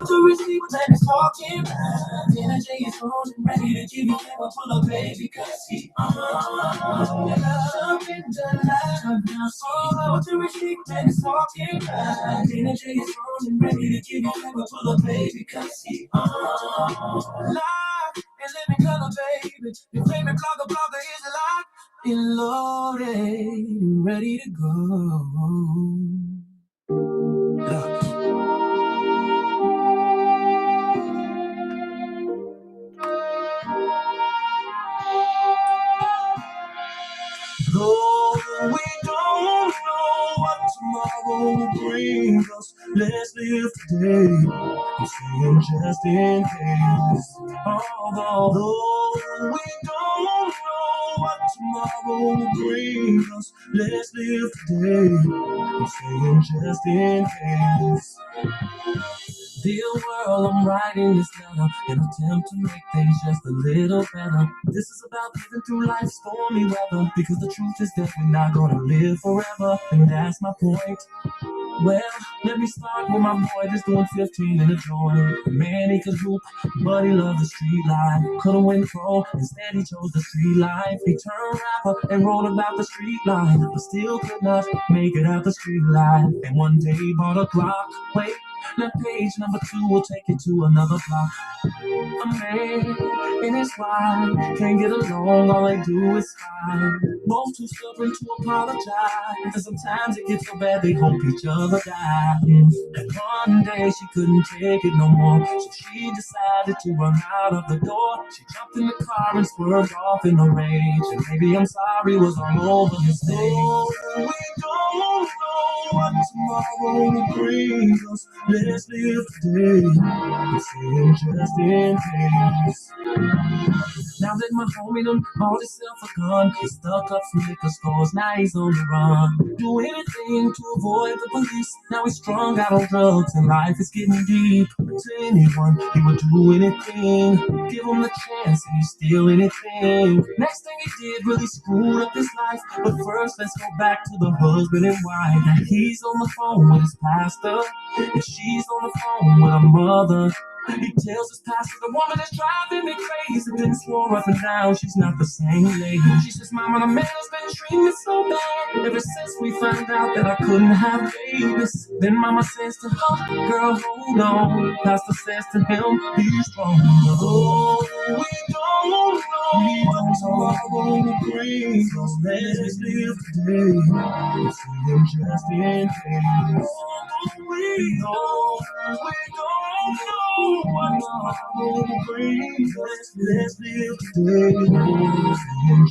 to receive what that is talking about. Energy is on and ready to give you flavor full of baby, cause he something done like now. Oh, to receive what that is talking about. Energy is on and ready to give you flavor full of baby, cause he live and living color, baby. Your favorite blogger is alive and loaded and ready to go. Though we don't know what tomorrow will bring us, let's live today. I'm saying just in case. Although we don't know what tomorrow will bring us, let's live today. I'm saying just in case. Dear world, I'm writing this letter in an attempt to make things just a little better. This is about living through life's stormy weather, because the truth is that we're not gonna live forever, and that's my point. Well, let me start with my boy just doing 15 in a joint. Man, he could hoop, but he loved the street life. Couldn't win pro, instead he chose the street life. He turned rapper and wrote about the street life, but still could not make it out the street life. And one day he bought a clock. Wait, now page number 2 will take you to another block. A man and his wife can't get along, all they do is fight. Both too stubborn to apologize, and sometimes it gets so bad they hope each other dies. And one day she couldn't take it no more, so she decided to run out of the door. She jumped in the car and swerved off in a rage, and maybe I'm sorry was all over his face. Oh, we don't know what tomorrow will bring us. Let's live today. It's saying just in case. Now that my homie done bought himself a gun, he's stuck up some liquor stores, now he's on the run. Do anything to avoid the police. Now he's strung out on drugs and life is getting deep. To anyone, he would do anything. Give him the chance and he'd steal anything. Next thing he did really screwed up his life. But first, let's go back to the husband and wife. Now he's on the phone with his pastor, and she's on the phone with her mother. He tells his pastor the woman is driving me crazy, then swore up and down she's not the same lady. She says, Mama, the man has been treating me so bad ever since we found out that I couldn't have babies. Then Mama says to her, girl, hold on. Pastor says to him, be strong. Oh, we don't know what tomorrow will bring us. Let's live today. It's just in case. We don't know what tomorrow will bring us. Let's live today.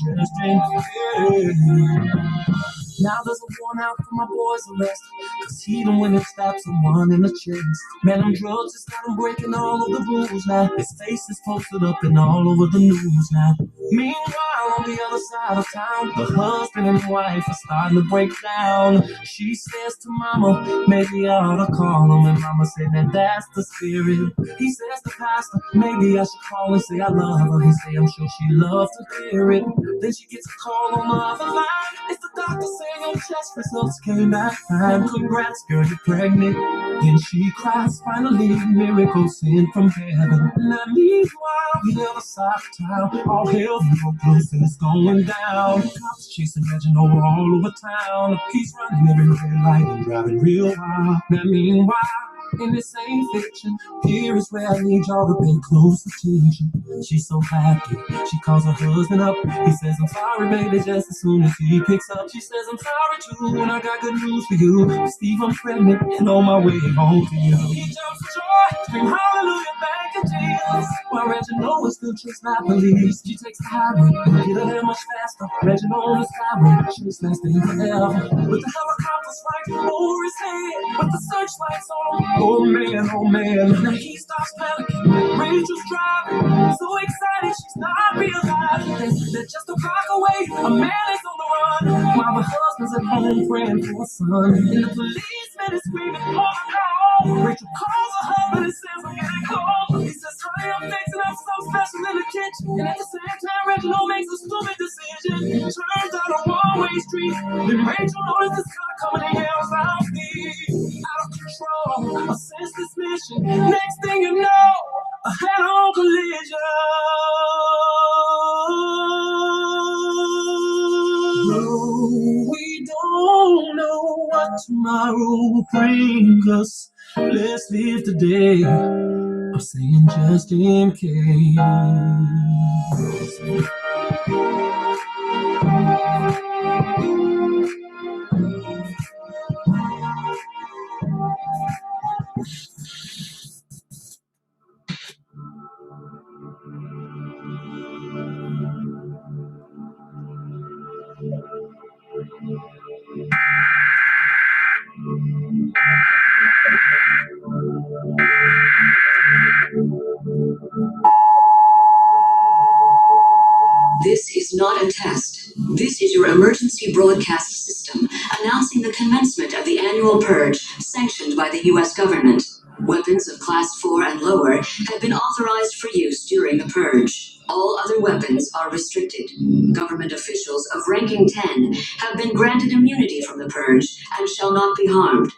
Just in case. Now there's a warrant out for my boy's arrest, cause he done went and stabbed someone in the chest. Man, them drugs just got him breaking all of the rules now. His face is posted up and all over the news now. Meanwhile, on the other side of town, the husband and wife are starting to break down. She says to Mama, maybe I ought to call him. And Mama said that that's the spirit. He says to Pastor, maybe I should call and say I love her. He say I'm sure she loves to hear it. Then she gets a call on the other line. It's the doctor saying your test results came back fine. Congrats, girl, you're pregnant. Then she cries, finally, miracles sent from heaven. Now meanwhile, the other side of town, all hell broke loose and it's going down. Cops chasing Reginald all over town. He's running every red light and driving real wild. Now meanwhile, in this ain't fiction, here is where I need y'all to pay close attention. She's so happy, she calls her husband up. He says, I'm sorry, baby, just as soon as he picks up. She says, I'm sorry too, and I got good news for you. Steve, I'm pregnant and on my way home to you. He jumps for joy, scream hallelujah, thank you, Jesus. While Reginald is still just not police. She takes the highway, get her there much faster. Reginald on the skyway, she's lasting forever. But the helicopter's right over his head, but the searchlight's on. Oh man, now he starts panicking. Rachel's driving, so excited she's not realizing that just a block away, a man is on the run, while the husband's at home praying for a son. And the policeman is screaming, oh no! Rachel calls her husband and says, I'm getting cold. He says, honey, I'm fixing up something special in the kitchen. And at the same time, Reginald makes a stupid decision. Turns out a one-way street. Then Rachel notices this car coming and yells out, Steve, out of control. A senseless mission. crashing. Next thing you know, a head-on collision. No, we don't know what tomorrow will bring us. Let's live today. I'm saying just in case. This is not a test. This is your emergency broadcast system announcing the commencement of the annual purge sanctioned by the U.S. government. Weapons of Class 4 and lower have been authorized for use during the purge. All other weapons are restricted. Government officials of ranking 10 have been granted immunity from the purge and shall not be harmed.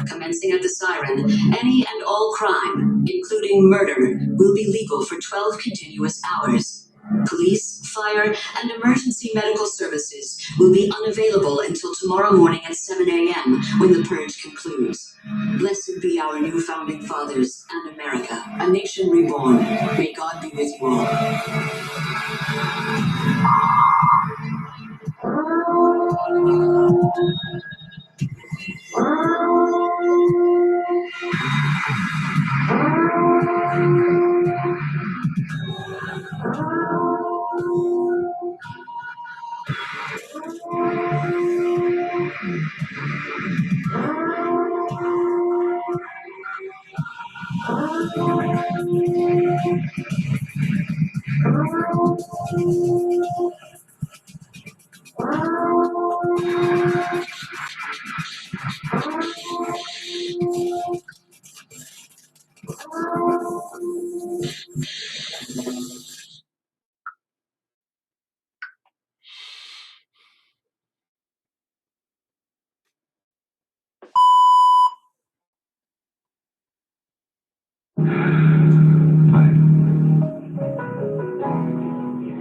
Commencing at the siren, any and all crime, including murder, will be legal for 12 continuous hours. Police, fire, and emergency medical services will be unavailable until tomorrow morning at 7 a.m. when the purge concludes. Blessed be our new founding fathers and America, a nation reborn. May God be with you all.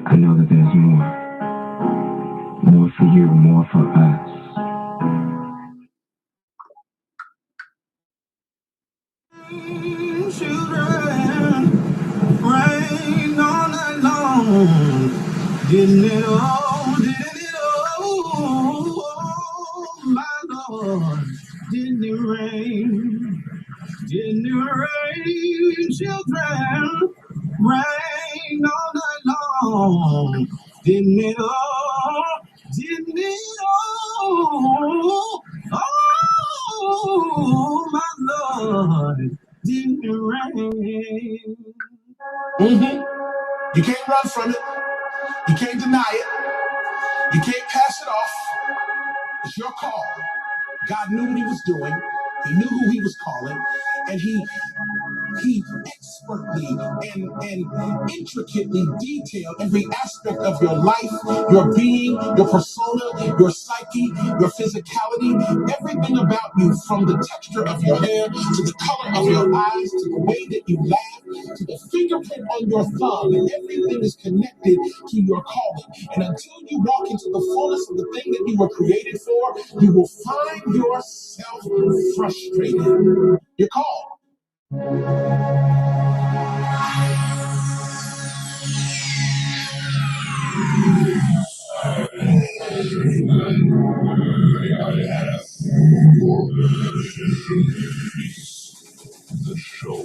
I know that there's more. More for you, more for us. Children, rain all night long. Didn't it all, didn't it all, my Lord. Didn't it rain? Didn't it rain, children? Rain all night long. Didn't it all? Didn't it all? Oh, my Lord. Didn't it rain? Mm-hmm. You can't run from it. You can't deny it. You can't pass it off. It's your call. God knew what he was doing. He knew who he was calling. And he expertly and intricately detailed every aspect of your life, your being, your persona, your psyche, your physicality, everything about you, from the texture of your hair to the color of your eyes to the way that you laugh to the fingerprint on your thumb, and everything is connected to your calling. And until you walk into the fullness of the thing that you were created for, you will find yourself frustrated. You're called. The show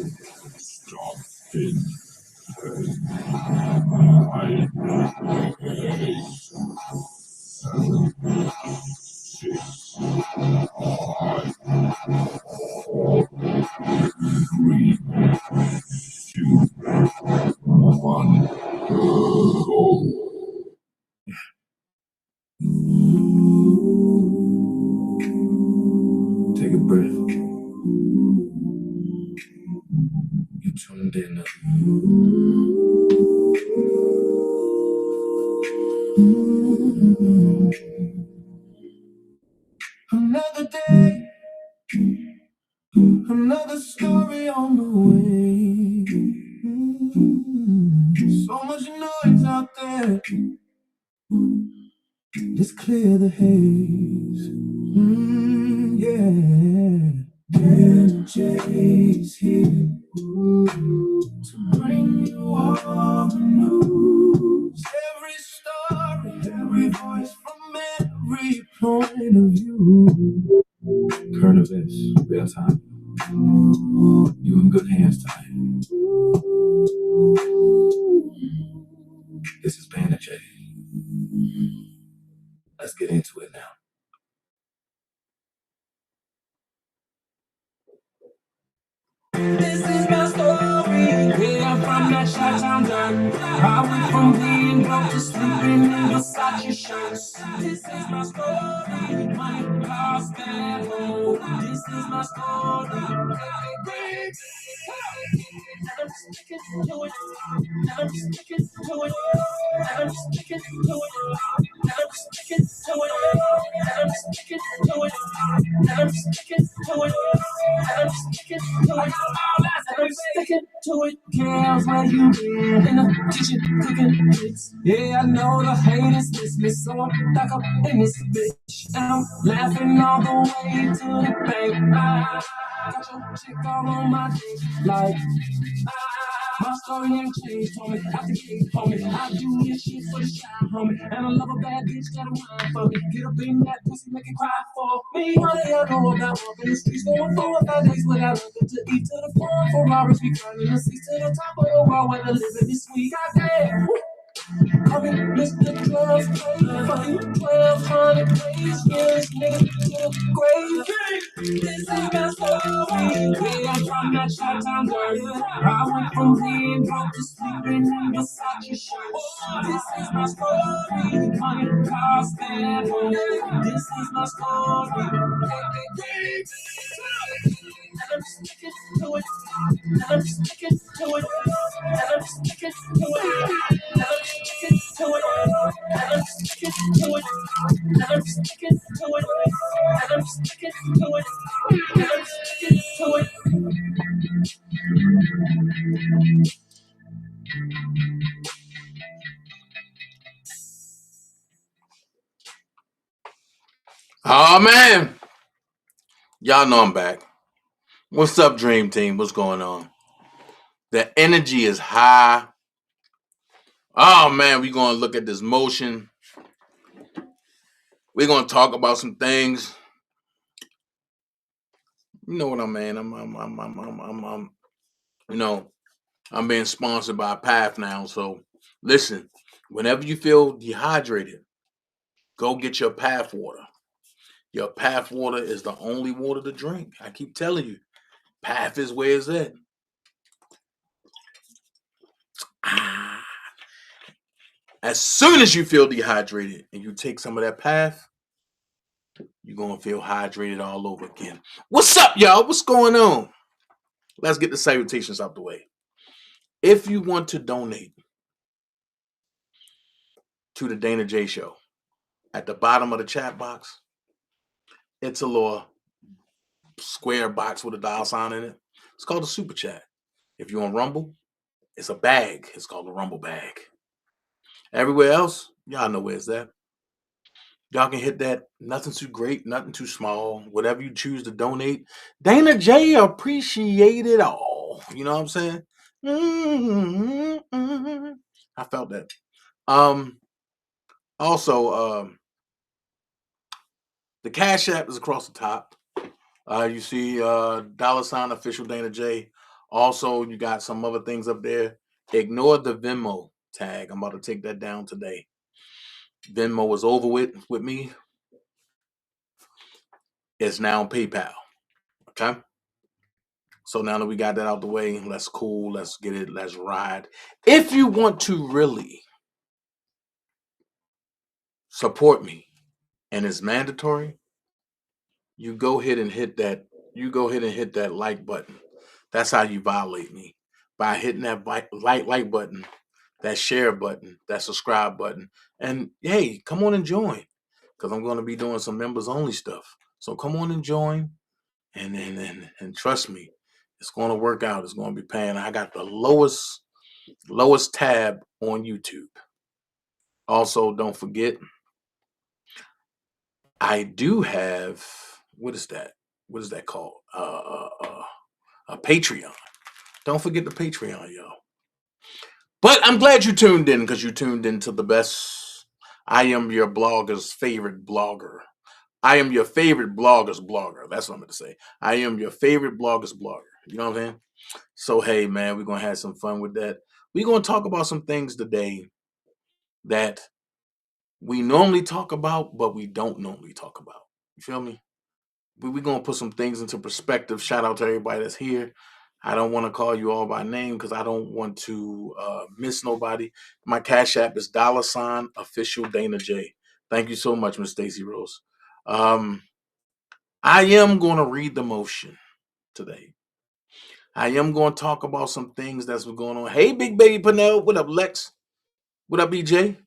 stops in 5, 8, 7, 6, 5, 4, 3, 2, 1, go. Take a breath. You tuned in. Another day, another story on the Let's clear the haze. Yeah. DJ's here to bring you all the news. Every story, every voice from every point of view. Current events, real time. You in good hands tonight. This is Panda J. Let's get into it now. This is my story. Yeah, I'm from that Chi-Town dirt. I went from being broke to sleeping in Versace shirts. This is my story. Money, cars, bad home. This is my story. And I'm sticking to it. And I'm sticking to it. And I'm sticking to it. And I'm sticking to it. And I'm sticking to it. And I'm sticking to it. And I'm sticking to it. And I'm sticking to it. Girls, where you been? In the kitchen cooking hits. Yeah, I know the haters miss me, so I'm back up in this bitch. And I'm laughing all the way to the bank. Got your chick all on my dick, like. My story ain't changed, homie. Out the gate, homie. I do this shit for the shine, homie. And I love a bad bitch that'll whine for me. Get up in that pussy, make it cry for me. All they ever know about walking the streets, going 4 or 5 days without nothing to eat. To the floor, Ferraris, we climbing the seats to the top of the world where the living is sweet. Goddamn. Call me Mr. Drugs, fucking 1200 days, yeah, this nigga to the grave. This is my story. Yeah, I'm from that Chi-Town dirt. I went from being broke to sleeping in Versace shirts. This is my story. Money, cars, bad home. This is my story. And I'm sticking to it. And I'm sticking to it. And I'm sticking to it. And I'm sticking to it. And I'm sticking to it. And I'm sticking to it. And I'm sticking to it. And I'm sticking to it. Oh man, y'all know I'm back. What's up, Dream Team? What's going on? The energy is high. Oh man, we're gonna look at this motion. We're gonna talk about some things. You know what I mean? I'm being sponsored by Path now. So listen, whenever you feel dehydrated, go get your Path water. Your Path water is the only water to drink. I keep telling you, Path is where it's at. As soon as you feel dehydrated and you take some of that Path, you're going to feel hydrated all over again. What's up, y'all? What's going on? Let's get the salutations out the way. If you want to donate to the Dana J Show, at the bottom of the chat box, it's a little square box with a dollar sign in it. It's called a super chat. If you're on Rumble, it's a bag. It's called a Rumble bag. Everywhere else, y'all know where it's at. Y'all can hit that. Nothing too great, nothing too small. Whatever you choose to donate, Dana J appreciate it all. You know what I'm saying? I felt that. Also, the Cash App is across the top. You see $ official Dana J. Also, you got some other things up there. Ignore the Venmo tag. I'm about to take that down today. Venmo was over with me. It's now PayPal. Okay. So now that we got that out the way, let's cool. Let's get it. Let's ride. If you want to really support me, and it's mandatory, you go ahead and hit that. You go ahead and hit that like button. That's how you violate me, by hitting that like button, that share button, that subscribe button, and hey, come on and join, because I'm going to be doing some members only stuff. So come on and join, and trust me, it's going to work out. It's going to be paying. I got the lowest tab on YouTube. Also, don't forget, I do have, what is that? What is that called? A Patreon. Don't forget the Patreon, y'all. But I'm glad you tuned in, because you tuned into the best. I am your blogger's favorite blogger. I am your favorite blogger's blogger. That's what I'm going to say. I am your favorite blogger's blogger. You know what I'm saying? So, hey, man, we're going to have some fun with that. We're going to talk about some things today that we normally talk about, but we don't normally talk about. You feel me? We're going to put some things into perspective. Shout out to everybody that's here. I don't want to call you all by name because I don't want to miss nobody. My Cash App is $ official Dana J. Thank you so much, Miss Stacy Rose. I am going to read the motion today. I am going to talk about some things that's been going on. Hey, Big Baby Pernell. What up, Lex? What up, BJ?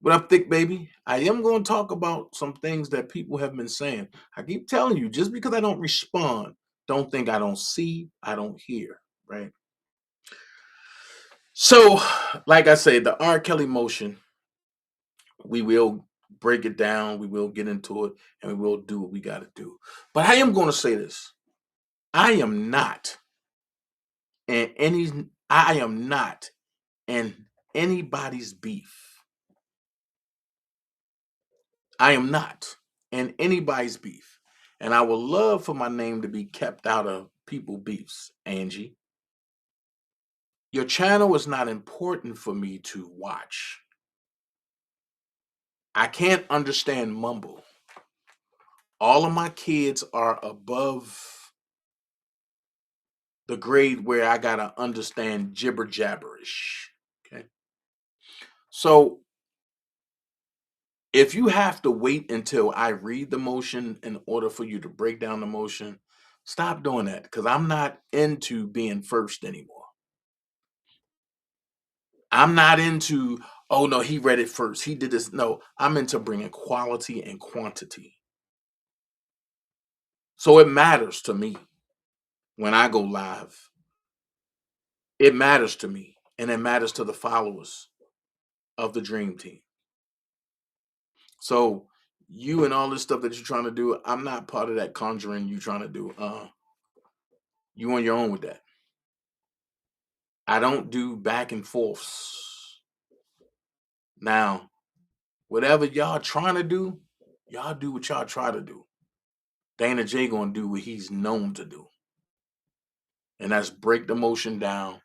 What up, Thick Baby? I am going to talk about some things that people have been saying. I keep telling you, just because I don't respond, don't think I don't see, I don't hear, right? So, like I said, the R. Kelly motion, we will break it down, we will get into it, and we will do what we got to do. But I am going to say this. I am not in anybody's beef. I am not in anybody's beef. And I would love for my name to be kept out of people beefs, Angie. Your channel is not important for me to watch. I can't understand mumble. All of my kids are above the grade where I gotta understand jibber jabberish. Okay. So if you have to wait until I read the motion in order for you to break down the motion, stop doing that, because I'm not into being first anymore. I'm not into, oh no, he read it first. He did this. No, I'm into bringing quality and quantity. So it matters to me when I go live. It matters to me, and it matters to the followers of the Dream Team. So you and all this stuff that you're trying to do, I'm not part of that conjuring you trying to do. You on your own with that. I don't do back and forths. Now, whatever y'all trying to do, y'all do what y'all try to do. Dana J gonna do what he's known to do. And that's break the motion down,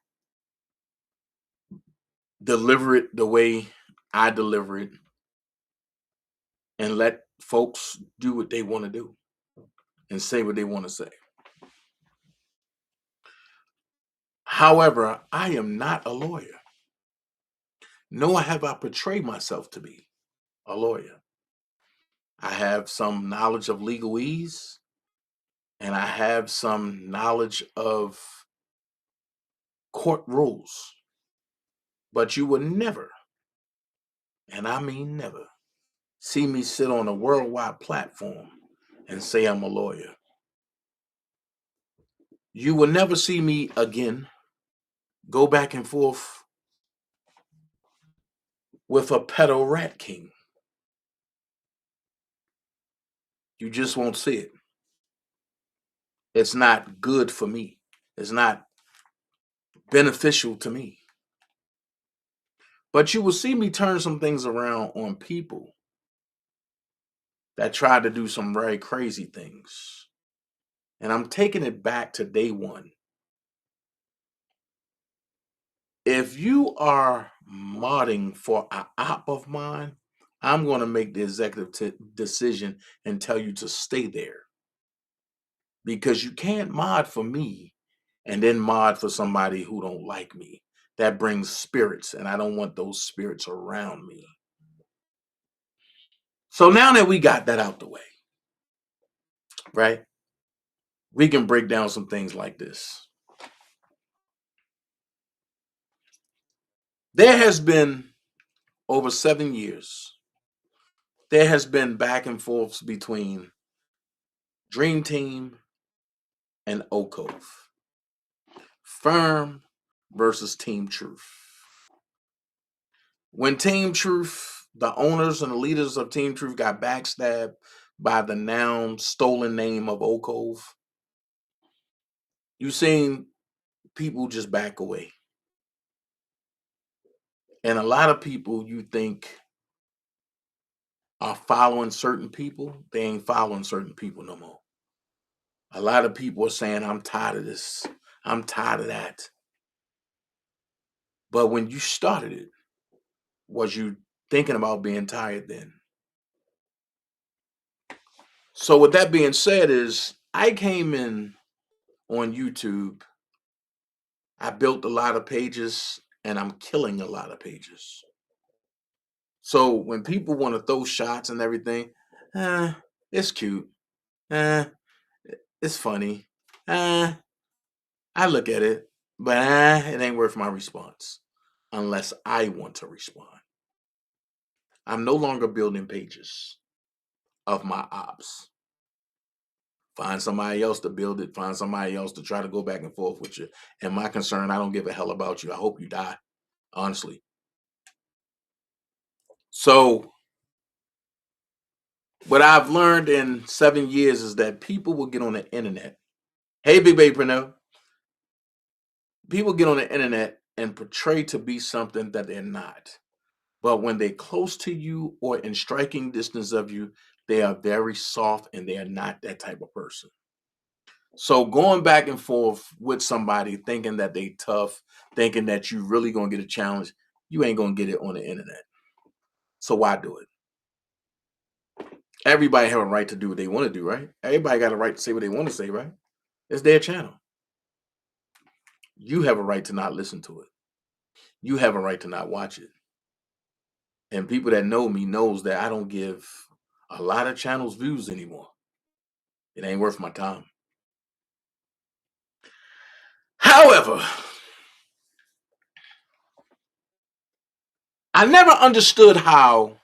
deliver it the way I deliver it, and let folks do what they want to do and say what they want to say. However, I am not a lawyer, nor have I portrayed myself to be a lawyer. I have some knowledge of legalese, and I have some knowledge of court rules. But you will never, and I mean never, see me sit on a worldwide platform and say I'm a lawyer. You will never see me again go back and forth with a pedo rat king. You just won't see it. It's not good for me. It's not beneficial to me. But you will see me turn some things around on people that try to do some very crazy things. And I'm taking it back to day one. If you are modding for an op of mine, I'm going to make the executive decision and tell you to stay there. Because you can't mod for me and then mod for somebody who don't like me. That brings spirits, and I don't want those spirits around me. So now that we got that out the way, right? We can break down some things like this. There has been, over 7 years, there has been back and forths between Dream Team and Okov. Firm versus Team Truth. When Team Truth, the owners and the leaders of Team Truth got backstabbed by the now stolen name of Okov, you seen people just back away. And a lot of people you think are following certain people, they ain't following certain people no more. A lot of people are saying, I'm tired of this. I'm tired of that. But when you started it, was you thinking about being tired then? So with that being said, is I came in on YouTube. I built a lot of pages and I'm killing a lot of pages. So when people want to throw shots and everything, it's cute. It's funny. I look at it, but it ain't worth my response unless I want to respond. I'm no longer building pages of my ops. Find somebody else to build it. Find somebody else to try to go back and forth with you. And my concern, I don't give a hell about you. I hope you die, honestly. So what I've learned in 7 years is that people will get on the internet. Hey, Big Baby Pernell. People get on the internet and portray to be something that they're not. But when they're close to you or in striking distance of you, they are very soft and they are not that type of person. So going back and forth with somebody thinking that they tough, thinking that you really going to get a challenge, you ain't going to get it on the internet. So why do it? Everybody have a right to do what they want to do, right? Everybody got a right to say what they want to say, right? It's their channel. You have a right to not listen to it. You have a right to not watch it. And people that know me knows that I don't give a lot of channels views anymore. It ain't worth my time. However, I never understood how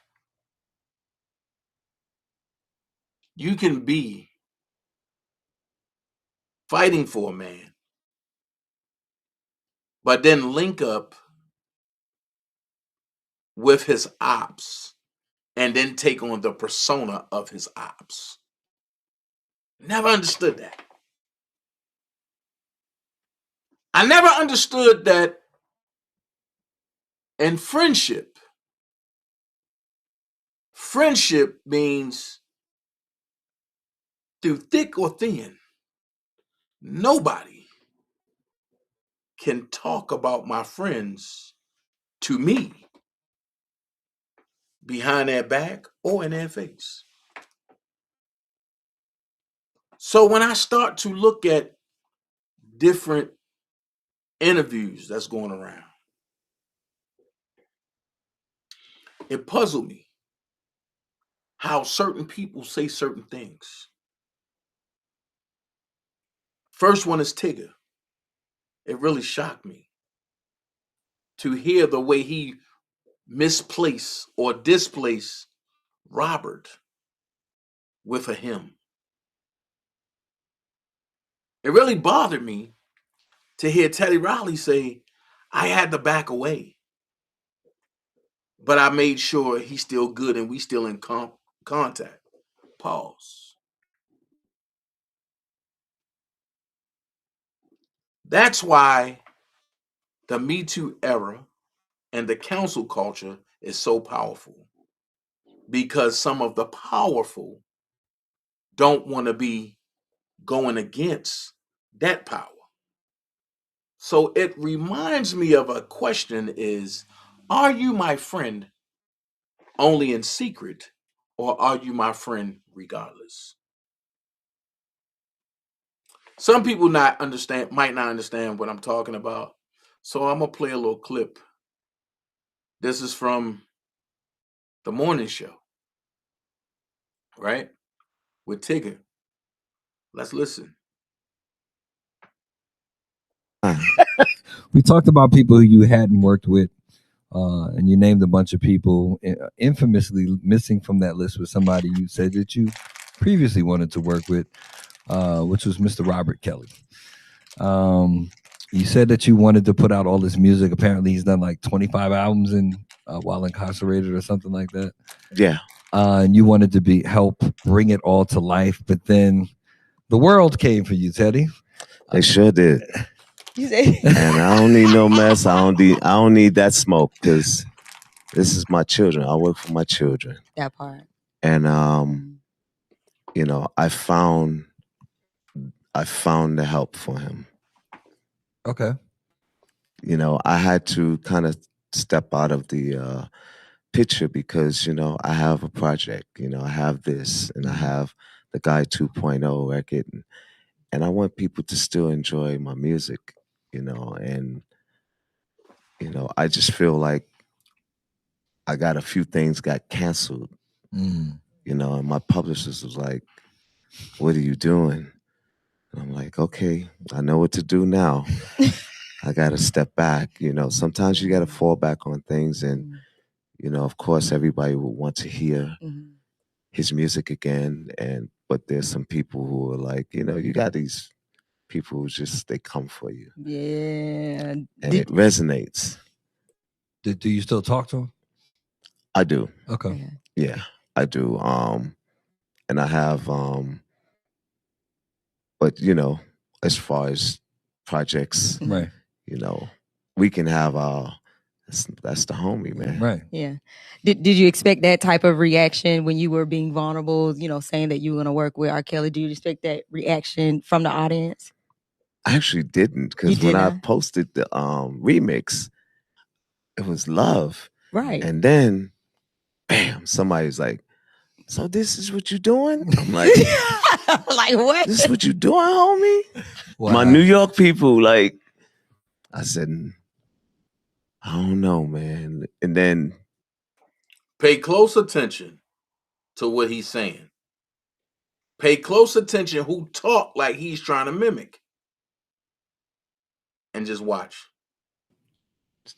you can be fighting for a man, but then link up with his ops and then take on the persona of his ops. Never understood that. I never understood that in friendship means through thick or thin, nobody can talk about my friends to me behind their back or in their face. So when I start to look at different interviews that's going around, it puzzled me how certain people say certain things. First one is Tigger. It really shocked me to hear the way he misplaced or displaced Robert with a him. It really bothered me to hear Teddy Riley say, I had to back away, but I made sure he's still good and we still in contact. Pause. That's why the Me Too era and the council culture is so powerful, because some of the powerful don't want to be going against that power. So it reminds me of a question is, are you my friend only in secret, or are you my friend regardless? Some people might not understand what I'm talking about. So I'm gonna play a little clip. This is from the morning show, right? With Tigger. Let's listen. We talked about people who you hadn't worked with, and you named a bunch of people. Infamously missing from that list was somebody you said that you previously wanted to work with, which was Mr. Robert Kelly. You said that you wanted to put out all this music. Apparently, he's done like 25 albums while incarcerated or something like that. Yeah. And you wanted to help bring it all to life, but then the world came for you, Teddy. They sure did. And I don't need no mess. I don't need that smoke, because this is my children. I work for my children. That part. And I found the help for him. Okay. I had to kind of step out of the picture, because I have a project. I have this, and I have the Guy 2.0 record, and I want people to still enjoy my music. And I just feel like I got a few things got canceled. And my publicist was like, "What are you doing?" And I'm like, "Okay, I know what to do now. I got to step back." Sometimes you got to fall back on things, and of course, everybody would want to hear his music again. But there's some people who are like, you got these people who they come for you. Yeah. And it resonates. Do you still talk to him? I do. Okay. Yeah, I do. And I have, but as far as projects, right? We can have that's the homie, man. Right. Yeah. Did you expect that type of reaction when you were being vulnerable, saying that you were going to work with R. Kelly? Do you expect that reaction from the audience? I actually didn't, because when I posted the remix, it was love. Right. And then, bam, somebody's like, "So this is what you doing?" I'm like, like what? "This is what you doing, homie?" Wow. My New York people, like, I said, "I don't know, man." And then pay close attention to what he's saying. Pay close attention who talk like he's trying to mimic. And just watch.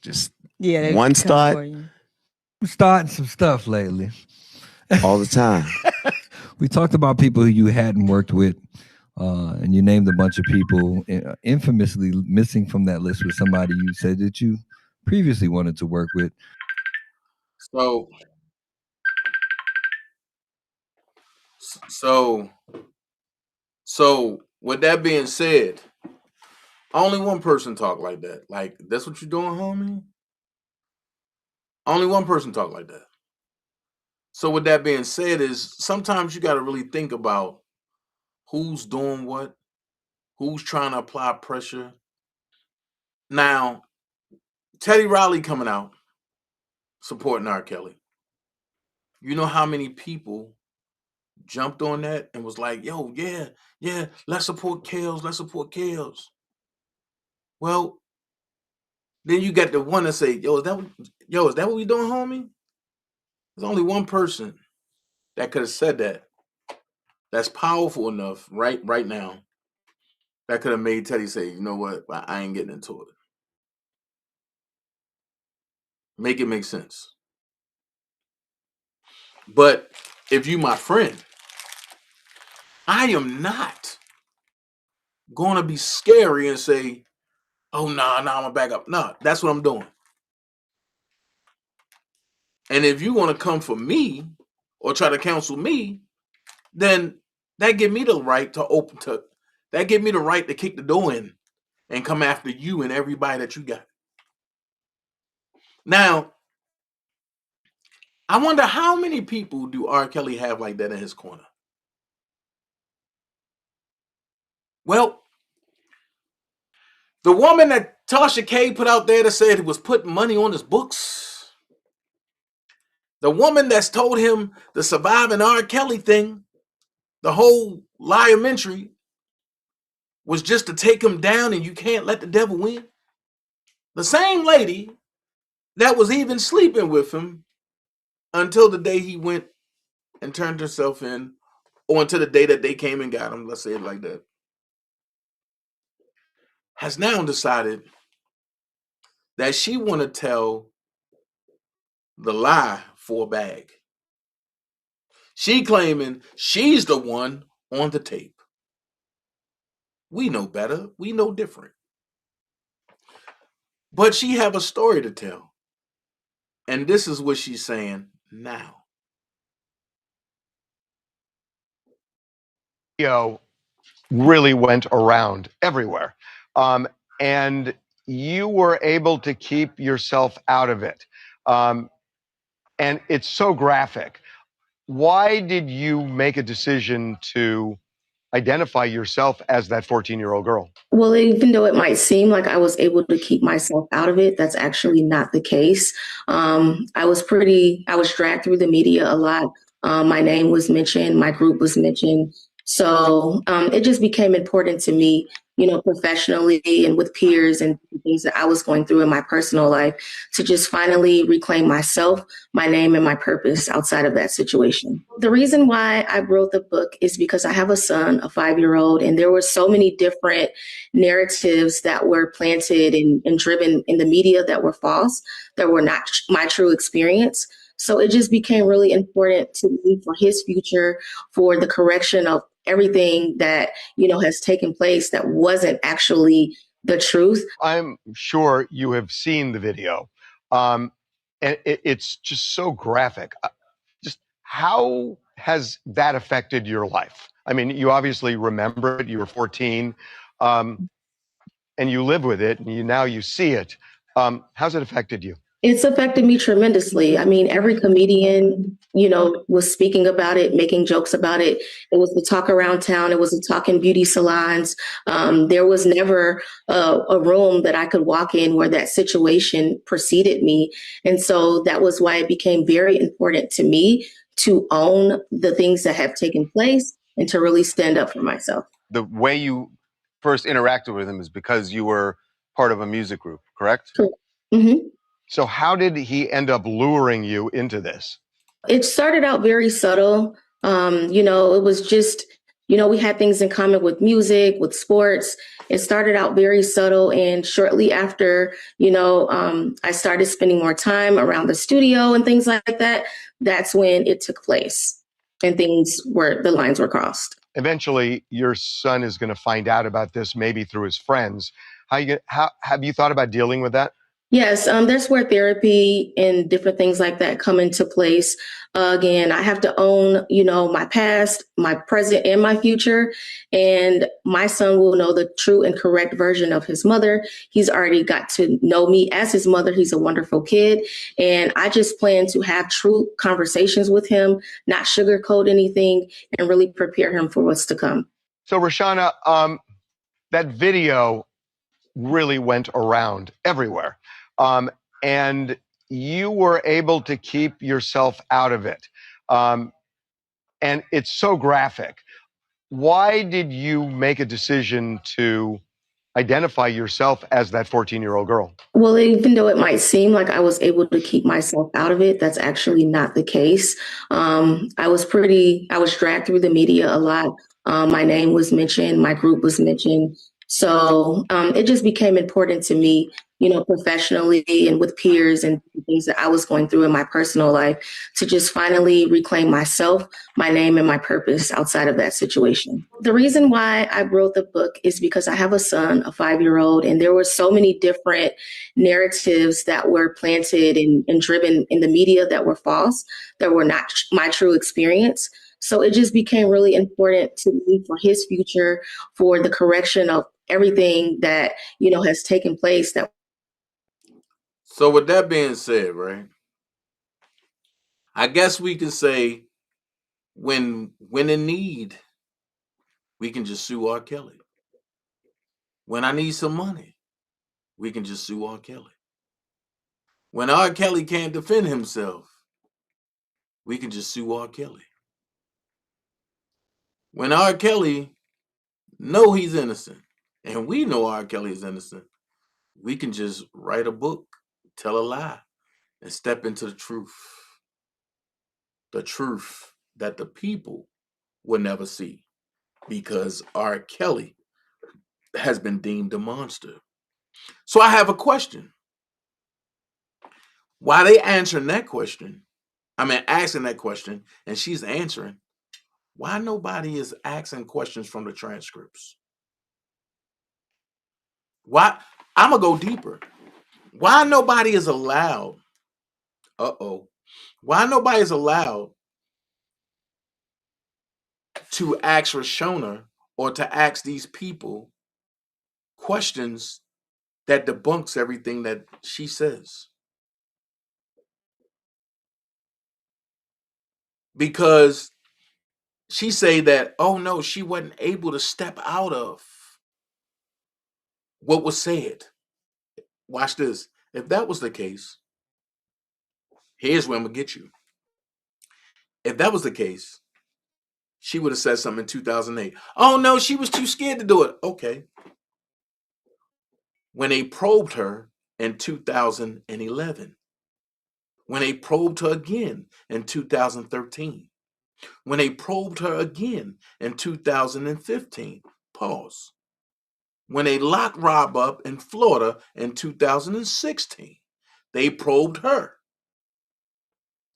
Just one start. I'm starting some stuff lately. All the time. We talked about people who you hadn't worked with, and you named a bunch of people. Infamously missing from that list was somebody you said that you previously wanted to work with. So with that being said, only one person talk like that. Like, that's what you're doing, homie? Only one person talk like that. So with that being said, is sometimes you got to really think about who's doing what, who's trying to apply pressure. Now, Teddy Riley coming out supporting R. Kelly. You know how many people jumped on that and was like, "Yo, yeah, let's support Kels, let's support Kels." Well, then you got the one that say, "Yo, is that what we doing, homie?" There's only one person that could have said that. That's powerful enough right now. That could have made Teddy say, "You know what? I ain't getting into it." Make it make sense. But if you my friend, I am not going to be scary and say, "Oh, nah, I'm going to back up." Nah, that's what I'm doing. And if you want to come for me or try to counsel me, then that give me the right that give me the right to kick the door in and come after you and everybody that you got. Now, I wonder how many people do R. Kelly have like that in his corner? Well, the woman that Tasha K put out there that said he was putting money on his books, the woman that's told him the surviving R. Kelly thing, the whole liamentary was just to take him down and you can't let the devil win. The same lady that was even sleeping with him until the day he went and turned herself in, or until the day that they came and got him, let's say it like that, has now decided that she want to tell the lie for a bag. She claiming she's the one on the tape. We know better. We know different. But she have a story to tell. And this is what she's saying now. Video really went around everywhere. And you were able to keep yourself out of it. And it's so graphic. Why did you make a decision to identify yourself as that 14-year-old girl? Well, even though it might seem like I was able to keep myself out of it, that's actually not the case. I was dragged through the media a lot. My name was mentioned, my group was mentioned. So it just became important to me, professionally and with peers and things that I was going through in my personal life to just finally reclaim myself, my name, and my purpose outside of that situation. The reason why I wrote the book is because I have a son, a 5-year-old, and there were so many different narratives that were planted and driven in the media that were false, that were not my true experience. So it just became really important to me for his future, for the correction of everything that, has taken place that wasn't actually the truth. I'm sure you have seen the video. And it's just so graphic. Just how has that affected your life? I mean, you obviously remember it. You were 14, and you live with it, and now you see it. How's it affected you? It's affected me tremendously. I mean, every comedian, was speaking about it, making jokes about it. It was the talk around town. It was the talk in beauty salons. There was never a room that I could walk in where that situation preceded me. And so that was why it became very important to me to own the things that have taken place and to really stand up for myself. The way you first interacted with him is because you were part of a music group, correct? Correct. Mm-hmm. So how did he end up luring you into this? It started out very subtle. It was just, we had things in common with music, with sports. It started out very subtle. And shortly after, I started spending more time around the studio and things like that. That's when it took place and the lines were crossed. Eventually, your son is going to find out about this, maybe through his friends. How have you thought about dealing with that? Yes, that's where therapy and different things like that come into place. Again, I have to own, my past, my present, and my future. And my son will know the true and correct version of his mother. He's already got to know me as his mother. He's a wonderful kid. And I just plan to have true conversations with him, not sugarcoat anything, and really prepare him for what's to come. So, Rashana, that video really went around everywhere. And you were able to keep yourself out of it. And it's so graphic. Why did you make a decision to identify yourself as that 14-year-old girl? Well, even though it might seem like I was able to keep myself out of it, that's actually not the case. I was dragged through the media a lot. My name was mentioned, my group was mentioned. So it just became important to me, professionally and with peers and things that I was going through in my personal life to just finally reclaim myself, my name, and my purpose outside of that situation. The reason why I wrote the book is because I have a son, a 5-year-old, and there were so many different narratives that were planted and driven in the media that were false, that were not my true experience. So it just became really important to me for his future, for the correction of everything that, has taken place. So with that being said, right, I guess we can say when in need, we can just sue R. Kelly. When I need some money, we can just sue R. Kelly. When R. Kelly can't defend himself, we can just sue R. Kelly. When R. Kelly know he's innocent, and we know R. Kelly is innocent, we can just write a book, tell a lie, and step into the truth. The truth that the people will never see, because R. Kelly has been deemed a monster. So I have a question. While they answering that question, asking that question, and she's answering, why nobody is asking questions from the transcripts? Why? I'm gonna go deeper. Why nobody is allowed? Why nobody is allowed to ask Rashona or to ask these people questions that debunks everything that she says? Because she say that, oh no, she wasn't able to step out of what was said. Watch this. If that was the case, here's where I'm gonna get you. If that was the case, she would have said something in 2008. Oh no, she was too scared to do it. Okay. When they probed her in 2011, when they probed her again in 2013, when they probed her again in 2015, pause. When they locked Rob up in Florida in 2016, they probed her.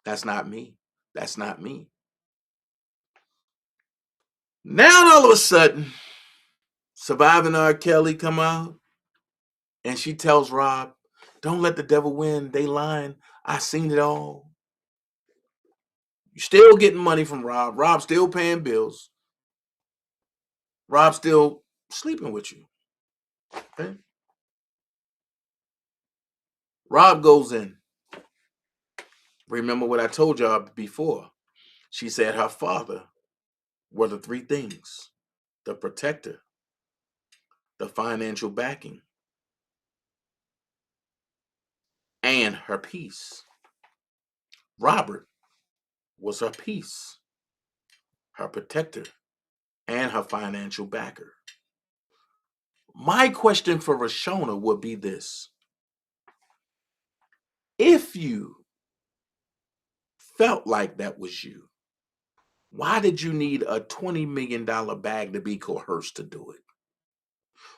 That's not me. That's not me. Now all of a sudden, Surviving R. Kelly come out, and she tells Rob, don't let the devil win. They lying. I seen it all. You're still getting money from Rob. Rob's still paying bills. Rob's still sleeping with you. Okay? Rob goes in. Remember what I told y'all before. She said her father were the three things: the protector, the financial backing, and her peace. Robert was her peace, her protector, and her financial backer. My question for Rashona would be this. If you felt like that was you, why did you need a $20 million bag to be coerced to do it?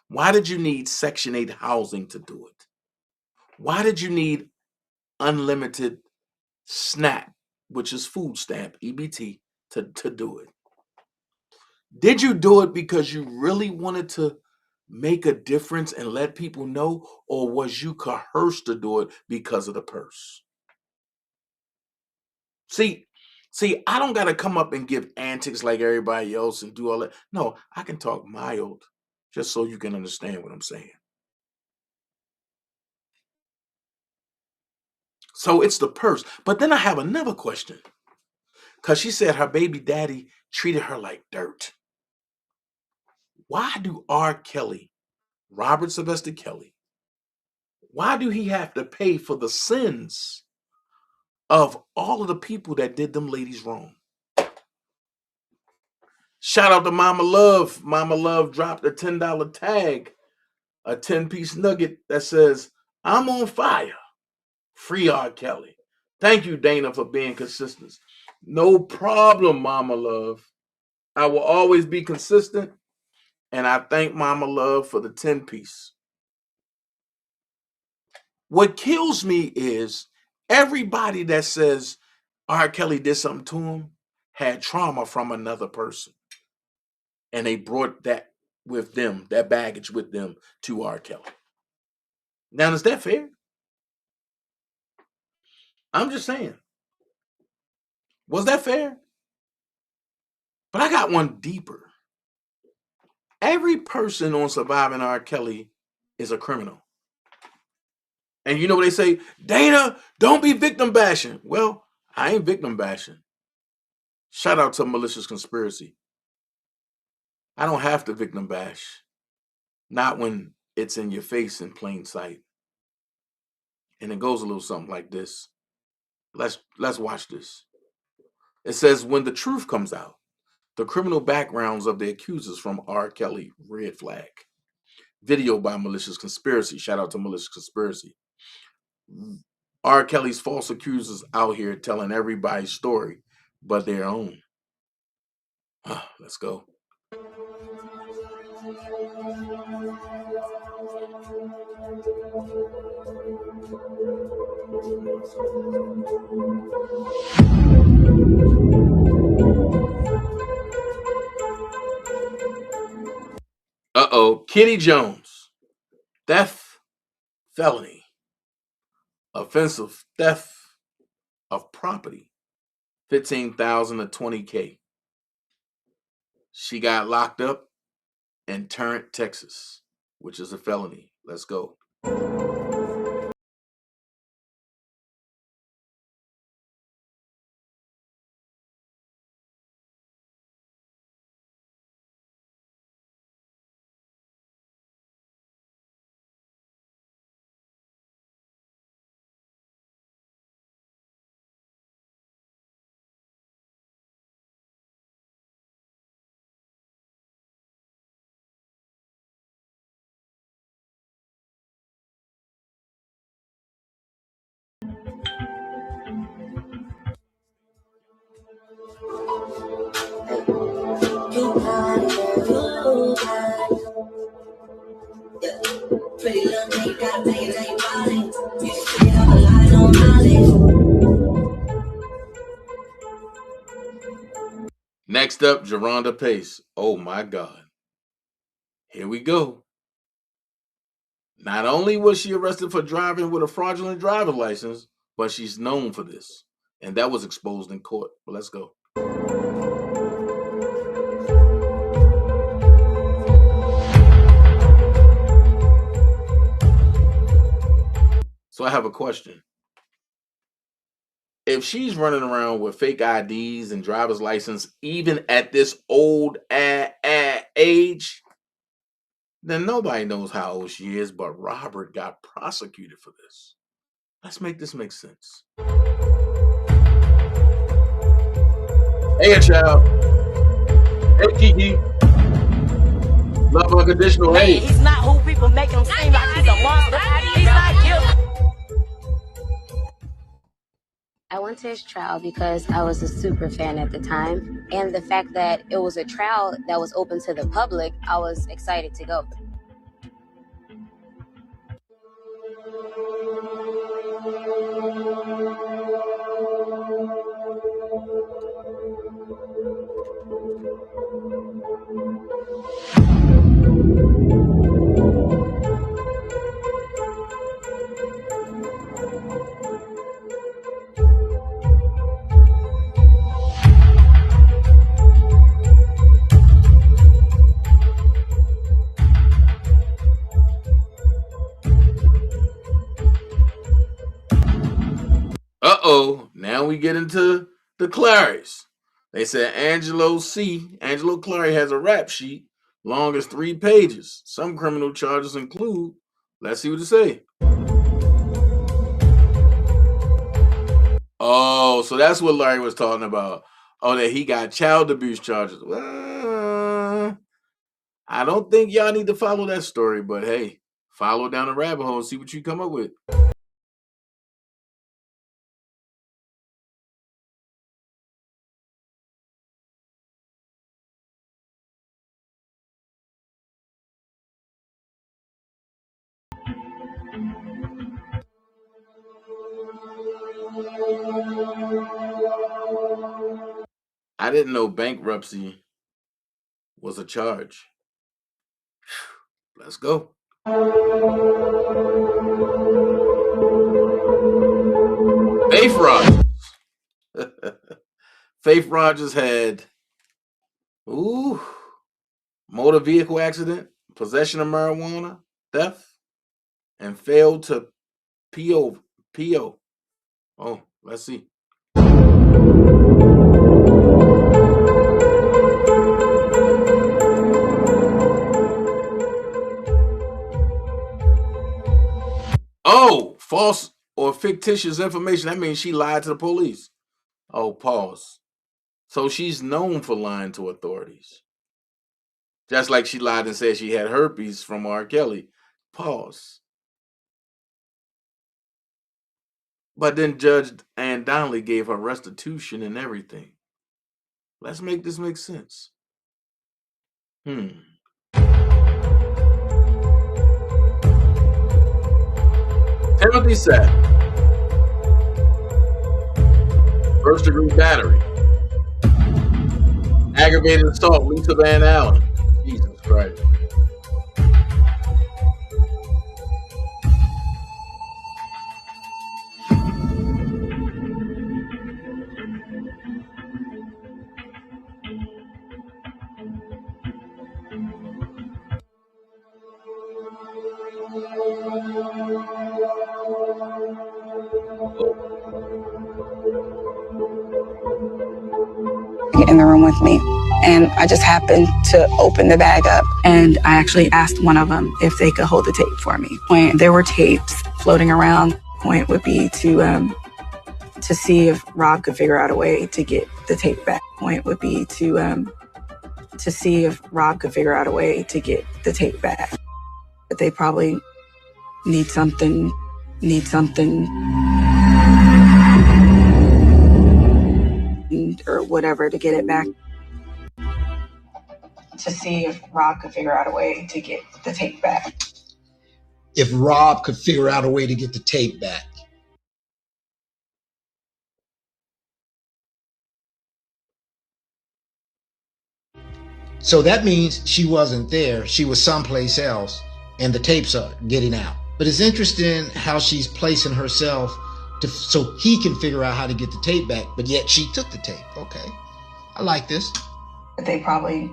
Why did you need Section 8 housing to do it? Why did you need unlimited SNAP, which is food stamp, EBT, to do it? Did you do it because you really wanted to make a difference and let people know, or was you coerced to do it because of the purse? See, I don't got to come up and give antics like everybody else and do all that. No, I can talk mild just so you can understand what I'm saying. So it's the purse. But then I have another question. Because she said her baby daddy treated her like dirt. Why do R. Kelly, Robert Sylvester Kelly, why do he have to pay for the sins of all of the people that did them ladies wrong? Shout out to Mama Love. Mama Love dropped a $10 tag, a 10-piece nugget that says, I'm on fire. Free R. Kelly. Thank you, Dana, for being consistent. No problem, Mama Love. I will always be consistent, and I thank Mama Love for the 10-piece. What kills me is everybody that says R. Kelly did something to him had trauma from another person. And they brought that with them, that baggage with them to R. Kelly. Now, is that fair? I'm just saying. Was that fair? But I got one deeper. Every person on Surviving R. Kelly is a criminal. And you know what they say? Dana, don't be victim bashing. Well, I ain't victim bashing. Shout out to Malicious Conspiracy. I don't have to victim bash. Not when it's in your face in plain sight. And it goes a little something like this. Let's watch this. It says, when the truth comes out, the criminal backgrounds of the accusers from R. Kelly, red flag. Video by Malicious Conspiracy. Shout out to Malicious Conspiracy. R. Kelly's false accusers out here telling everybody's story but their own. Let's go. Kitty Jones. Theft, felony. Offensive theft of property, $15,000 to $20K. She got locked up in Tarrant, Texas, which is a felony. Let's go. Next up, Jerhonda Pace. Oh my God. Here we go. Not only was she arrested for driving with a fraudulent driver's license, but she's known for this. And that was exposed in court. But let's go. So I have a question. If she's running around with fake IDs and driver's license, even at this old age, then nobody knows how old she is, but Robert got prosecuted for this. Let's make this make sense. Hey, child. Hey, Kiki. Love unconditional hate. He's not who people make him seem like. He's a monster. He's not guilty. I went to his trial because I was a super fan at the time. And the fact that it was a trial that was open to the public, I was excited to go. Uh-oh, now we get into the Clarys. They said Angelo Clary has a rap sheet long as 3 pages. Some criminal charges include, let's see what it say. Oh, so that's what Larry was talking about. Oh, that he got child abuse charges. Well, I don't think y'all need to follow that story, but hey, follow down the rabbit hole and see what you come up with. I didn't know bankruptcy was a charge. Let's go. Faith Rogers. Faith Rogers had motor vehicle accident, possession of marijuana, theft, and failed to PO. Oh, let's see. Oh, false or fictitious information. That means she lied to the police. Oh, pause. So she's known for lying to authorities. Just like she lied and said she had herpes from R. Kelly. Pause. But then Judge Ann Donnelly gave her restitution and everything. Let's make this make sense. Timothy Sapp. First degree battery. Aggravated assault, Lisa Van Allen. Jesus Christ. in the room with me. And I just happened to open the bag up. And I actually asked one of them if they could hold the tape for me. When there were tapes floating around, point would be to see if Rob could figure out a way to get the tape back. Point would be to see if Rob could figure out a way to get the tape back. But they probably need something or whatever to get it back. To see if Rob could figure out a way to get the tape back. If Rob could figure out a way to get the tape back. So that means she wasn't there. She was someplace else, and the tapes are getting out. But it's interesting how she's placing herself so he can figure out how to get the tape back, but yet she took the tape. Okay, I like this. But they probably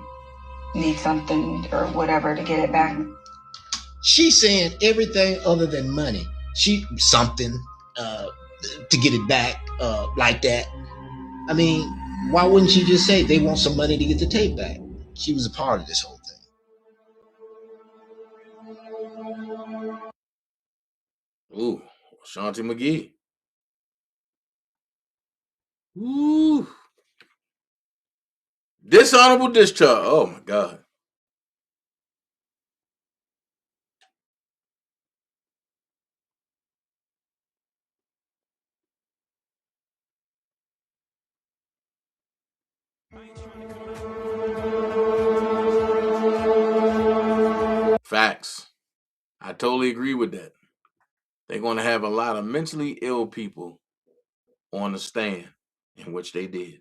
need something or whatever to get it back. She's saying everything other than money. Something to get it back like that. I mean, why wouldn't she just say they want some money to get the tape back? She was a part of this whole thing. Ooh, Shanti McGee. Ooh. Dishonorable discharge. Oh my God. Facts. I totally agree with that. They're going to have a lot of mentally ill people on the stand, in which they did.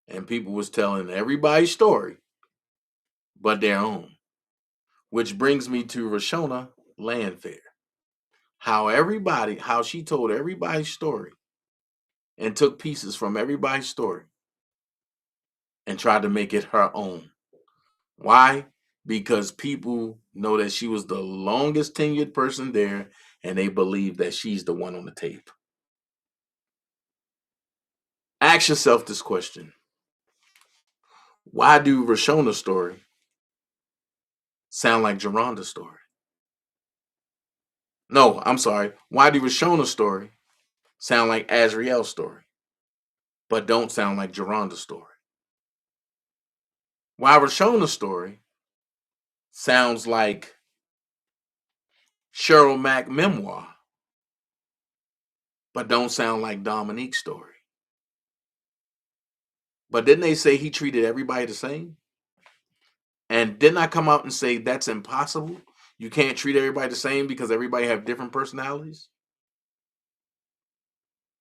And people was telling everybody's story but their own. Which brings me to Rashona Landfair. How she told everybody's story and took pieces from everybody's story and tried to make it her own. Why? Because people know that she was the longest tenured person there and they believe that she's the one on the tape. Ask yourself this question. Why do Rashona's story sound like Geronda's story? No, I'm sorry. Why do Rashona's story sound like Azriel's story, but don't sound like Geronda's story? Why Rashona's story sounds like Cheryl Mack memoir, but don't sound like Dominique's story? But didn't they say he treated everybody the same? And didn't I come out and say that's impossible? You can't treat everybody the same because everybody have different personalities?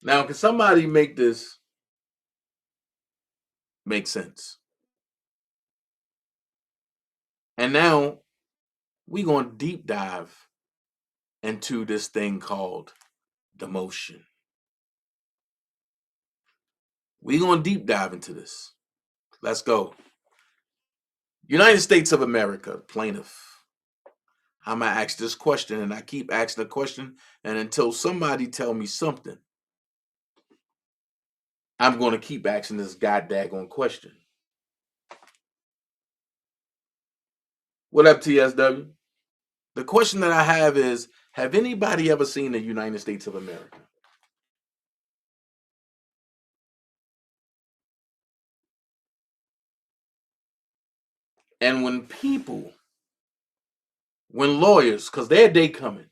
Now, can somebody make this make sense? And now we're going to deep dive into this thing called demotion. We're going to deep dive into this. Let's go. United States of America, plaintiff. I'm going to ask this question, and I keep asking the question, and until somebody tell me something, I'm going to keep asking this goddamn question. What up, TSW? The question that I have is, have anybody ever seen the United States of America? And when lawyers, because their day coming,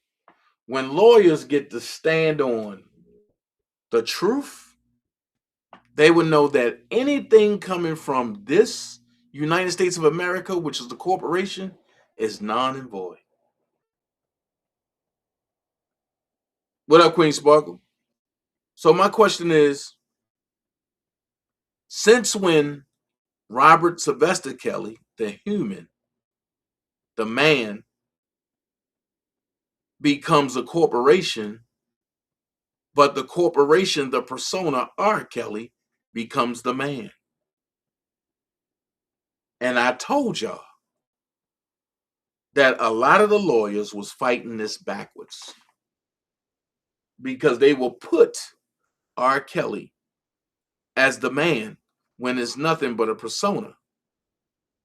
when lawyers get to stand on the truth, they would know that anything coming from this United States of America, which is the corporation, is non and void. What up, Queen Sparkle? So my question is, since when Robert Sylvester Kelly, the human, the man, becomes a corporation, but the corporation, the persona R. Kelly, becomes the man? And I told y'all that a lot of the lawyers was fighting this backwards because they will put R. Kelly as the man, when it's nothing but a persona.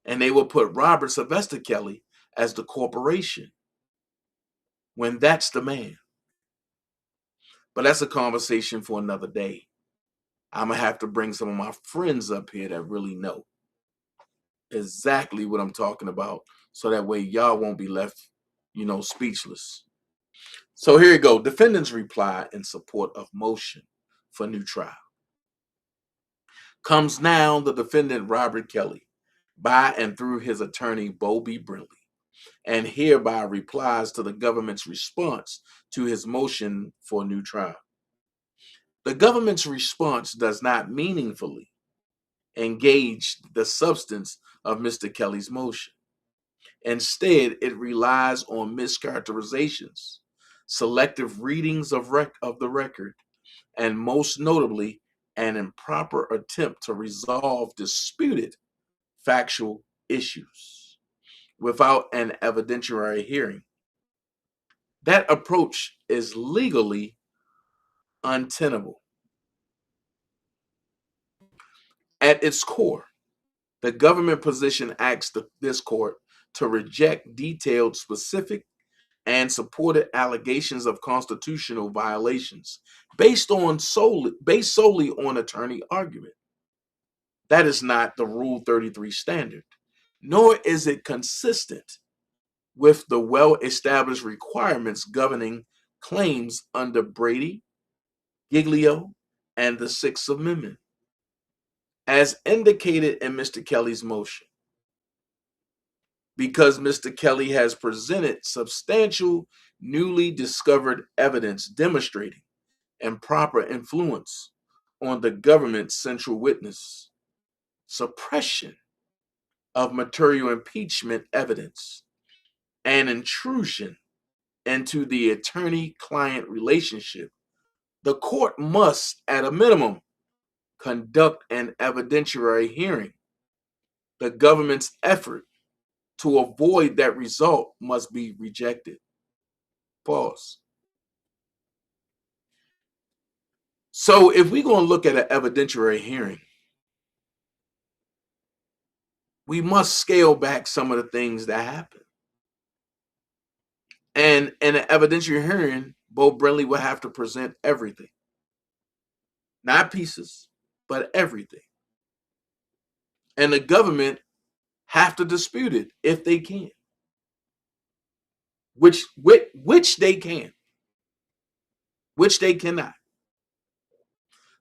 And they will put Robert Sylvester Kelly as the corporation when that's the man. But that's a conversation for another day. I'm going to have to bring some of my friends up here that really know exactly what I'm talking about, so that way y'all won't be left, speechless. So here you go. Defendants reply in support of motion for new trial. Comes now the defendant Robert Kelly by and through his attorney Bo B. Brinley, and hereby replies to the government's response to his motion for a new trial. The government's response does not meaningfully engage the substance of Mr. Kelly's motion. Instead, it relies on mischaracterizations, selective readings of the record, and most notably, an improper attempt to resolve disputed factual issues without an evidentiary hearing. That approach is legally untenable. At its core, the government position asks this court to reject detailed, specific, and supported allegations of constitutional violations based solely on attorney argument. That is not the Rule 33 standard, nor is it consistent with the well-established requirements governing claims under Brady, Giglio, and the Sixth Amendment, as indicated in Mr. Kelly's motion. Because Mr. Kelly has presented substantial newly discovered evidence demonstrating improper influence on the government's central witness, suppression of material impeachment evidence, and intrusion into the attorney-client relationship, the court must, at a minimum, conduct an evidentiary hearing. The government's effort to avoid that result must be rejected. Pause. So if we're going to look at an evidentiary hearing, we must scale back some of the things that happen. And in an evidentiary hearing, Bo Brinley will have to present everything. Not pieces, but everything. And the government have to dispute it if they can. Which they can. Which they cannot.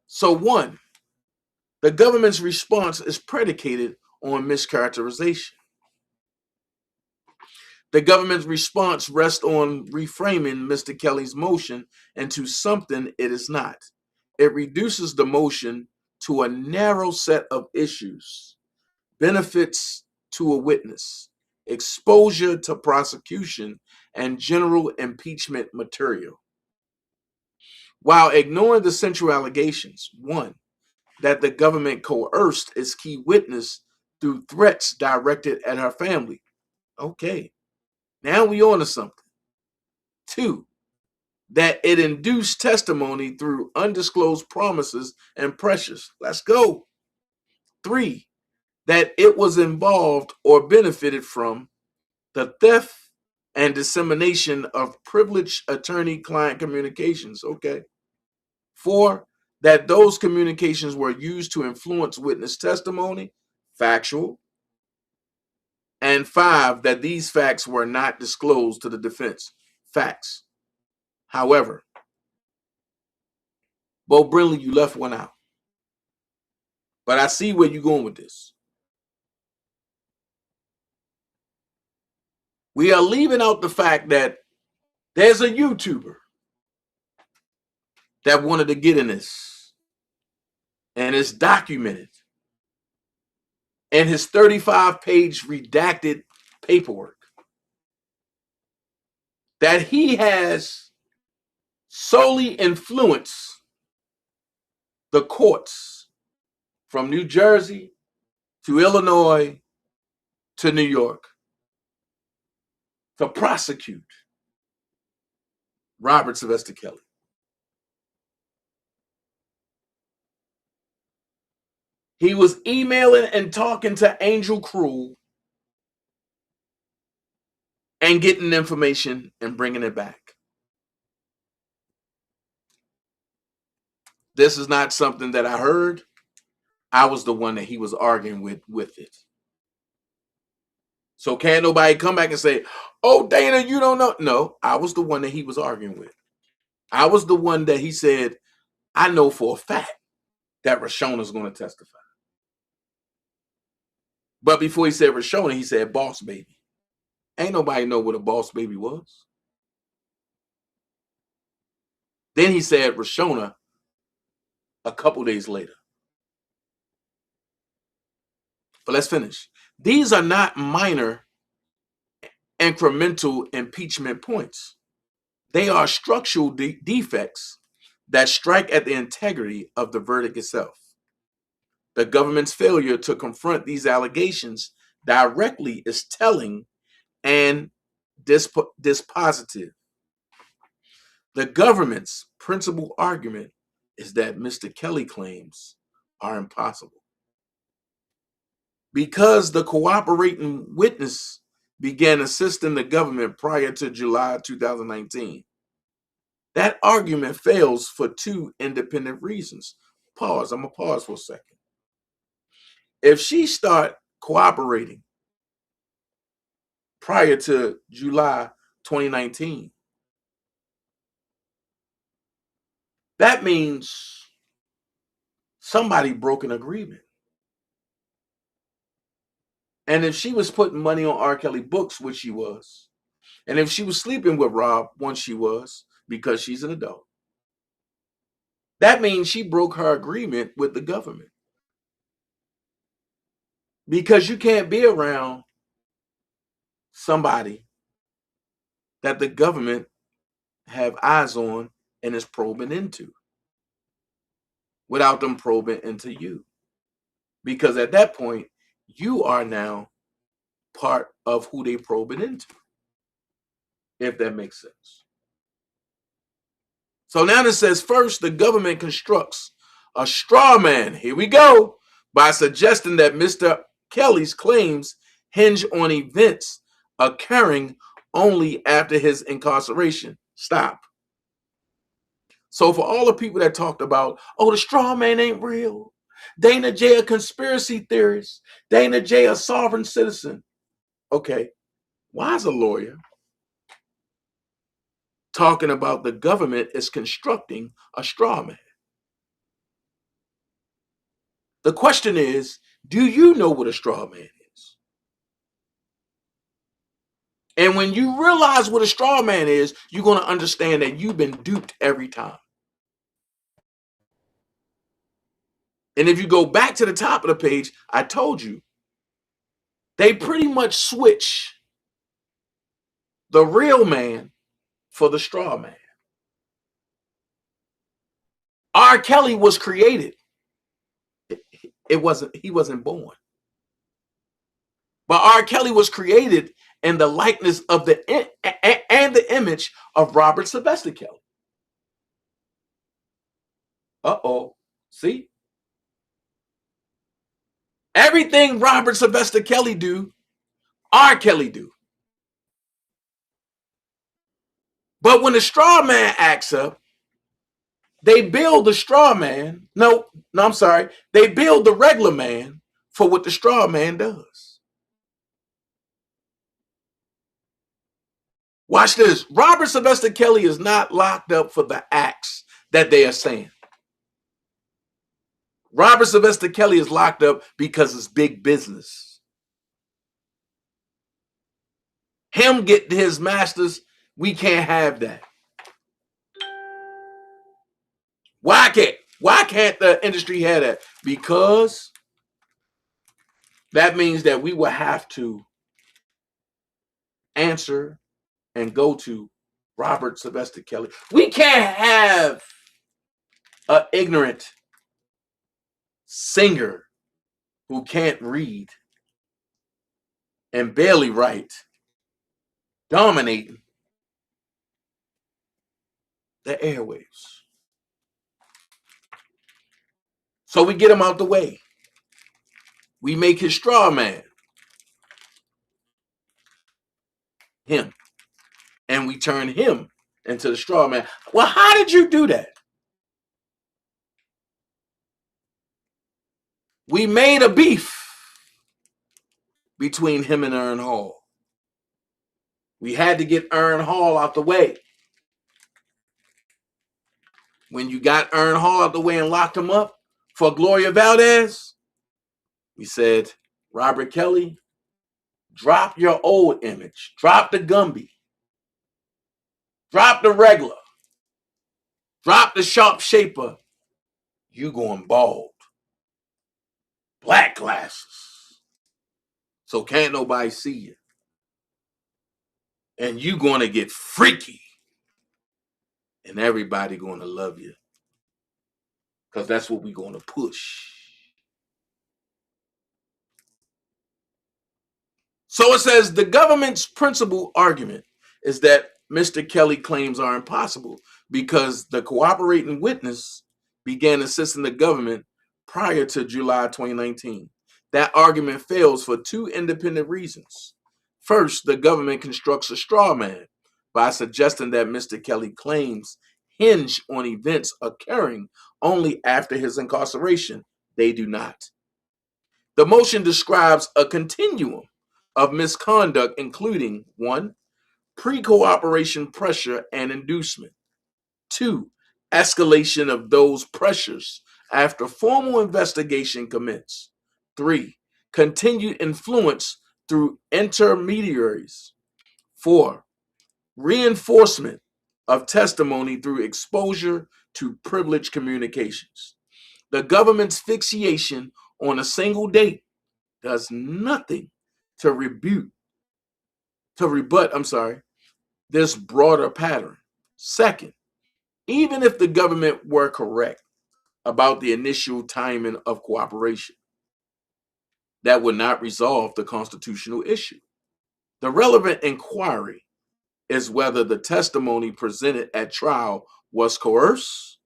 So one, the government's response is predicated on mischaracterization. The government's response rests on reframing Mr. Kelly's motion into something it is not. It reduces the motion to a narrow set of issues: benefits to a witness, exposure to prosecution, and general impeachment material, while ignoring the central allegations. One, that the government coerced its key witness through threats directed at her family. Okay, now we on to something. Two, that it induced testimony through undisclosed promises and pressures. Let's go. Three, that it was involved or benefited from the theft and dissemination of privileged attorney-client communications. Okay. Four, that those communications were used to influence witness testimony, factual. And five, that these facts were not disclosed to the defense, facts. However, Bo Brinley, you left one out. But I see where you're going with this. We are leaving out the fact that there's a YouTuber that wanted to get in this. And it's documented in his 35-page redacted paperwork that he has solely influenced the courts from New Jersey to Illinois to New York to prosecute Robert Sylvester Kelly. He was emailing and talking to Angel Crew and getting information and bringing it back. This is not something that I heard. I was the one that he was arguing with it. So can't nobody come back and say, oh, Dana, you don't know. No, I was the one that he was arguing with. I was the one that he said, I know for a fact that Rashona's going to testify. But before he said Rashona, he said boss baby. Ain't nobody know what a boss baby was. Then he said Rashona a couple days later. But let's finish. These are not minor incremental impeachment points. They are structural defects that strike at the integrity of the verdict itself. The government's failure to confront these allegations directly is telling and dispositive. The government's principal argument is that Mr. Kelly claims are impossible. Because the cooperating witness began assisting the government prior to July 2019. That argument fails for two independent reasons. Pause. I'm going to pause for a second. If she start cooperating prior to July 2019, that means somebody broke an agreement. And if she was putting money on R. Kelly books, which she was, and if she was sleeping with Rob once she was, because she's an adult, that means she broke her agreement with the government. Because you can't be around somebody that the government have eyes on and is probing into without them probing into you. Because at that point, you are now part of who they probing into, if that makes sense. So now it says, first, the government constructs a straw man, here we go, by suggesting that Mr. Kelly's claims hinge on events occurring only after his incarceration. Stop. So for all the people that talked about, oh, the straw man ain't real, Dana J a conspiracy theorist, Dana J a sovereign citizen. Okay, why is a lawyer talking about the government is constructing a straw man? The question is, do you know what a straw man is? And when you realize what a straw man is, you're going to understand that you've been duped every time. And if you go back to the top of the page, I told you, they pretty much switch the real man for the straw man. R. Kelly was created. He wasn't born. But R. Kelly was created in the likeness of the image of Robert Sylvester Kelly. Uh-oh. See? Everything Robert Sylvester Kelly do, R. Kelly do. But when the straw man acts up, they build the straw man. No, I'm sorry. They build the regular man for what the straw man does. Watch this. Robert Sylvester Kelly is not locked up for the acts that they are saying. Robert Sylvester Kelly is locked up because it's big business. Him getting his masters, we can't have that. Why can't the industry have that? Because that means that we will have to answer and go to Robert Sylvester Kelly. We can't have an ignorant singer who can't read and barely write dominating the airwaves. So we get him out the way. We make his straw man him, and we turn him into the straw man. Well, how did you do that? We made a beef between him and Ern Hall. We had to get Ern Hall out the way. When you got Ern Hall out the way and locked him up for Gloria Valdez, we said, Robert Kelly, drop your old image. Drop the Gumby. Drop the regular. Drop the sharp shaper. You going bald. Black glasses. So can't nobody see you. And you going to get freaky. And everybody going to love you. Because that's what we're going to push. So it says the government's principal argument is that Mr. Kelly claims are impossible because the cooperating witness began assisting the government prior to July 2019. That argument fails for two independent reasons. First, the government constructs a straw man by suggesting that Mr. Kelly claims hinge on events occurring only after his incarceration. They do not. The motion describes a continuum of misconduct, including 1, pre-cooperation pressure and inducement, 2, escalation of those pressures after formal investigation commenced, 3, continued influence through intermediaries, 4, reinforcement of testimony through exposure to privileged communications. The government's fixation on a single date does nothing to rebut this broader pattern. Second, even if the government were correct about the initial timing of cooperation, that would not resolve the constitutional issue. The relevant inquiry is whether the testimony presented at trial was coerced,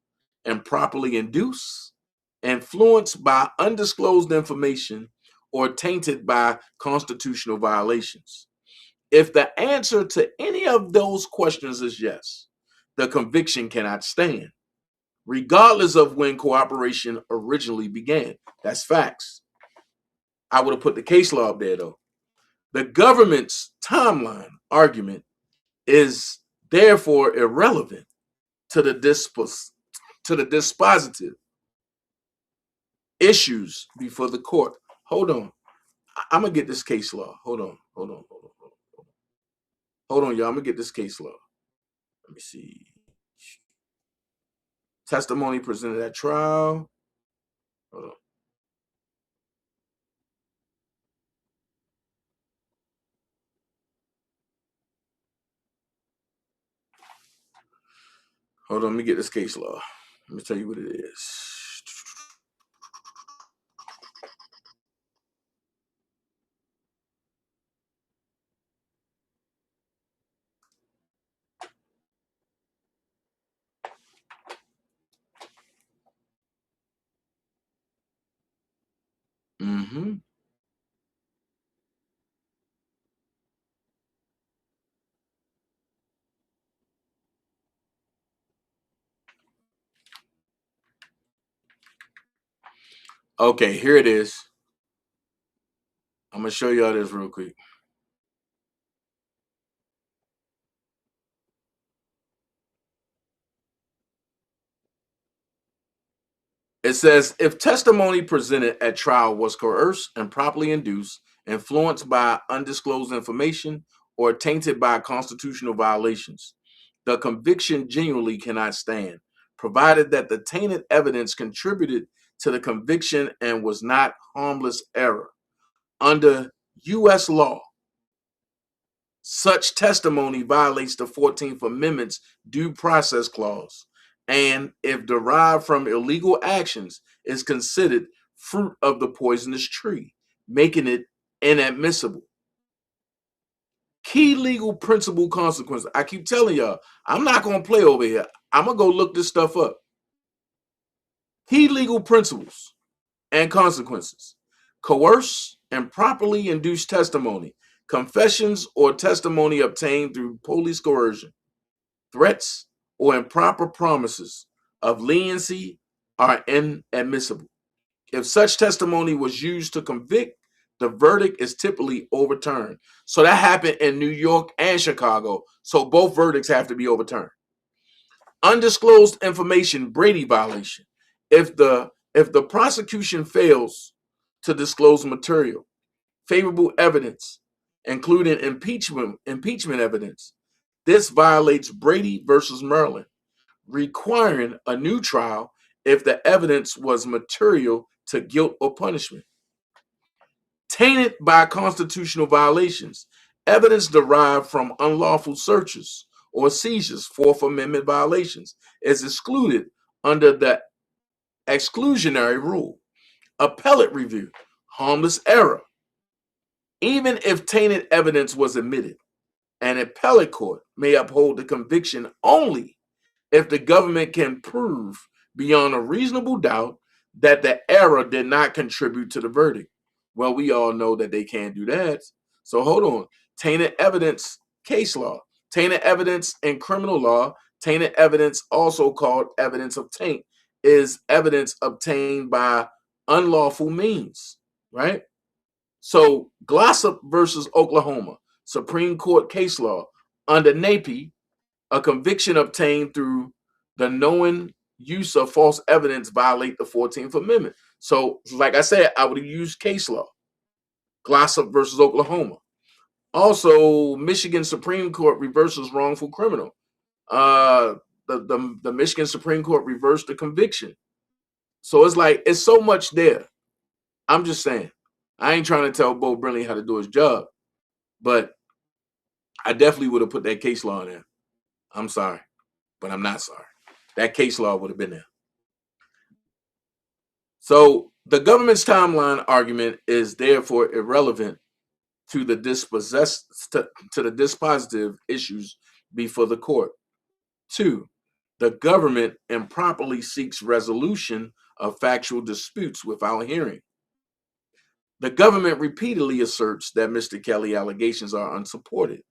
improperly induced, influenced by undisclosed information, or tainted by constitutional violations. If the answer to any of those questions is yes, the conviction cannot stand, regardless of when cooperation originally began. That's facts. I would have put the case law up there, though. The government's timeline argument is therefore irrelevant to the dispositive issues before the court. Hold on. I'm going to get this case law. Hold on, y'all. I'm going to get this case law. Let me see. Testimony presented at trial. Hold on. Hold on, let me get this case law. Let me tell you what it is. Mm-hmm. Okay, here it is. I'm going to show y'all this real quick. It says, if testimony presented at trial was coerced, improperly induced, influenced by undisclosed information, or tainted by constitutional violations, the conviction genuinely cannot stand, provided that the tainted evidence contributed to the conviction and was not harmless error. Under U.S. law, such testimony violates the 14th Amendment's due process clause, and if derived from illegal actions, is considered fruit of the poisonous tree, making it inadmissible. Key legal principle consequences. I keep telling y'all, I'm not going to play over here. I'm going to go look this stuff up. Key legal principles and consequences. Coerce and properly induced testimony, confessions or testimony obtained through police coercion, threats, or improper promises of leniency are inadmissible. If such testimony was used to convict, the verdict is typically overturned. So that happened in New York and Chicago. So both verdicts have to be overturned. Undisclosed information, Brady violation. If the prosecution fails to disclose material, favorable evidence, including impeachment evidence, this violates Brady versus Maryland, requiring a new trial if the evidence was material to guilt or punishment. Tainted by constitutional violations, evidence derived from unlawful searches or seizures, Fourth Amendment violations, is excluded under the exclusionary rule. Appellate review, harmless error. Even if tainted evidence was admitted, an appellate court may uphold the conviction only if the government can prove beyond a reasonable doubt that the error did not contribute to the verdict. Well, we all know that they can't do that. So hold on. Tainted evidence, case law. Tainted evidence in criminal law, tainted evidence, also called evidence of taint, is evidence obtained by unlawful means, right? So Glossop versus Oklahoma, Supreme Court case law, under NAPI, a conviction obtained through the knowing use of false evidence violate the 14th Amendment. So, like I said, I would use case law. Glossop versus Oklahoma. Also, Michigan Supreme Court reverses wrongful criminal. The Michigan Supreme Court reversed the conviction. So it's like, it's so much there. I'm just saying. I ain't trying to tell Bo Brinley how to do his job, but I definitely would have put that case law in there. I'm sorry, but I'm not sorry. That case law would have been there. So the government's timeline argument is therefore irrelevant to the dispositive issues before the court. 2, the government improperly seeks resolution of factual disputes without hearing. The government repeatedly asserts that Mr. Kelly allegations are unsupported,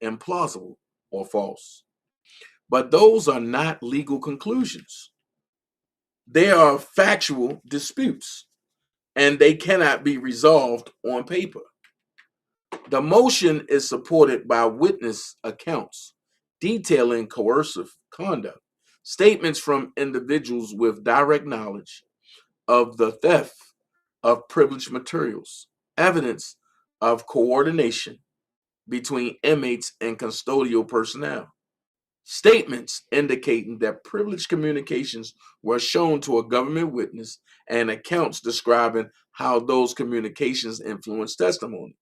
implausible, or false. But those are not legal conclusions. They are factual disputes, and they cannot be resolved on paper. The motion is supported by witness accounts detailing coercive conduct, statements from individuals with direct knowledge of the theft of privileged materials, evidence of coordination between inmates and custodial personnel, statements indicating that privileged communications were shown to a government witness, and accounts describing how those communications influenced testimony.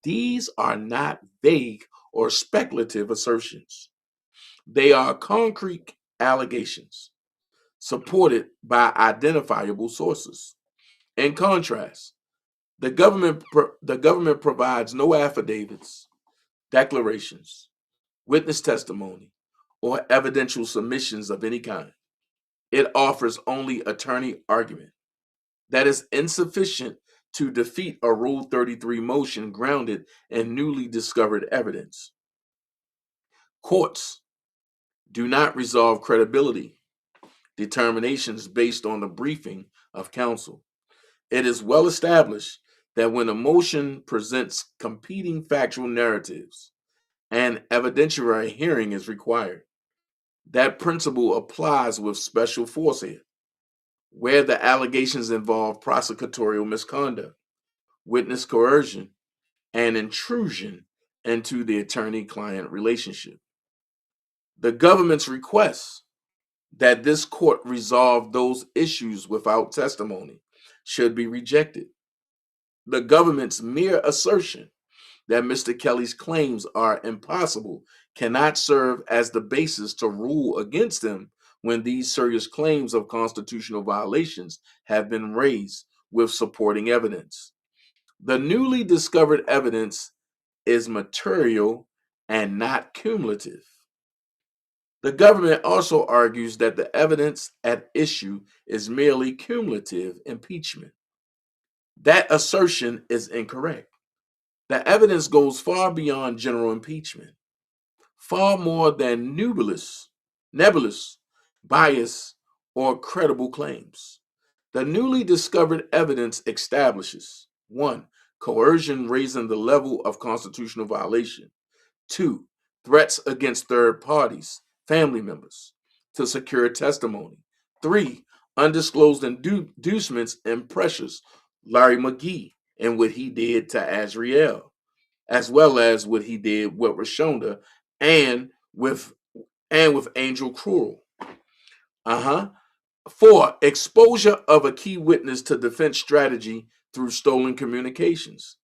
These are not vague or speculative assertions. They are concrete allegations supported by identifiable sources. In contrast, the government provides no affidavits, declarations, witness testimony, or evidential submissions of any kind. It offers only attorney argument that is insufficient to defeat a Rule 33 motion grounded in newly discovered evidence. Courts do not resolve credibility determinations based on the briefing of counsel. It is well established that when a motion presents competing factual narratives, an evidentiary hearing is required. That principle applies with special force here, where the allegations involve prosecutorial misconduct, witness coercion, and intrusion into the attorney-client relationship. The government's request that this court resolve those issues without testimony should be rejected. The government's mere assertion that Mr. Kelly's claims are impossible cannot serve as the basis to rule against him when these serious claims of constitutional violations have been raised with supporting evidence. The newly discovered evidence is material and not cumulative. The government also argues that the evidence at issue is merely cumulative impeachment. That assertion is incorrect. The evidence goes far beyond general impeachment, far more than nebulous, bias, or credible claims. The newly discovered evidence establishes 1. Coercion raising the level of constitutional violation. 2. Threats against third parties, family members, to secure testimony. 3. Undisclosed inducements and pressures, Larry McGee and what he did to Azriel, as well as what he did with Rashonda and with Angel Cruel. 4. Exposure of a key witness to defense strategy through stolen communications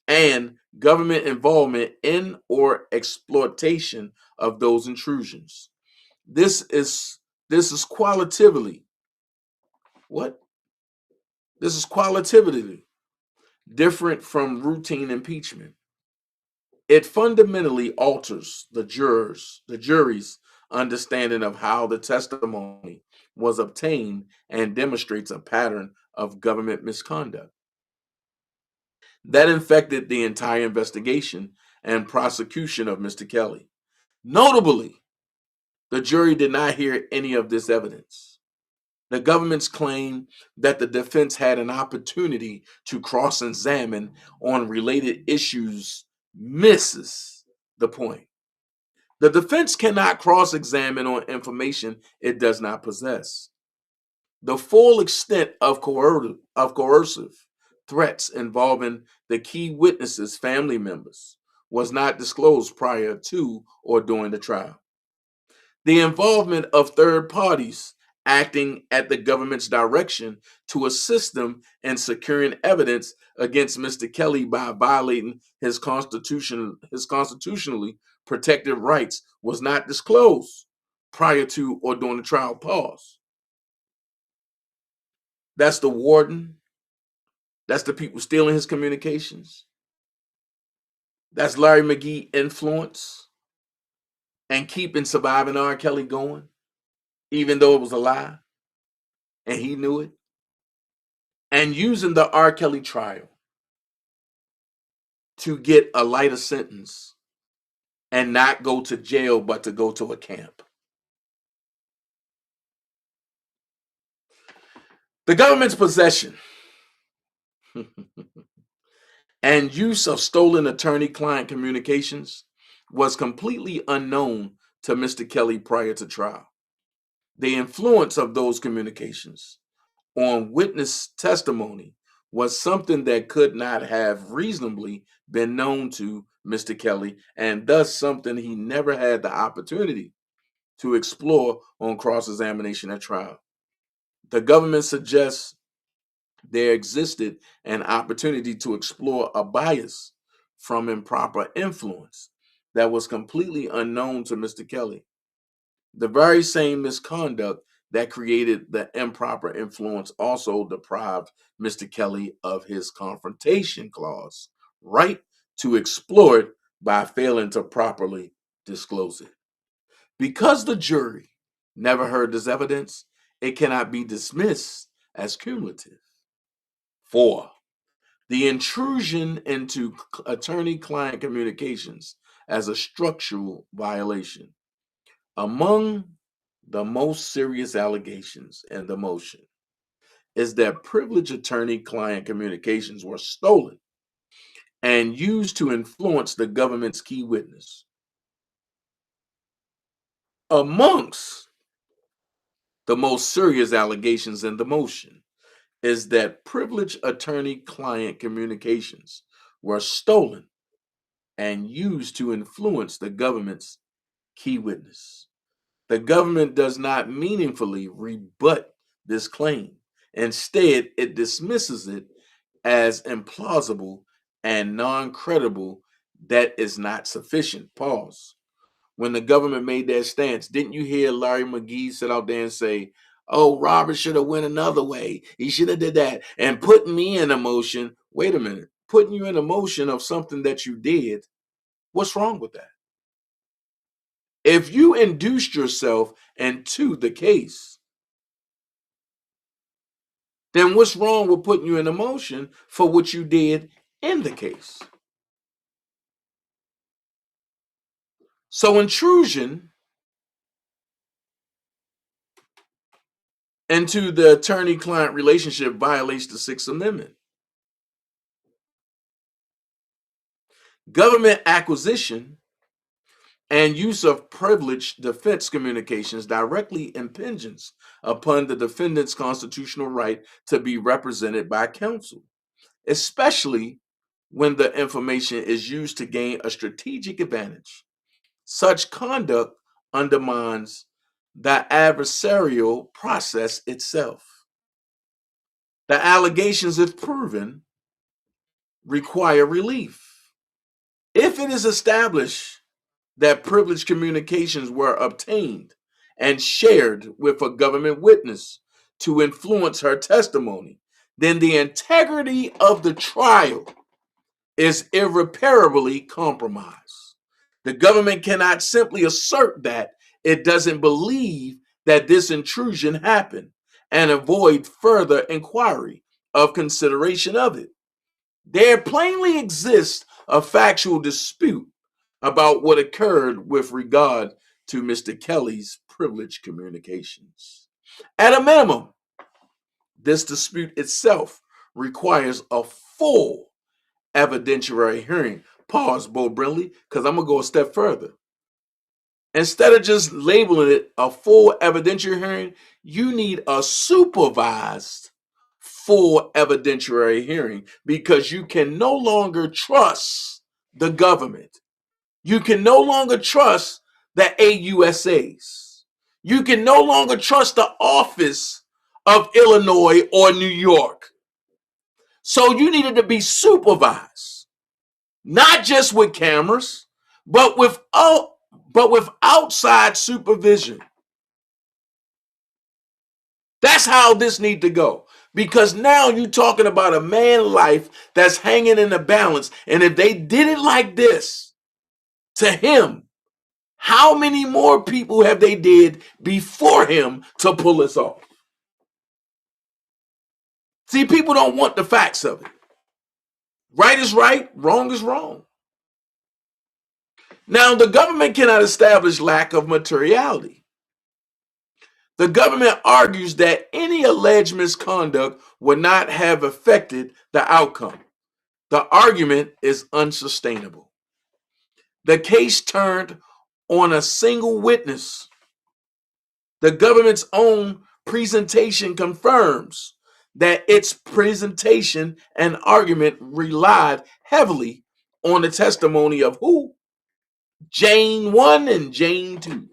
and government involvement in or exploitation of those intrusions. This is qualitatively different from routine impeachment. It fundamentally alters the jury's understanding of how the testimony was obtained and demonstrates a pattern of government misconduct that infected the entire investigation and prosecution of Mr. Kelly. Notably, the jury did not hear any of this evidence. The government's claim that the defense had an opportunity to cross-examine on related issues misses the point. The defense cannot cross-examine on information it does not possess. The full extent of coercive threats involving the key witnesses' family members was not disclosed prior to or during the trial. The involvement of third parties acting at the government's direction to assist them in securing evidence against Mr. Kelly by violating his constitutionally protected rights was not disclosed prior to or during the trial. Pause. That's the warden. That's the people stealing his communications. That's Larry McGee influence and keeping Surviving R. Kelly going, even though it was a lie, and he knew it. And using the R. Kelly trial to get a lighter sentence and not go to jail, but to go to a camp. The government's possession and use of stolen attorney-client communications was completely unknown to Mr. Kelly prior to trial. The influence of those communications on witness testimony was something that could not have reasonably been known to Mr. Kelly, and thus something he never had the opportunity to explore on cross-examination at trial. The government suggests there existed an opportunity to explore a bias from improper influence that was completely unknown to Mr. Kelly. The very same misconduct that created the improper influence also deprived Mr. Kelly of his confrontation clause right to explore it by failing to properly disclose it. Because the jury never heard this evidence, it cannot be dismissed as cumulative. 4. The intrusion into attorney-client communications as a structural violation. Among the most serious allegations in the motion is that privileged attorney-client communications were stolen and used to influence the government's key witness. Amongst the most serious allegations in the motion is that privileged attorney-client communications were stolen and used to influence the government's key witness. The government does not meaningfully rebut this claim. Instead, it dismisses it as implausible and non-credible. That is not sufficient. Pause. When the government made that stance, didn't you hear Larry McGee sit out there and say, oh, Robert should have went another way. He should have did that. And putting me in a motion. Wait a minute. Putting you in a motion of something that you did. What's wrong with that? If you induced yourself into the case, then what's wrong with putting you in a motion for what you did in the case? So intrusion into the attorney-client relationship violates the Sixth Amendment. Government acquisition and use of privileged defense communications directly impinges upon the defendant's constitutional right to be represented by counsel, especially when the information is used to gain a strategic advantage. Such conduct undermines the adversarial process itself. The allegations, if proven, require relief. If it is established that privileged communications were obtained and shared with a government witness to influence her testimony, then the integrity of the trial is irreparably compromised. The government cannot simply assert that it doesn't believe that this intrusion happened and avoid further inquiry of consideration of it. There plainly exists a factual dispute about what occurred with regard to Mr. Kelly's privileged communications. At a minimum, this dispute itself requires a full evidentiary hearing. Pause, Bo Brindley, because I'm going to go a step further. Instead of just labeling it a full evidentiary hearing, you need a supervised full evidentiary hearing, because you can no longer trust the government. You can no longer trust the AUSAs. You can no longer trust the office of Illinois or New York. So you needed to be supervised, not just with cameras, but with outside supervision. That's how this needs to go. Because now you're talking about a man's life that's hanging in the balance. And if they did it like this to him, how many more people have they did before him to pull this off? See, people don't want the facts of it. Right is right, wrong is wrong. Now, the government cannot establish lack of materiality. The government argues that any alleged misconduct would not have affected the outcome. The argument is unsustainable. The case turned on a single witness. The government's own presentation confirms that its presentation and argument relied heavily on the testimony of who? Jane 1 and Jane 2.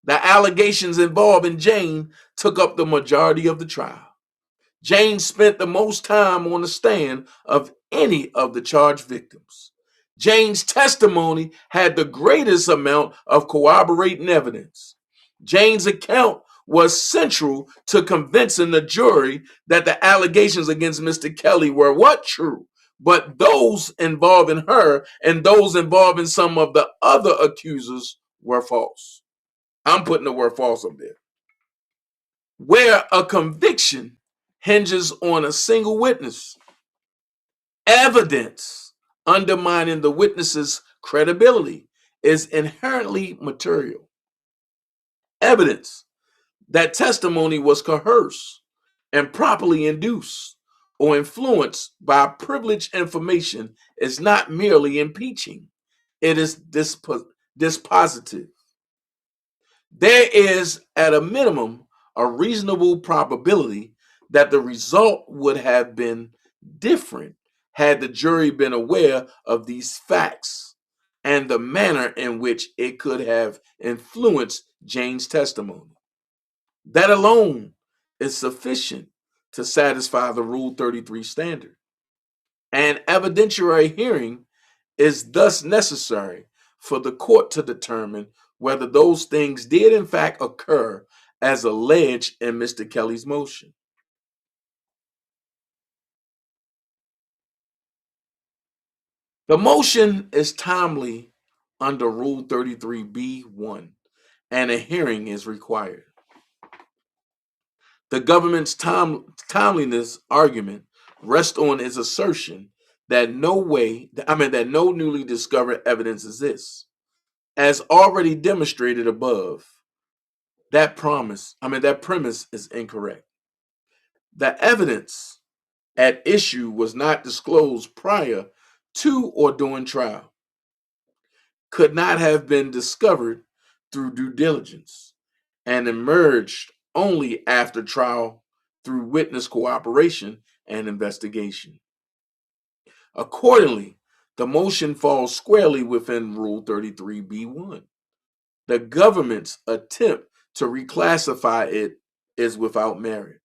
The allegations involving Jane took up the majority of the trial. Jane spent the most time on the stand of any of the charged victims. Jane's testimony had the greatest amount of corroborating evidence. Jane's account was central to convincing the jury that the allegations against Mr. Kelly were what? True. But those involving her and those involving some of the other accusers were false. I'm putting the word false up there. Where a conviction hinges on a single witness, evidence undermining the witness's credibility is inherently material. Evidence that testimony was coerced and properly induced or influenced by privileged information is not merely impeaching, it is dispositive. There is, at a minimum, a reasonable probability that the result would have been different had the jury been aware of these facts and the manner in which it could have influenced Jane's testimony. That alone is sufficient to satisfy the Rule 33 standard. An evidentiary hearing is thus necessary for the court to determine whether those things did in fact occur as alleged in Mr. Kelly's motion. The motion is timely under Rule 33B1, and a hearing is required. The government's timeliness argument rests on its assertion that no newly discovered evidence exists. As already demonstrated above, that premise is incorrect. The evidence at issue was not disclosed prior to or during trial, could not have been discovered through due diligence, and emerged only after trial through witness cooperation and investigation. Accordingly, the motion falls squarely within Rule 33b(1). The government's attempt to reclassify it is without merit.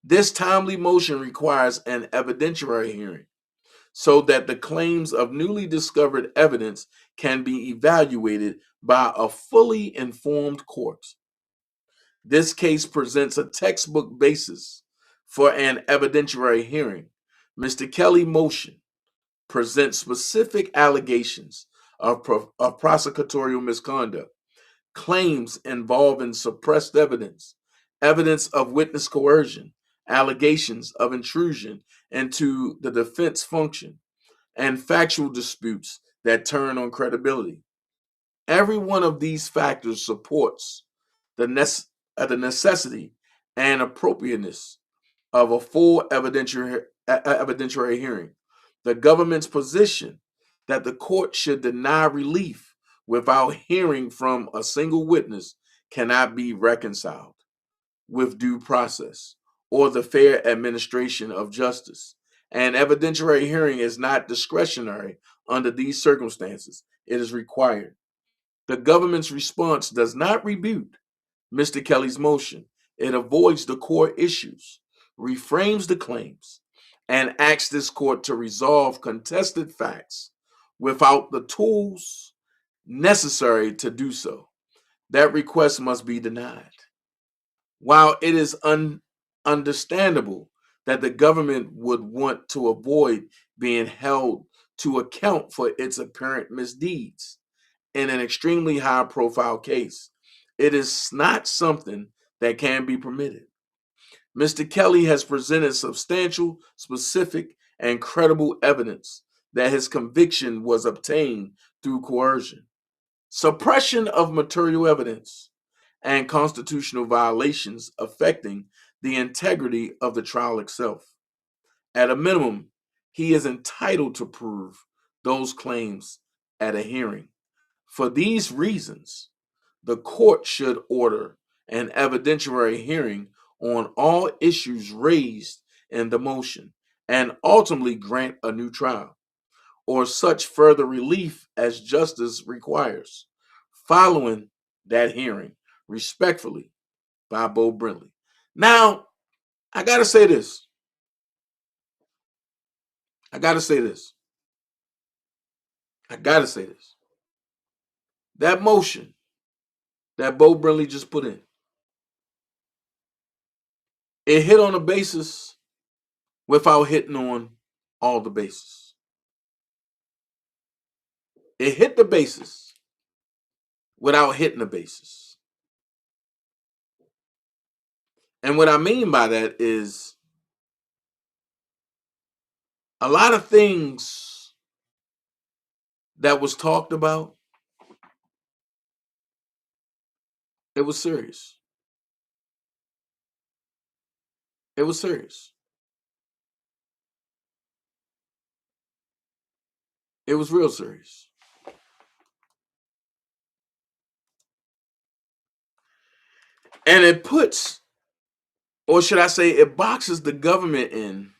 This timely motion requires an evidentiary hearing so that the claims of newly discovered evidence can be evaluated by a fully informed court. This case presents a textbook basis for an evidentiary hearing. Mr. Kelly's motion presents specific allegations of prosecutorial misconduct, claims involving suppressed evidence, evidence of witness coercion, allegations of intrusion into the defense function, and factual disputes that turn on credibility. Every one of these factors supports the necessity and appropriateness of a full evidentiary hearing. The government's position that the court should deny relief without hearing from a single witness cannot be reconciled with due process or the fair administration of justice. An evidentiary hearing is not discretionary under these circumstances. It is required. The government's response does not rebuke Mr. Kelly's motion. It avoids the core issues, reframes the claims, and asks this court to resolve contested facts without the tools necessary to do so. That request must be denied. While it is understandable that the government would want to avoid being held to account for its apparent misdeeds in an extremely high-profile case, it is not something that can be permitted. Mr. Kelly has presented substantial, specific, and credible evidence that his conviction was obtained through coercion, suppression of material evidence, and constitutional violations affecting the integrity of the trial itself. At a minimum, he is entitled to prove those claims at a hearing. For these reasons, the court should order an evidentiary hearing on all issues raised in the motion and ultimately grant a new trial or such further relief as justice requires. Following that hearing, respectfully, by Bo Brinley. Now, I got to say this. That motion that Bo Brinley just put in, it hit on a basis without hitting on all the bases. It hit the basis without hitting the bases. And what I mean by that is a lot of things that was talked about, it was serious. It was serious. It was real serious. And it puts, or should I say, it boxes the government in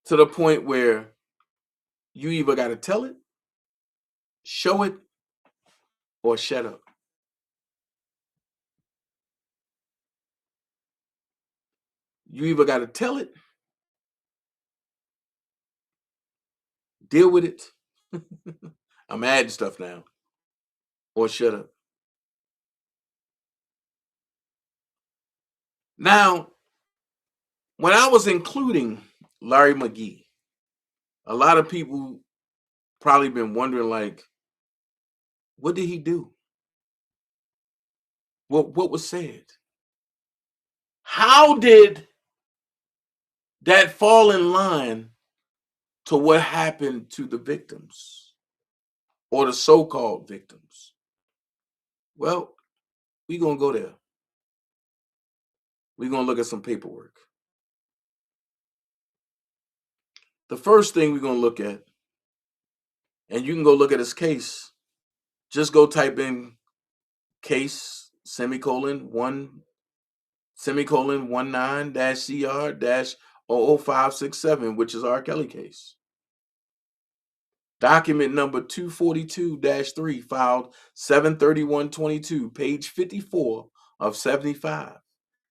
to the point where you either got to tell it, show it, or shut up. You either got to tell it, deal with it. I'm adding stuff now, or shut up. Now, when I was including Larry McGee, a lot of people probably been wondering, like, what did he do? What was said? How did that fall in line to what happened to the victims or the so-called victims? Well, we're going to go there. We're going to look at some paperwork. The first thing we're going to look at, and you can go look at his case, just go type in case semicolon 19-CR-00567, which is R. Kelly case. Document number 242-3, filed 7/31/22, page 54 of 75.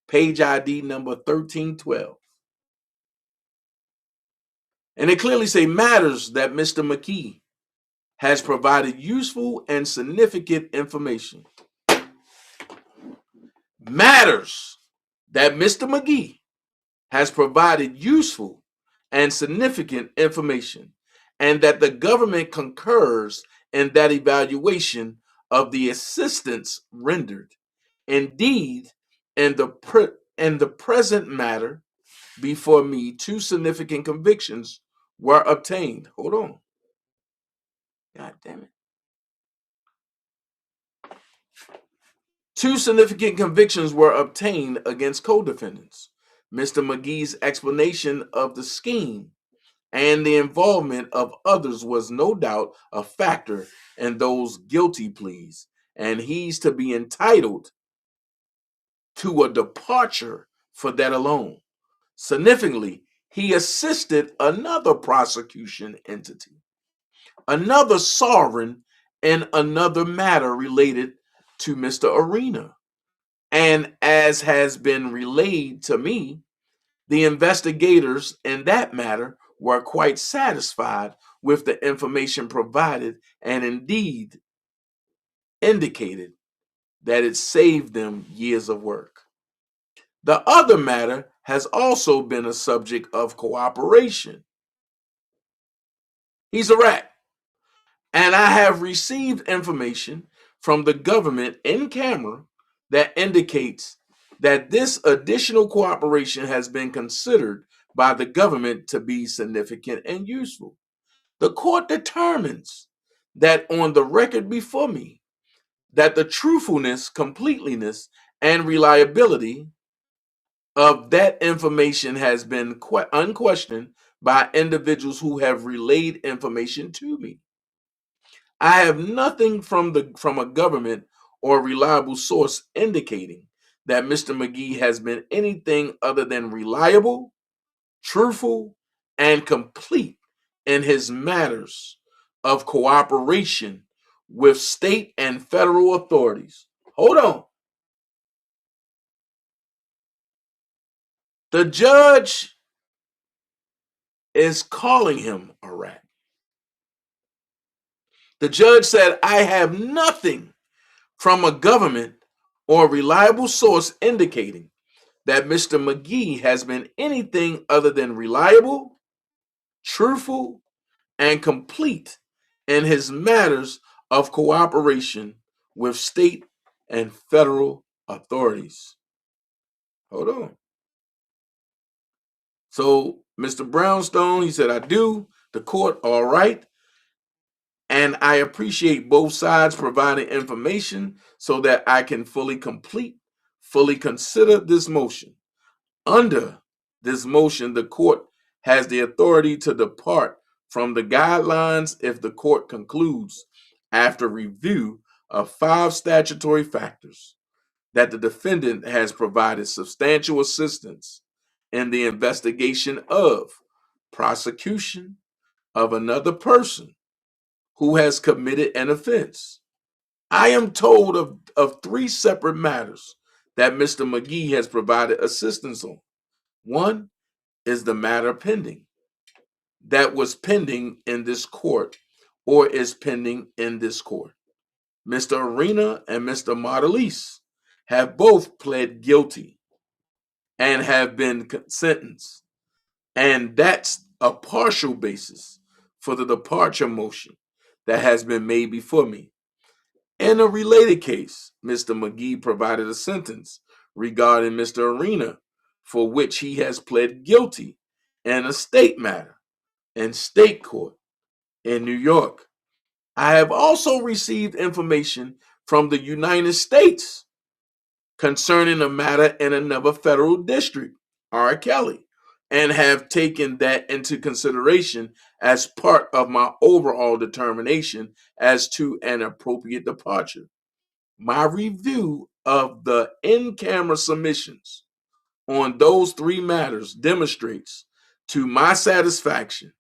Page ID number 1312. And it clearly say matters that Mr. McGee has provided useful and significant information. Matters that Mr. McGee has provided useful and significant information, and that the government concurs in that evaluation of the assistance rendered. Indeed, in the present matter before me, 2 significant convictions were obtained. Hold on. God damn it. 2 significant convictions were obtained against co-defendants. Mr. McGee's explanation of the scheme and the involvement of others was no doubt a factor in those guilty pleas, and he's to be entitled to a departure for that alone. Significantly, he assisted another prosecution entity, another sovereign, in another matter related to Mr. Arena. And as has been relayed to me, the investigators in that matter were quite satisfied with the information provided, and indeed indicated that it saved them years of work. The other matter has also been a subject of cooperation. He's a rat. And I have received information from the government in camera that indicates that this additional cooperation has been considered by the government to be significant and useful. The court determines that on the record before me, that the truthfulness, completeness, and reliability of that information has been unquestioned by individuals who have relayed information to me. I have nothing from a government or reliable source indicating that Mr. McGee has been anything other than reliable, truthful, and complete in his matters of cooperation with state and federal authorities. Hold on. The judge is calling him a rat. The judge said, I have nothing from a government or reliable source indicating that Mr. McGee has been anything other than reliable, truthful, and complete in his matters of cooperation with state and federal authorities. Hold on. So Mr. Brownstone, he said, I do. The court, all right. And I appreciate both sides providing information so that I can fully consider this motion. Under this motion, the court has the authority to depart from the guidelines if the court concludes, after review of 5 statutory factors, that the defendant has provided substantial assistance in the investigation of prosecution of another person who has committed an offense. I am told of 3 separate matters that Mr. McGee has provided assistance on. One is the matter pending, that was pending in this court or is pending in this court. Mr. Arena and Mr. Martelise have both pled guilty and have been sentenced. And that's a partial basis for the departure motion that has been made before me. In a related case, Mr. McGee provided a sentence regarding Mr. Arena, for which he has pled guilty in a state matter in state court in New York. I have also received information from the United States concerning a matter in another federal district, R. Kelly, and have taken that into consideration as part of my overall determination as to an appropriate departure. My review of the in-camera submissions on those three matters demonstrates to my satisfaction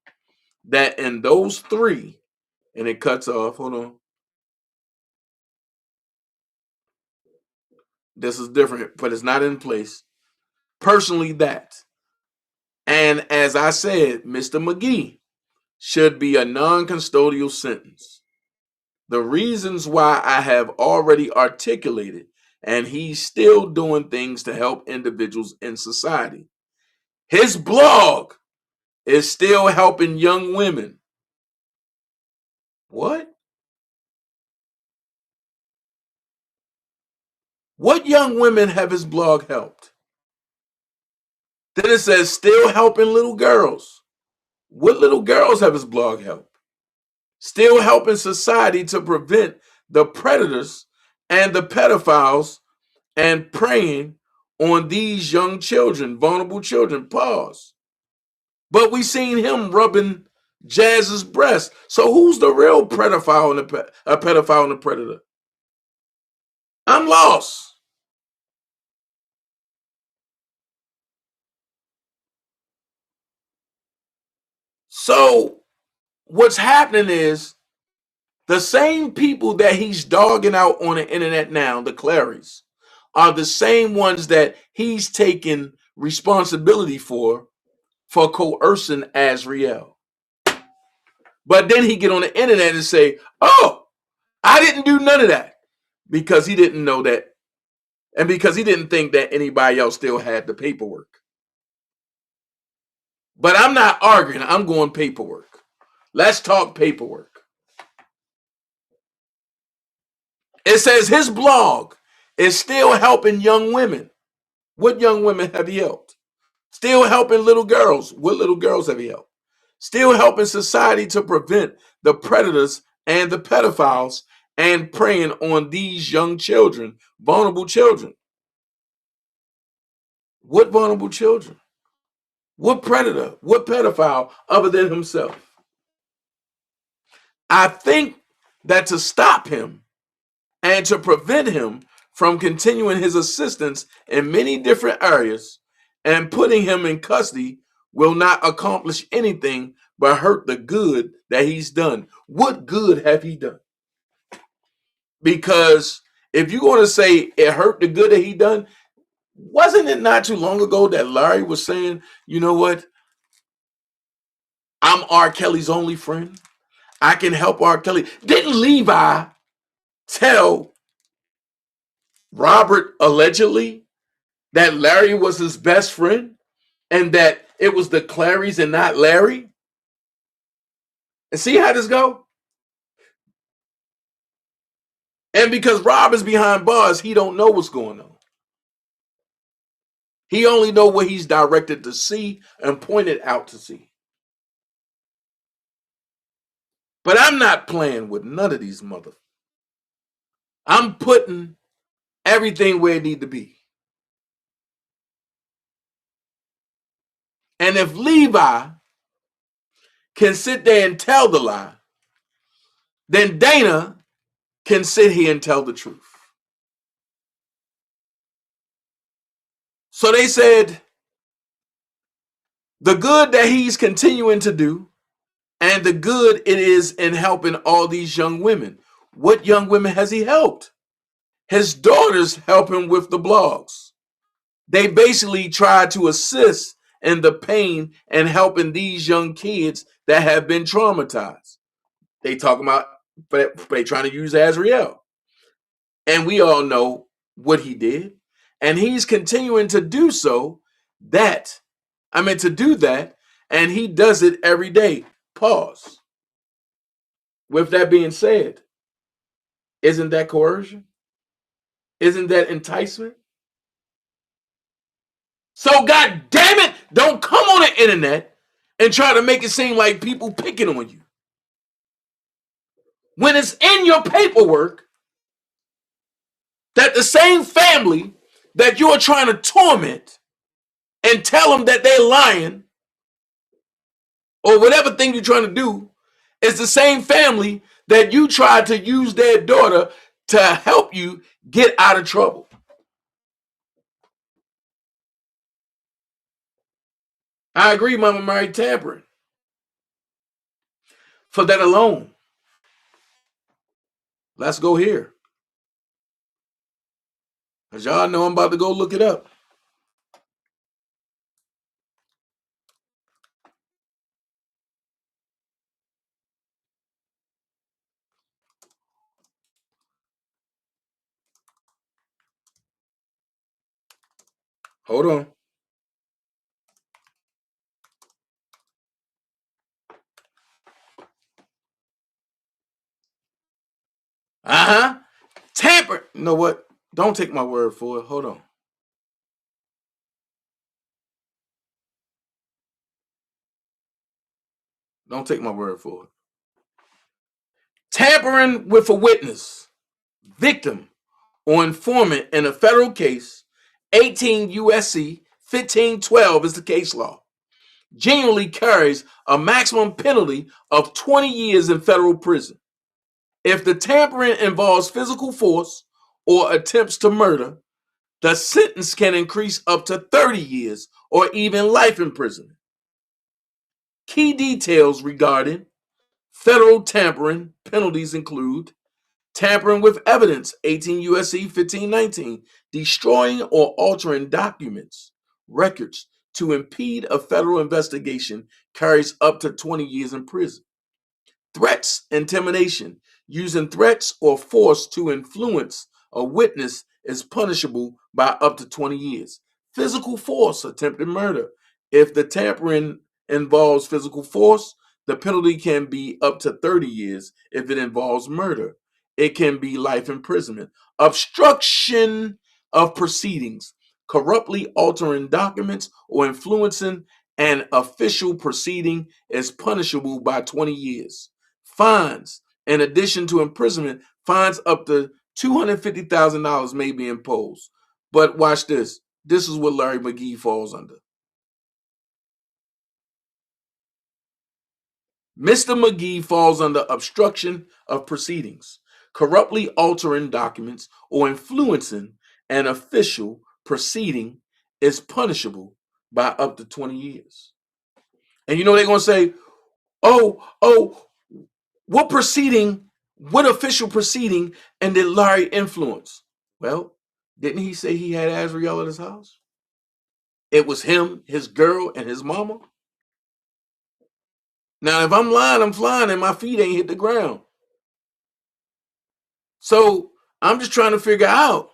that in those three, and it cuts off, hold on. This is different, but it's not in place. Personally, that. And as I said, Mr. McGee should be a non-custodial sentence. The reasons why I have already articulated, and he's still doing things to help individuals in society. His blog is still helping young women. What? What young women have his blog helped? Then it says still helping little girls. What little girls have his blog helped? Still helping society to prevent the predators and the pedophiles and preying on these young children, vulnerable children. Pause. But we seen him rubbing Jazz's breast. So who's the real pedophile and a pedophile and a predator? I'm lost. So what's happening is the same people that he's dogging out on the internet now, the Clarys, are the same ones that he's taking responsibility for coercing Azriel. But then he get on the internet and say, oh, I didn't do none of that, because he didn't know that, and because he didn't think that anybody else still had the paperwork. But I'm not arguing. I'm going paperwork. Let's talk paperwork. It says his blog is still helping young women. What young women have he helped? Still helping little girls. What little girls have he helped? Still helping society to prevent the predators and the pedophiles and preying on these young children, vulnerable children. What vulnerable children? What predator? What pedophile other than himself? I think that to stop him and to prevent him from continuing his assistance in many different areas and putting him in custody will not accomplish anything but hurt the good that he's done. What good have he done? Because if you're going to say it hurt the good that he done, wasn't it not too long ago that Larry was saying, you know what? I'm R. Kelly's only friend. I can help R. Kelly. Didn't Levi tell Robert allegedly that Larry was his best friend and that it was the Clarys and not Larry? And see how this go? And because Rob is behind bars, he don't know what's going on. He only know what he's directed to see and pointed out to see. But I'm not playing with none of these mother. I'm putting everything where it need to be. And if Levi can sit there and tell the lie, then Dana can sit here and tell the truth. So they said the good that he's continuing to do and the good it is in helping all these young women. What young women has he helped? His daughters help him with the blogs. They basically try to assist in the pain and helping these young kids that have been traumatized. They talk about, but they trying to use Azriel. And we all know what he did. And he's continuing to do that. And he does it every day. Pause. With that being said, isn't that coercion? Isn't that enticement? So God damn it, don't come on the internet and try to make it seem like people picking on you. When it's in your paperwork that the same family that you are trying to torment and tell them that they're lying or whatever thing you're trying to do is the same family that you tried to use their daughter to help you get out of trouble. I agree, Mama Mary, tampering. For that alone, let's go here. As y'all know, I'm about to go look it up. Hold on. Tamper. You know what? Don't take my word for it. Hold on. Don't take my word for it. Tampering with a witness, victim, or informant in a federal case, 18 USC 1512 is the case law. Generally carries a maximum penalty of 20 years in federal prison. If the tampering involves physical force or attempts to murder, the sentence can increase up to 30 years or even life imprisonment. Key details regarding federal tampering penalties include tampering with evidence, 18 USC 1519, destroying or altering documents, records to impede a federal investigation carries up to 20 years in prison. Threats, intimidation, using threats or force to influence a witness is punishable by up to 20 years. Physical force, attempted murder. If the tampering involves physical force, the penalty can be up to 30 years. If it involves murder, it can be life imprisonment. Obstruction of proceedings, corruptly altering documents or influencing an official proceeding is punishable by 20 years. Fines, in addition to imprisonment, fines up to $250,000 may be imposed. But watch this. This is what Larry McGee falls under. Mr. McGee falls under obstruction of proceedings, corruptly altering documents or influencing an official proceeding is punishable by up to 20 years. And you know they're going to say, oh, what proceeding, what official proceeding, and did Larry influence? Well, didn't he say he had Azriel at his house? It was him, his girl, and his mama. Now, if I'm lying, I'm flying, and my feet ain't hit the ground. So I'm just trying to figure out,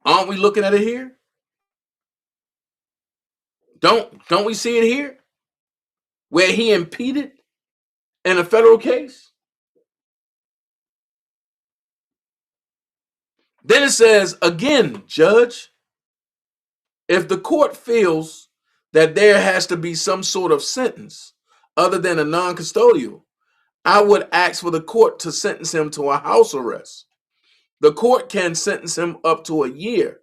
aren't we looking at it here? Don't we see it here? Where he impeded in a federal case? Then it says, again, Judge, if the court feels that there has to be some sort of sentence other than a non-custodial, I would ask for the court to sentence him to a house arrest. The court can sentence him up to a year,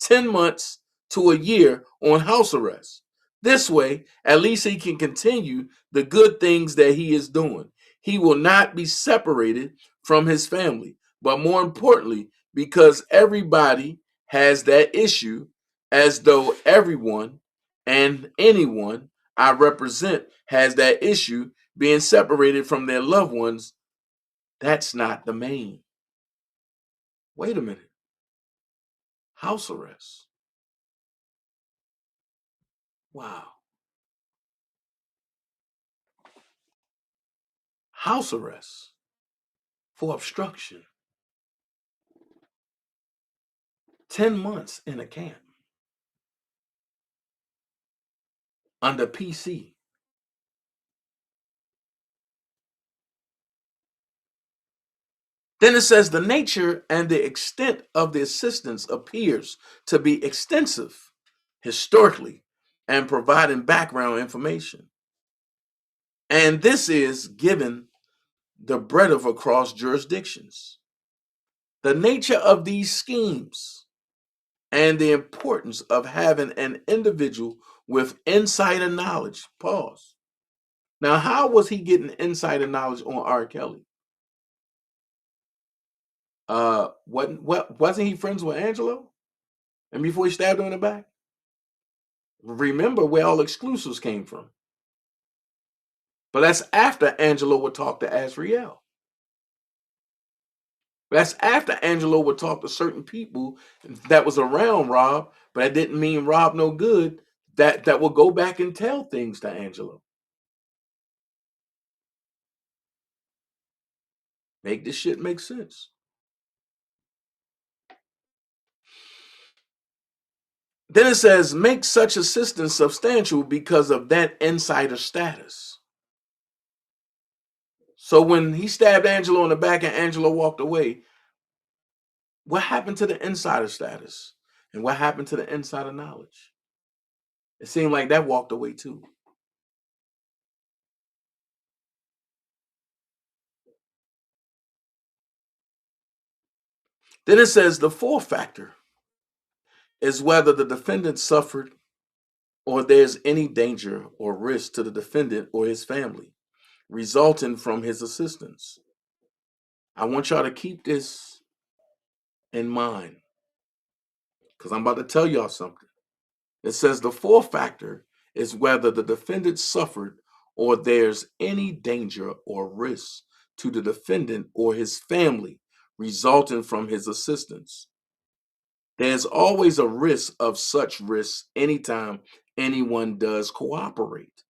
10 months to a year on house arrest. This way, at least he can continue the good things that he is doing. He will not be separated from his family, but more importantly, because everybody has that issue, as though everyone and anyone I represent has that issue being separated from their loved ones. That's not the main. Wait a minute. House arrest. Wow. House arrest for obstruction. 10 months in a camp under PC. Then it says the nature and the extent of the assistance appears to be extensive historically and providing background information. And this is given the breadth across jurisdictions. The nature of these schemes and the importance of having an individual with insider knowledge. Pause. Now, how was he getting insider knowledge on R. Kelly? Wasn't he friends with Angelo? And before he stabbed him in the back? Remember where all exclusives came from. But that's after Angelo would talk to Azriel. That's after Angelo would talk to certain people that was around Rob, but that didn't mean Rob no good, that will go back and tell things to Angelo. Make this shit make sense. Then it says, make such assistance substantial because of that insider status. So when he stabbed Angelo in the back and Angelo walked away, what happened to the insider status? And what happened to the insider knowledge? It seemed like that walked away too. Then it says the fourth factor is whether the defendant suffered or there's any danger or risk to the defendant or his family resulting from his assistance. I want y'all to keep this in mind because I'm about to tell y'all something. It says the fourth factor is whether the defendant suffered or there's any danger or risk to the defendant or his family resulting from his assistance. There's always a risk of such risks anytime anyone does cooperate.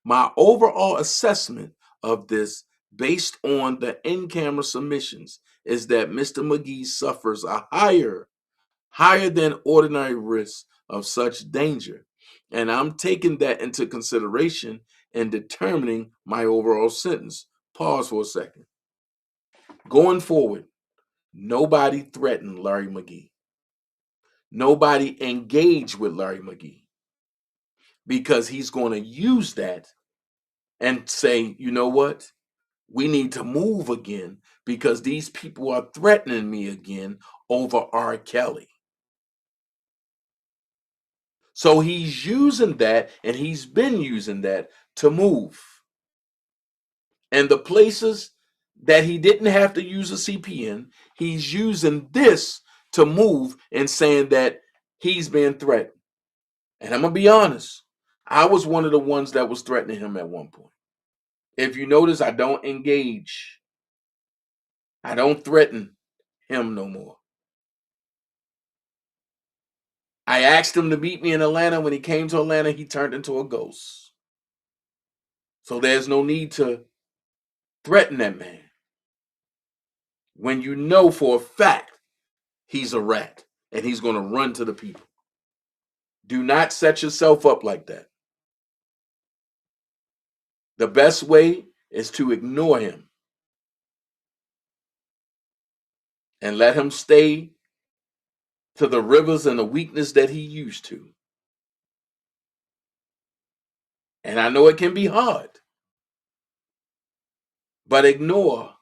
My overall assessment of this, based on the in-camera submissions, is that Mr. McGee suffers a higher than ordinary risk of such danger. And I'm taking that into consideration in determining my overall sentence. Pause for a second. Going forward, nobody threatened Larry McGee. Nobody engaged with Larry McGee because he's going to use that and say, you know what? We need to move again because these people are threatening me again over R. Kelly. So he's using that, and he's been using that to move. And the places that he didn't have to use a CPN, he's using this to move and saying that he's being threatened. And I'm going to be honest, I was one of the ones that was threatening him at one point. If you notice, I don't engage. I don't threaten him no more. I asked him to meet me in Atlanta. When he came to Atlanta, he turned into a ghost. So there's no need to threaten that man when you know for a fact he's a rat and he's going to run to the people. Do not set yourself up like that. The best way is to ignore him and let him stay to the rivers and the weakness that he used to. And I know it can be hard, but ignore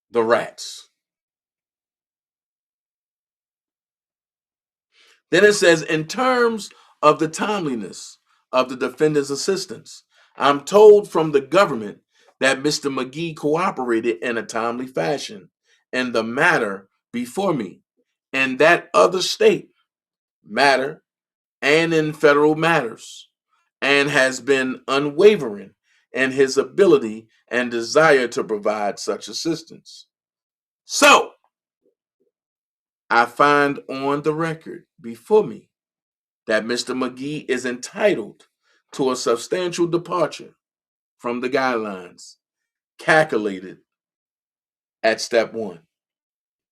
the rats. Then it says, in terms of the timeliness of the defendant's assistance, I'm told from the government that Mr. McGee cooperated in a timely fashion in the matter before me, in that other state matter and in federal matters, and has been unwavering in his ability and desire to provide such assistance. So, I find on the record before me that Mr. McGee is entitled to a substantial departure from the guidelines calculated at step 1.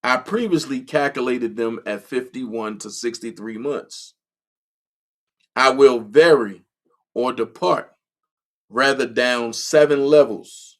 I previously calculated them at 51 to 63 months. I will vary or depart rather down 7 levels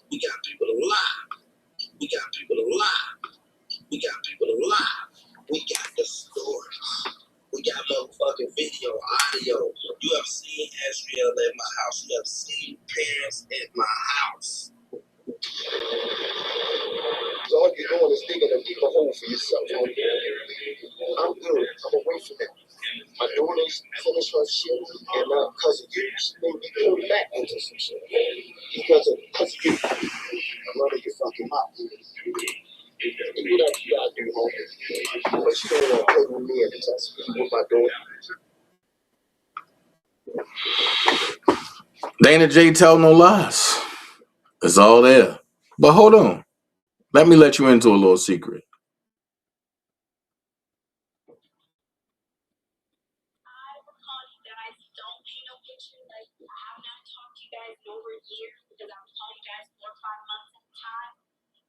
We got people to lie. We got people alive. We got people alive. We got the stories. We got motherfucking video, audio. You have seen Azriel at my house. You have seen parents at my house. So all you're doing is digging a deeper hole for yourself. I'm good. I'm away from that. My daughter's finished her shit, and now because of you, she may be pulled back into some shit. Because of you. I'm running your fucking mouth. And you gotta do, homie. But you don't want to play with me and test me with my daughter. Dana J tell no lies. It's all there. But hold on. Let me let you into a little secret.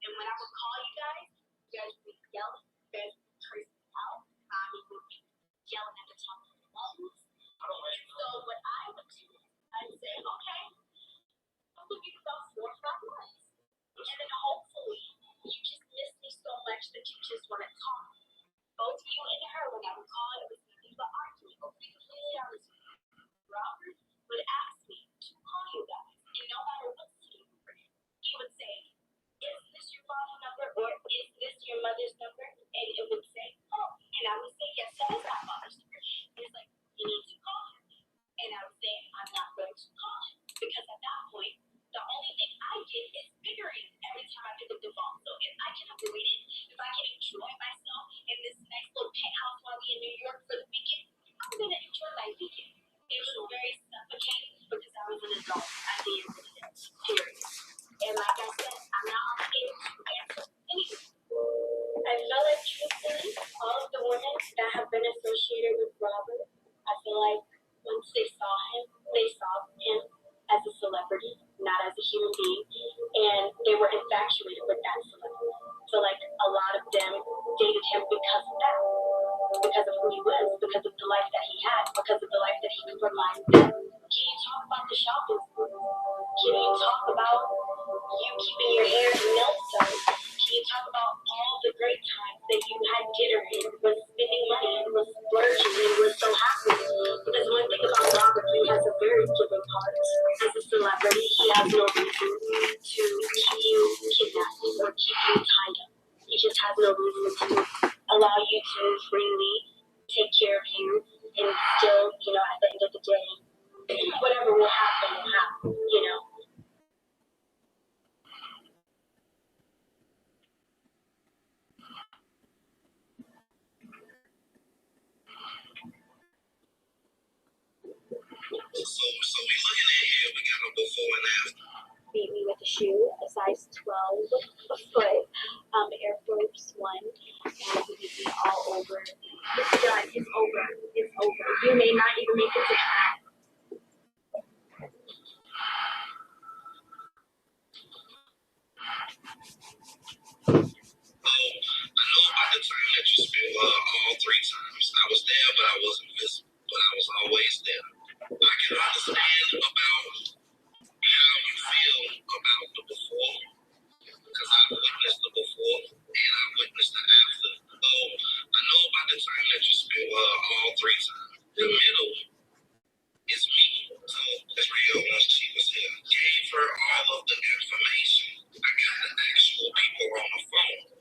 And when I would call you guys would be yelling, you guys would be cursing out. You would be yelling at the top of your lungs. So what I would do, I'd say, okay, I'll give you about 4 or 5 months. And then hopefully you just miss me so much that you just want to talk. Both you and her, when I would call, it was nothing but arguing. But we completely honest with you. Robert would ask me to call you guys. And no matter what he would say, is this your father's number or is this your mother's number? And it would say, oh. And I would say, yes, that is my father's number. And it's like, you need to call him. And I would say, I'm not going to call him. Because at that point, the only thing I get is figuring every time I pick up the phone. So if I can avoid it, if I can enjoy myself in this nice little penthouse while we're in New York for the weekend, I'm going to enjoy my weekend. It was very suffocating because I was an adult at the end of the day, period. And like I said, I'm not obligated to answer anything. I feel like truthfully, all of the women that have been associated with Robert, I feel like once they saw him as a celebrity, not as a human being, and they were infatuated with that celebrity. So like a lot of them dated him because of that, because of who he was, because of the life that he had, because of the life that he could provide them. Can you talk about the shopping? Can you talk about you keeping your hair and nails done? Can you talk about all the great times that you had dinner and was spending money and was splurging and was so happy? Because one thing about Robert, he has a very giving heart. As a celebrity, he has no reason to keep you kidnapped or keep you tied up. He just has no reason to allow you to freely take care of you and still, at the end of the day, whatever will happen, So we looking at here, we got a before and after. Beat me with a shoe, a size 12 foot, Air Force One, and he beat me all over. It's done. It's over. It's over. You may not even make it to class. I know about the time that you spent all 3 times. I was there, but I wasn't visible. But I was always there. I can understand about how you feel about the before, because I witnessed the before and I witnessed the after. So I know about the time that you spent all 3 times. The middle is me. So Azriel, once she was here, gave her all of the information. I got the actual people on the phone.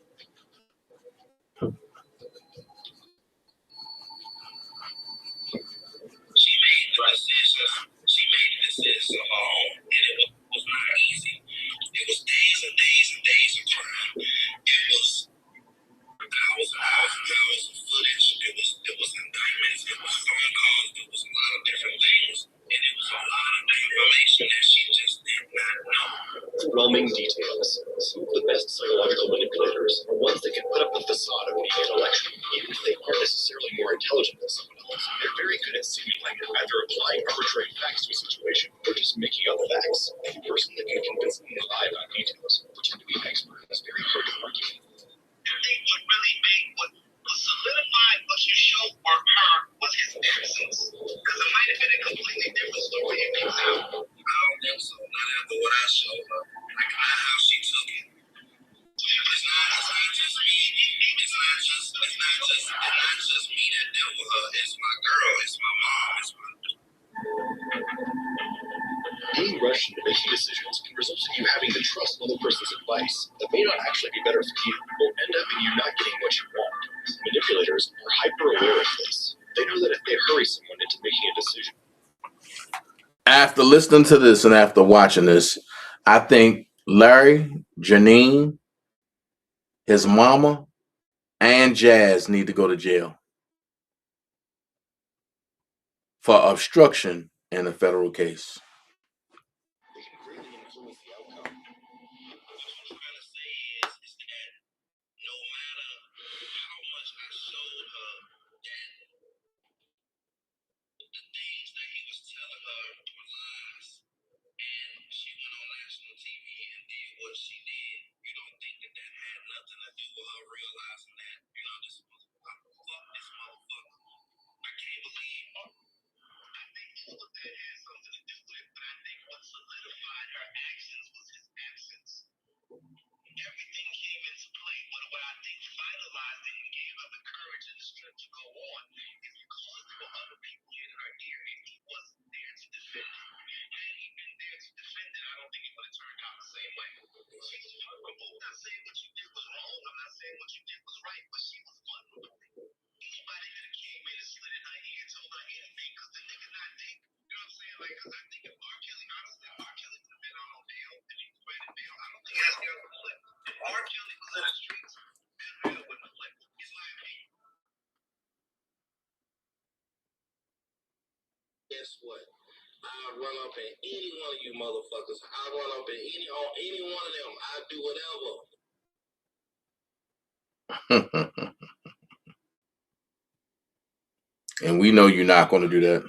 She made the decisions of her own, and it was not easy. It was days and days and days of crime. It was hours and hours and hours of footage. It was indictments. It was phone calls. It was a lot of different things, and it was a lot of information that she just did not know. Overwhelming details. Some of the best psychological manipulators are ones that can put up the facade of being intellectual, even if they aren't necessarily more intelligent than someone else. They're very good at simulating, either applying arbitrary facts to a situation or just making up facts. A person that can convincingly lie about details or pretend to be an expert is very hard to argue with. I think what really made what solidified what you showed for her was his absence. Because it might have been a completely different story if he was out. I don't think so. Not after what I showed her. Like how she took it. rush into making decisions can result in you having to trust another person's advice that may not actually be better for you, or end up in you not getting what you want. Manipulators are hyper aware of this. They know that if they hurry someone into making a decision. After listening to this and after watching this, I think Larry, Janine, his mama, and Jazz need to go to jail for obstruction in a federal case. They can greatly influence the outcome. Guess what? I'll run up in any one of you motherfuckers. I'll run up in any one of them. I'll do whatever. And we know you're not going to do that.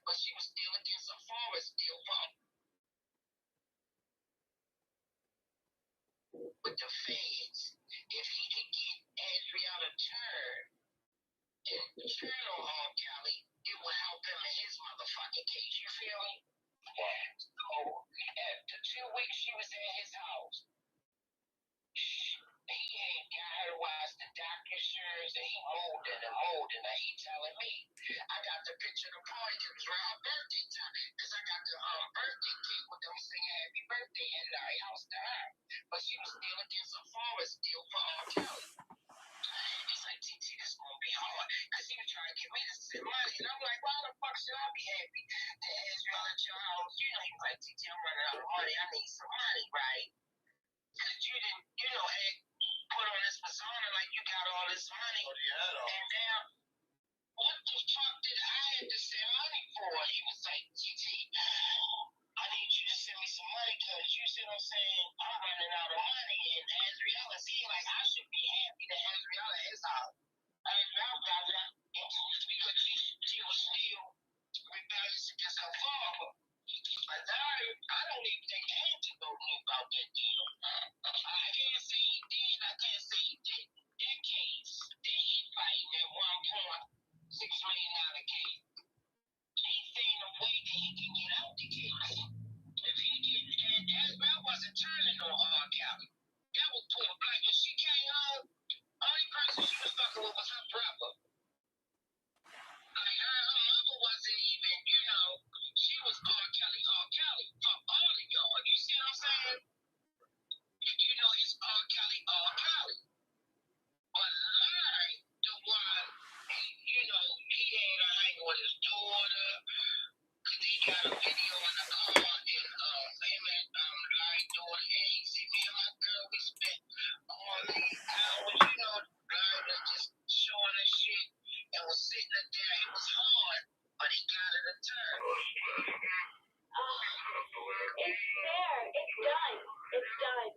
But she was still against a forest, still with the feds. If he could get Adriana turn on Kelly, it would help him in his motherfucking case. You feel me? So after 2 weeks, she was at his house. He ain't got her watch the doctor's and he molding. Now he telling me, I got the picture of the party. It was around her birthday time. Because I got the birthday cake with them singing happy birthday in the house to her. But she was still against a forest deal for Kelly. He's like, TT, this gonna be hard. Because he was trying to get me to send money. And I'm like, fuck should I be happy that Israel at your house? You know, you like, TT, I'm running out of money. I need some money, right? Because you didn't, put on this persona like you got all this money. And now, what the fuck did I have to send money for? He was like, TT, I need you to send me some money because you see what I'm saying? I'm running out of money. And Azriel is here. Like, I should be happy that Azriel at his house. Azriel got that because she was still rebellious against her father. But I don't even think Angelo knew about that deal. I can't say he did. I can't say he did. That case that he fighting at $1.6 million case. He's saying a way that he can get out the case. If he did, and Azrael wasn't turning on R. Kelly. That was poor black. When she came home, only person she was fucking with was her brother. Like her mother wasn't even, she was R. Kelly for all of y'all. You see what I'm saying? It's R. Kelly. But Larry, the one, he had a hang with his daughter. Cause he got a video in the car and him and Larry's daughter, and he said, me and my girl, we spent all these hours, Larry was just showing us shit and was sitting up there. It was hard, but he got it a turn. It's there. It's done. It's done.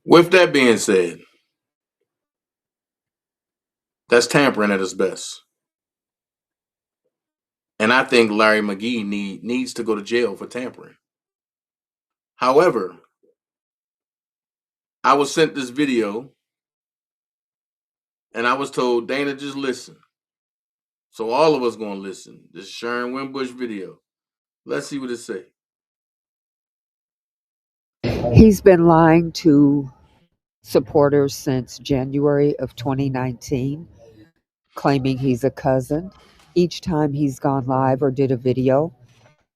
With that being said, that's tampering at its best. And I think Larry McGee needs to go to jail for tampering. However, I was sent this video and I was told, Dana, just listen. So all of us going to listen. This Sharon Wimbush video. Let's see what it say. He's been lying to supporters since January of 2019, claiming he's a cousin. Each time he's gone live or did a video,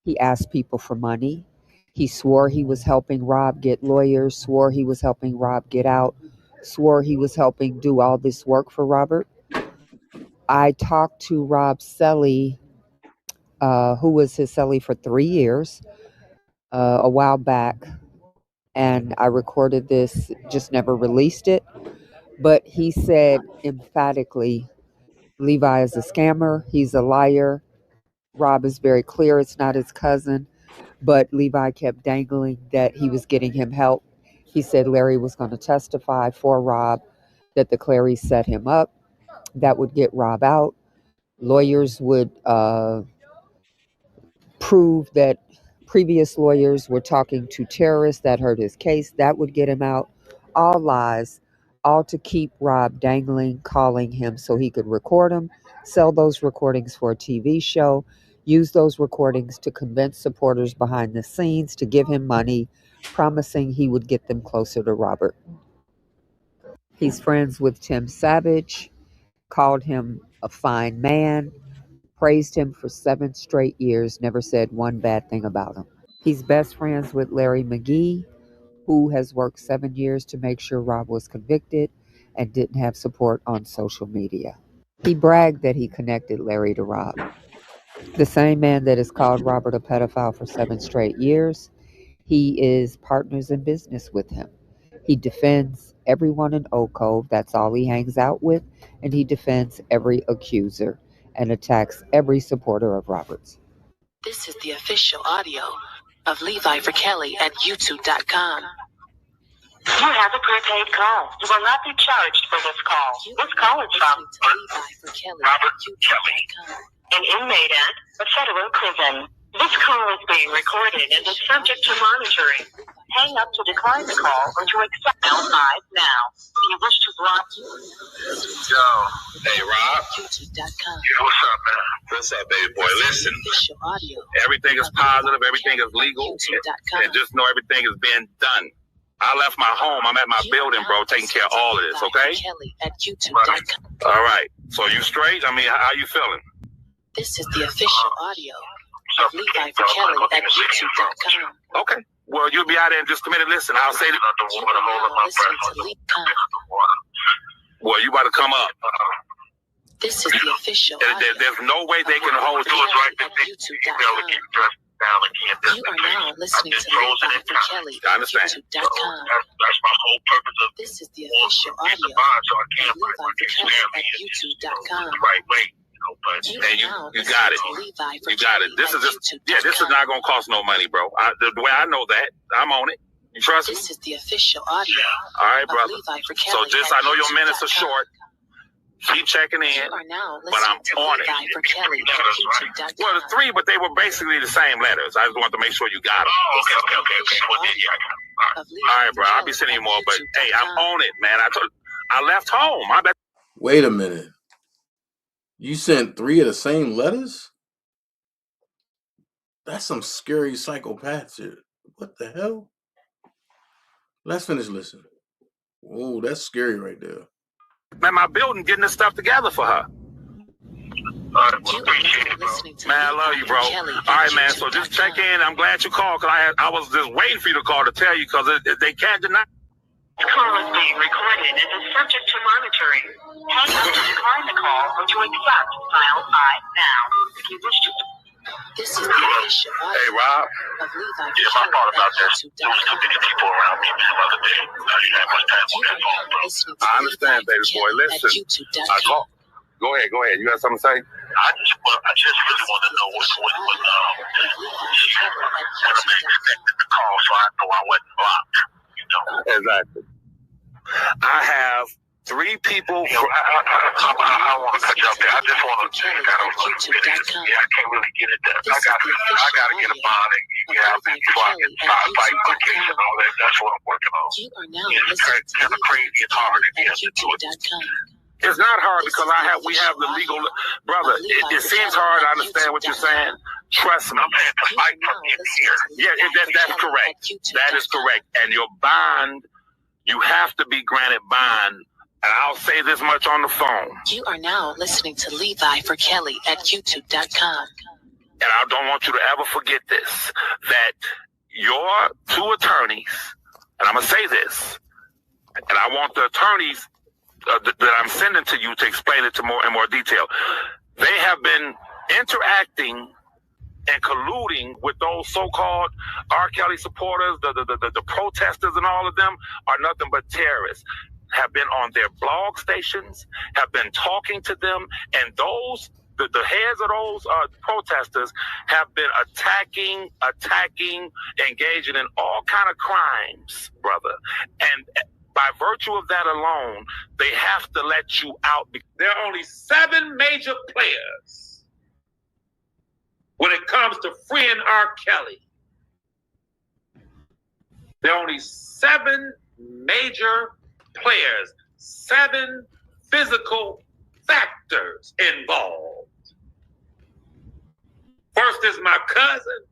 he asked people for money. He swore he was helping Rob get lawyers, swore he was helping Rob get out, swore he was helping do all this work for Robert. I talked to Rob Selly, who was his cellie for 3 years, a while back, and I recorded this, just never released it. But he said emphatically, Levi is a scammer, he's a liar. Rob is very clear it's not his cousin, but Levi kept dangling that he was getting him help. He said Larry was going to testify for Rob, that the Clarys set him up, that would get Rob out. Lawyers would prove that previous lawyers were talking to terrorists that hurt his case, that would get him out. All lies, all to keep Rob dangling, calling him so he could record them, sell those recordings for a TV show, use those recordings to convince supporters behind the scenes to give him money, promising he would get them closer to Robert. He's friends with Tim Savage, called him a fine man, praised him for 7 straight years, never said one bad thing about him. He's best friends with Larry McGee, who has worked 7 years to make sure Rob was convicted and didn't have support on social media. He bragged that he connected Larry to Rob. The same man that has called Robert a pedophile for 7 straight years, he is partners in business with him. He defends everyone in Oak Cove, that's all he hangs out with, and he defends every accuser and attacks every supporter of Robert's. This is the official audio of Levi for Kelly at YouTube.com. You have a prepaid call. You will not be charged for this call. This call is from Levi for Kelly Robert at YouTube.com. an inmate at a federal prison. This call is being recorded and is subject to monitoring. Hang up to decline the call or to accept L5 now. If you wish to block... Yo, hey Rob. YouTube.com. Yo, what's up, man? What's up, baby boy? Listen, Official audio. everything is positive, everything is legal, and just know everything is being done. I left my home. I'm at my building, bro, taking care of all of this, okay? Kelly at YouTube.com. All right. So you straight? I mean, how you feeling? This is the official audio of Levi for Kelly at YouTube.com. Okay. Well, you'll be out there in just a minute. Listen, I'll say that. You are now listening to Well, you about to come up. This is the official audio There's no way they can hold you. at YouTube.com. You are now listening to Levi for Kelly I understand. YouTube.com. That's my whole purpose of This is the official audio so I can of Levi for Kelly at YouTube.com. the right way. But You And are you now got listening it. to Levi for You got Kelly it. This at is just this is YouTube.com. not gonna cost no money, bro. The way I know that, I'm on it. You trust me? This is the official audio All right, of brother. Levi for So Kelly just at I know your minutes are YouTube.com. short. Keep checking in. You are now But I'm listening to on it. Levi for Kelly at YouTube.com. Well, the three, but they were basically the same letters. I just wanted to make sure you got them. oh, okay. Well, then, yeah, I got it. Of Levi All right, for bro. I'll be Kelly sending you at more, but hey, I'm YouTube.com. on it, man. I left home. I bet. Wait a minute. You sent 3 of the same letters? That's some scary psychopath shit. What the hell? Let's finish listening. Oh, that's scary right there. Man, my building getting this stuff together for her. You are now listening to Man, I Levi love you, for bro. Kelly All at right, man. So just YouTube.com. check in. I'm glad you called because I was just waiting for you to call to tell you because they can't deny. This call is being recorded and is subject to monitoring. Hang up to decline the call or to accept dial 5 now. If you wish to. This is the official Hey, audio Rob. of Levi for Yeah, my Kelly fault about at that. There was too YouTube.com. many people around me the other day. I didn't have much time on You that are phone, now bro. listening to I Levi understand, for baby boy. Kelly at Listen. YouTube.com. Go ahead. You got something to say? I just really want to know what Levi for Kelly at when I'm YouTube.com. expecting the call so I know I wasn't blocked. You know. Exactly. I have 3 people. You know, I want to cut you off there. I just want to Kelly kind at of YouTube.com. yeah, I can't really get it done. This I got is the to official get a audio bond and of get out Levi there for before I Kelly can at fight my case YouTube.com. and all that. That's what I'm working on. You are now Yeah, it's listening to kind of Levi crazy. It's for hard to Kelly get at into it. YouTube.com. It's not hard because we have the legal brother. It seems hard. I understand what you're saying. Trust me. I'm saying to You fight are from now in listening here. to Yeah, Levi for that's Kelly correct. at YouTube.com. That is correct. And your bond, you have to be granted bond. And I'll say this much on the phone. You are now listening to Levi for Kelly at YouTube.com. And I don't want you to ever forget this, that your 2 attorneys, and I'm going to say this, and I want the attorneys that I'm sending to you to explain it in more detail. They have been interacting and colluding with those so-called R. Kelly supporters, the protesters and all of them are nothing but terrorists. Have been on their blog stations, have been talking to them, and the heads of those protesters have been attacking, engaging in all kind of crimes, brother. And by virtue of that alone, they have to let you out. There are only 7 major players when it comes to freeing R. Kelly. There are only 7 major players, 7 physical factors involved. First is my cousin.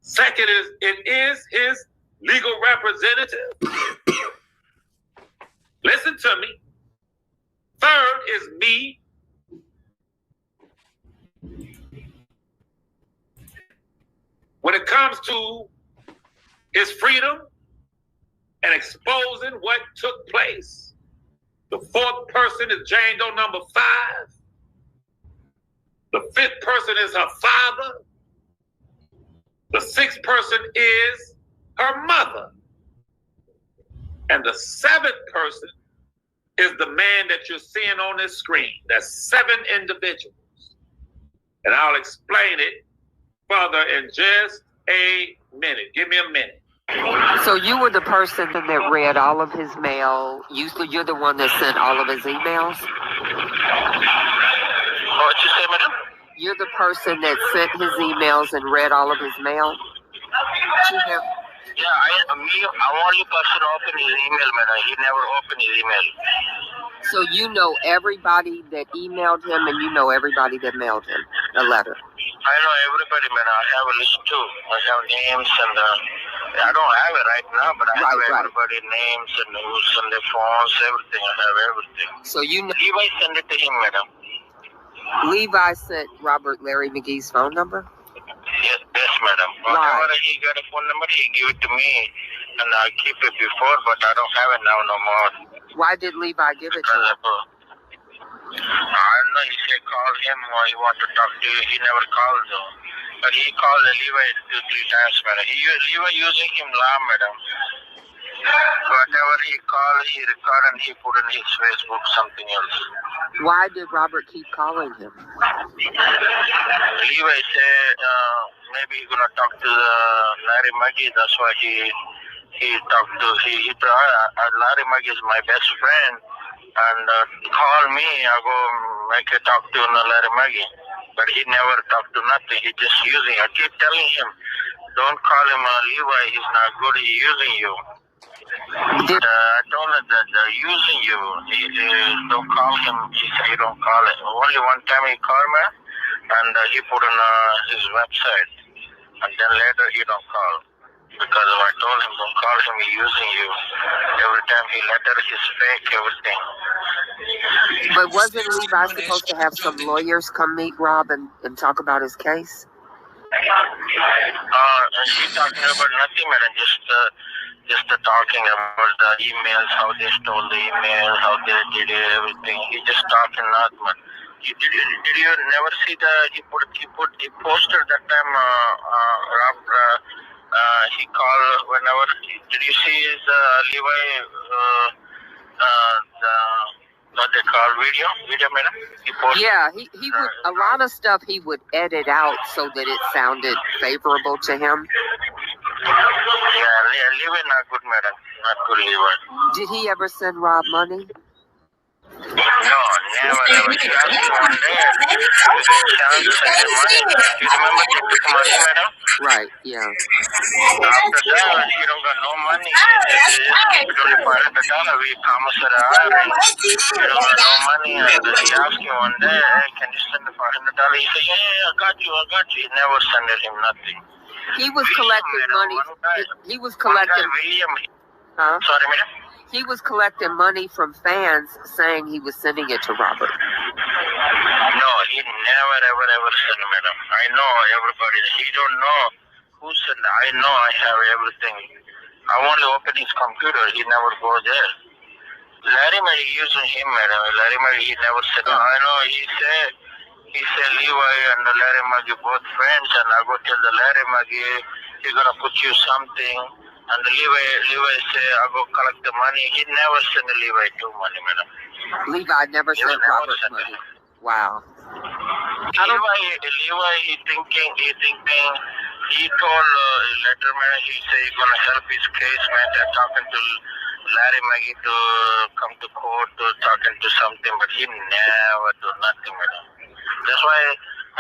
Second is his legal representative. Listen to me. Third is me. When it comes to his freedom and exposing what took place, the 4th person is Jane Doe number 5. The 5th person is her father. The 6th person is her mother. And the 7th person is the man that you're seeing on this screen. That's 7 individuals. And I'll explain it further in just a minute. Give me a minute. So you were the person that read all of his mail. You're the one that sent all of his emails? What you say, madam? You're the person that sent his emails and read all of his mail? Yeah, I only person open his email, madam. He never opened his email. So you know everybody that emailed him and you know everybody that mailed him a letter? I know everybody, man. I have a list too. I have names and I don't have it right now, but I have everybody's names and who's on their phones, everything. I have everything. So you know Levi send it to him, madam. Levi sent Robert Larry McGee's phone number? Yes, madam. Why? Whenever he got a phone number, he give it to me. and I keep it before, but I don't have it now no more. Why did Levi give it to him? I don't know. He said call him or he want to talk to you. He never called though. But he called Levi 2-3 times, madam. Levi using him law, madam. Whatever he called, he recorded and he put in his Facebook something else. Why did Robert keep calling him? Levi said maybe he's gonna talk to Larry Maggie. That's why he talked to Larry Maggie is my best friend, and call me. I go make a talk to Larry Maggie, but he never talked to nothing. He just using. I keep telling him, don't call him Levi. He's not good. He's using you. I told him that using you. Don't call him. He said you don't call it. Only one time he called me, and he put on his website, and then later he don't call. Because I told him don't call him, he's using you. Every time he letter he's fake everything. But wasn't Levi supposed to have some lawyers come meet Rob and talk about his case? She talking about nothing, madam. Just talking about the emails, how they stole the emails, how they did everything. He just talking not much. Did you never see he posted that time Rob he called whenever. Did you see his Levi what they call video, madam? Yeah, he would a lot of stuff he would edit out so that it sounded favorable to him. Yeah, Levi not good, madam. Not good, Levi. Did he ever send Rob money? No, never. She asked me one day, chance to send him money. You remember she took money, madam? Right, yeah. After that, she don't got no money. She just keep $500. We promised her hiring. She don't got no money. And he asked me one day, hey, can you send the $500? He said, yeah, I got you. He never sent him nothing. He was collecting money. He was collecting. Huh? Sorry, madam? He was collecting money from fans saying he was sending it to Robert. No, he never, ever sent it, madam. I know everybody. He don't know who sent it. I know I have everything. I only open his computer. He never go there. Larry Maggie using him, madam. Larry Maggie, he never said, I know, he said Levi and Larry Maggie both friends, and I go tell the Larry Maggie, he's gonna put you something. And Levi say, I go collect the money. He never sent Levi two money, madam. Levi never sent Robert money. Wow. Levi, he told Letterman, he say he's gonna help his case, man. They're talking to Larry Maggie to come to court to talking to something, but he never do nothing, madam. That's why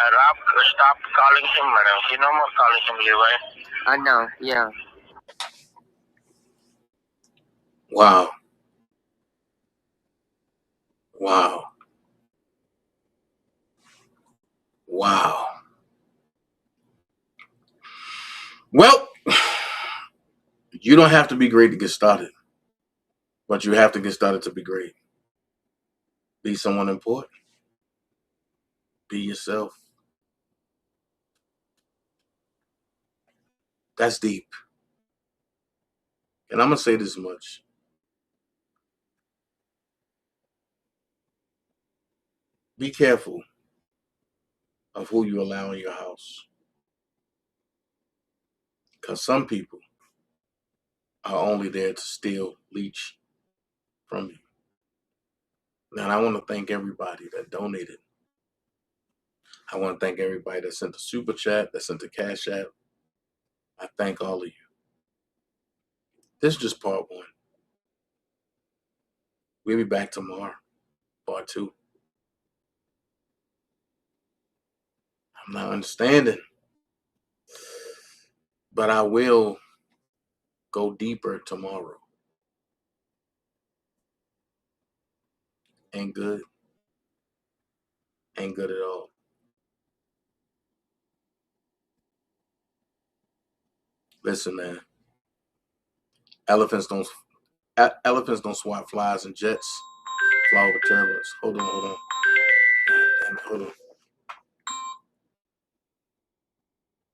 Rob stopped calling him, madam. He no more calling him Levi. I know, yeah. Wow. Well, you don't have to be great to get started, but you have to get started to be great. Be someone important. Be yourself. That's deep. And I'm going to say this much. Be careful of who you allow in your house. Because some people are only there to steal, leech from you. Now, I want to thank everybody that donated. I want to thank everybody that sent the super chat, that sent the cash app. I thank all of you. This is just part one. We'll be back tomorrow, part two. I'm not understanding, but I will go deeper tomorrow. Ain't good. Ain't good at all. Listen, man. Elephants don't swat flies and jets. Fly over turbulence. Hold on. Damn it, hold on.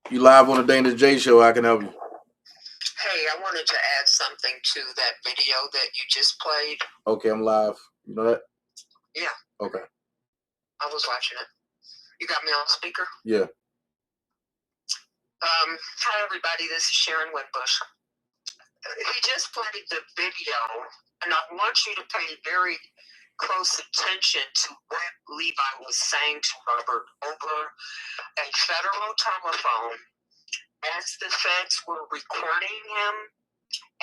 You live on the Dana J Show. I can help you. Hey, I wanted to add something to that video that you just played. Okay, I'm live. You know that? Yeah, Okay. I was watching it. You got me on speaker? Yeah. Hi, everybody. This is Sharon Winbush. He just played the video, and I want you to pay very close attention to what Levi was saying to Robert over a federal telephone as the feds were recording him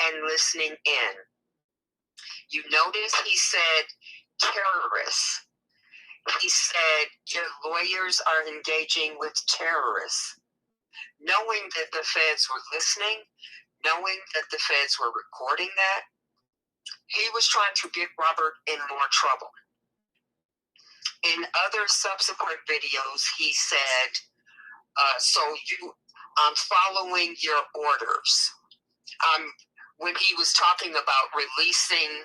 and listening in. You notice he said terrorists. He said your lawyers are engaging with terrorists. Knowing that the feds were listening, knowing that the feds were recording that, he was trying to get Robert in more trouble. In other subsequent videos, he said, I'm following your orders. When he was talking about releasing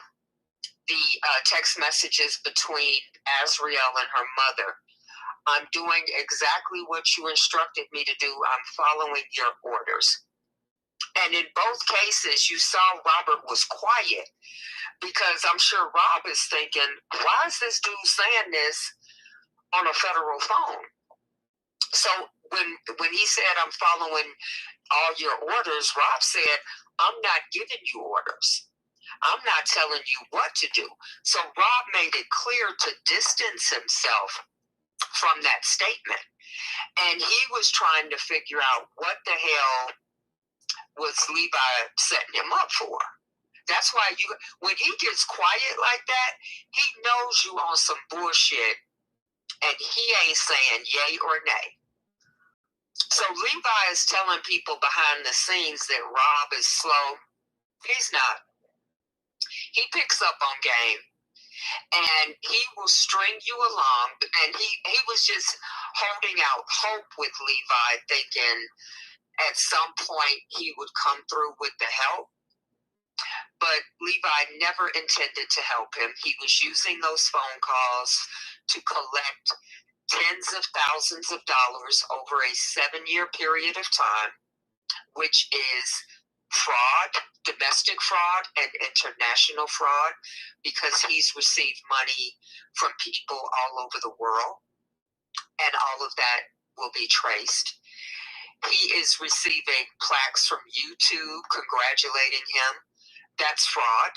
the text messages between Azriel and her mother, I'm doing exactly what you instructed me to do. I'm following your orders. And in both cases, you saw Robert was quiet because I'm sure Rob is thinking, why is this dude saying this on a federal phone? So when he said, I'm following all your orders, Rob said, I'm not giving you orders. I'm not telling you what to do. So Rob made it clear to distance himself from that statement. And he was trying to figure out what the hell was Levi setting him up for. That's why when he gets quiet like that, he knows you on some bullshit and he ain't saying yay or nay. So Levi is telling people behind the scenes that Rob is slow. He's not. He picks up on game. And he will string you along. And he was just holding out hope with Levi, thinking at some point he would come through with the help. But Levi never intended to help him. He was using those phone calls to collect tens of thousands of dollars over a 7-year period of time, which is fraud, domestic fraud, and international fraud, because he's received money from people all over the world, and all of that will be traced. He is receiving plaques from YouTube congratulating him. That's fraud.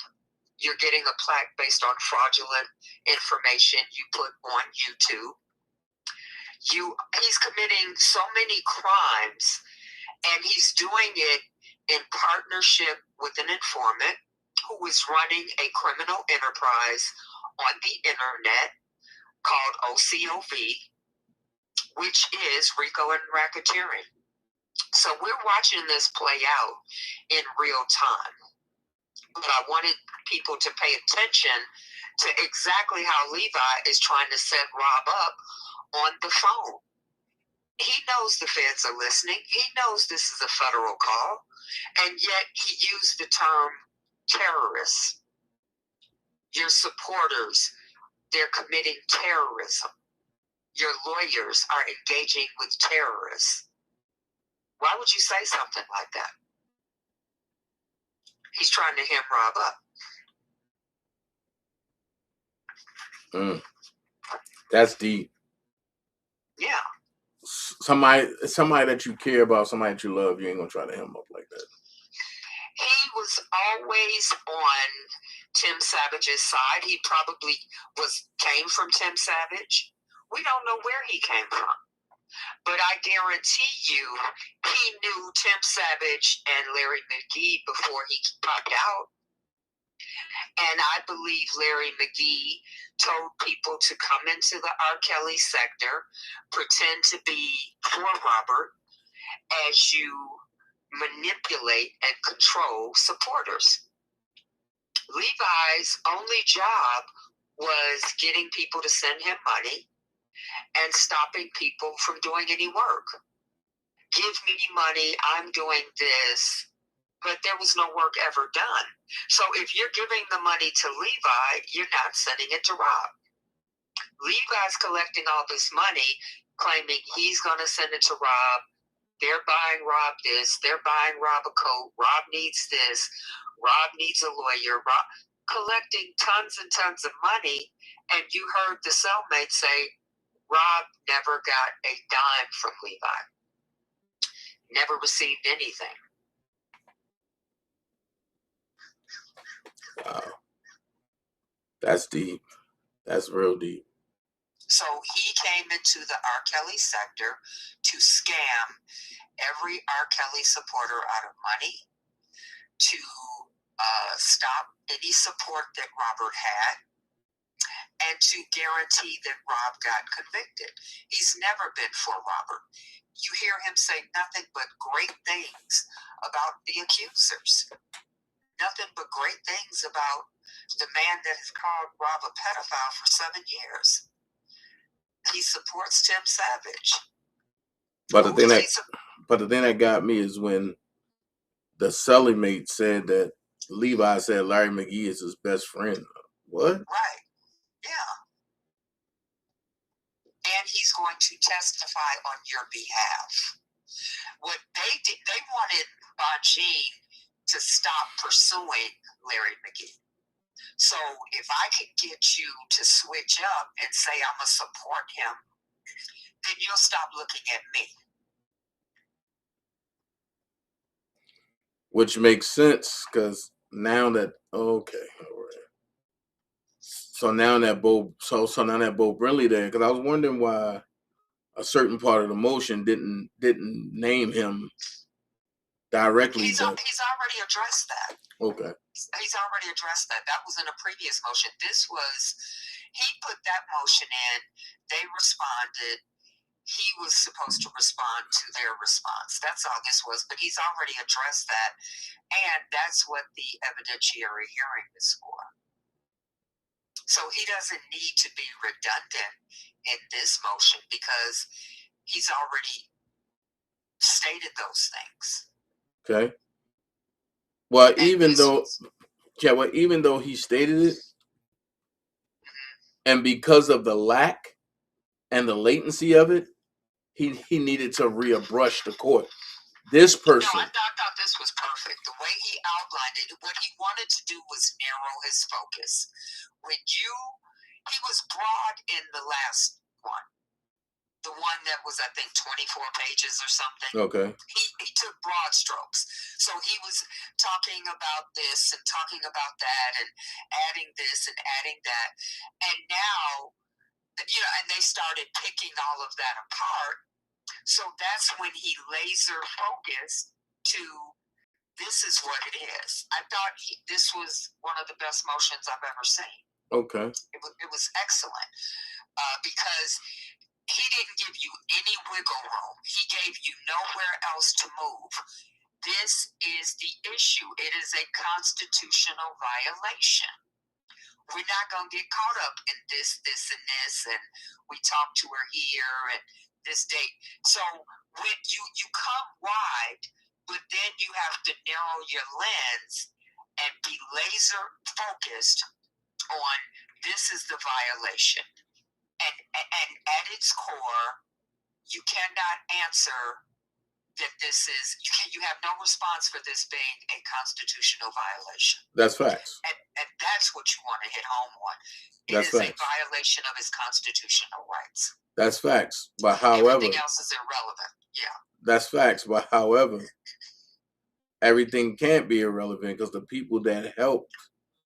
You're getting a plaque based on fraudulent information you put on YouTube. He's committing so many crimes, and he's doing it in partnership with an informant who is running a criminal enterprise on the internet called OCOV, which is RICO and racketeering. So we're watching this play out in real time. But I wanted people to pay attention to exactly how Levi is trying to set Rob up on the phone. He knows the feds are listening. He knows this is a federal call. And yet he used the term terrorists. Your supporters, they're committing terrorism. Your lawyers are engaging with terrorists. Why would you say something like that? He's trying to hem Rob up. That's deep. Yeah. Somebody that you care about, somebody that you love, you ain't gonna try to hem up like that. He was always on Tim Savage's side. He probably came from Tim Savage. We don't know where he came from. But I guarantee you, he knew Tim Savage and Larry McGee before he popped out. And I believe Larry McGee told people to come into the R. Kelly sector, pretend to be for Robert as you manipulate and control supporters. Levi's only job was getting people to send him money and stopping people from doing any work. Give me money, I'm doing this, but there was no work ever done. So if you're giving the money to Levi, you're not sending it to Rob. Levi's collecting all this money, claiming he's going to send it to Rob, they're buying Rob this, they're buying Rob a coat, Rob needs this, Rob needs a lawyer, Rob collecting tons and tons of money, and you heard the cellmate say, Rob never got a dime from Levi. Never received anything. Wow. That's deep. That's real deep. So he came into the R. Kelly sector to scam every R. Kelly supporter out of money, to stop any support that Robert had, and to guarantee that Rob got convicted. He's never been for Robert. You hear him say nothing but great things about the accusers. Nothing but great things about the man that has called Rob a pedophile for 7 years. He supports Tim Savage. But the thing that got me is when the cellmate said that Levi said Larry McGee is his best friend. What? Right. Yeah. And he's going to testify on your behalf. What they did, they wanted Bonjean to stop pursuing Larry McGee. So if I can get you to switch up and say I'm going to support him, then you'll stop looking at me. Which makes sense because now that okay, all right. So now that Bo Brinley there, because I was wondering why a certain part of the motion didn't name him directly. He's already addressed that. Okay. He's already addressed that. That was in a previous motion. He put that motion in. They responded. He was supposed to respond to their response. That's all this was. But he's already addressed that. And that's what the evidentiary hearing is for. So he doesn't need to be redundant in this motion because he's already stated those things. Okay. Well, even though he stated it, and because of the lack and the latency of it, he needed to reabrush the court. This person. No, I thought this was perfect. The way he outlined it, what he wanted to do was narrow his focus. He was broad in the last one. The one that was, I think, 24 pages or something. Okay. He took broad strokes. So he was talking about this and talking about that and adding this and adding that. And now, and they started picking all of that apart. So that's when he laser focused to, this is what it is. I thought this was one of the best motions I've ever seen. Okay. It was excellent because he didn't give you any wiggle room. He gave you nowhere else to move. This is the issue. It is a constitutional violation. We're not going to get caught up in this, and this, and we talked to her here and this date. So when you come wide, but then you have to narrow your lens and be laser focused on this is the violation. And at its core, you cannot answer that this is, you have no response for this being a constitutional violation. That's facts. And that's what you want to hit home on. It is a violation of his constitutional rights. That's facts. But however, everything else is irrelevant. Yeah. That's facts. But however, everything can't be irrelevant because the people that helped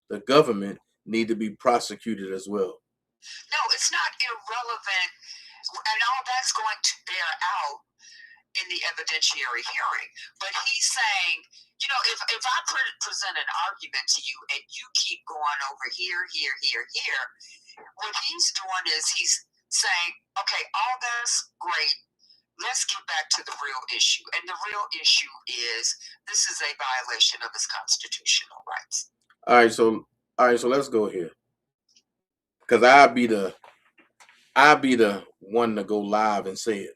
the government need to be prosecuted as well. No, it's not irrelevant. And all that's going to bear out in the evidentiary hearing. But he's saying, if I present an argument to you and you keep going over here, what he's doing is he's saying, okay, all that's great. Let's get back to the real issue. And the real issue is this is a violation of his constitutional rights. All right, so let's go here. Because I'll be the one to go live and say it.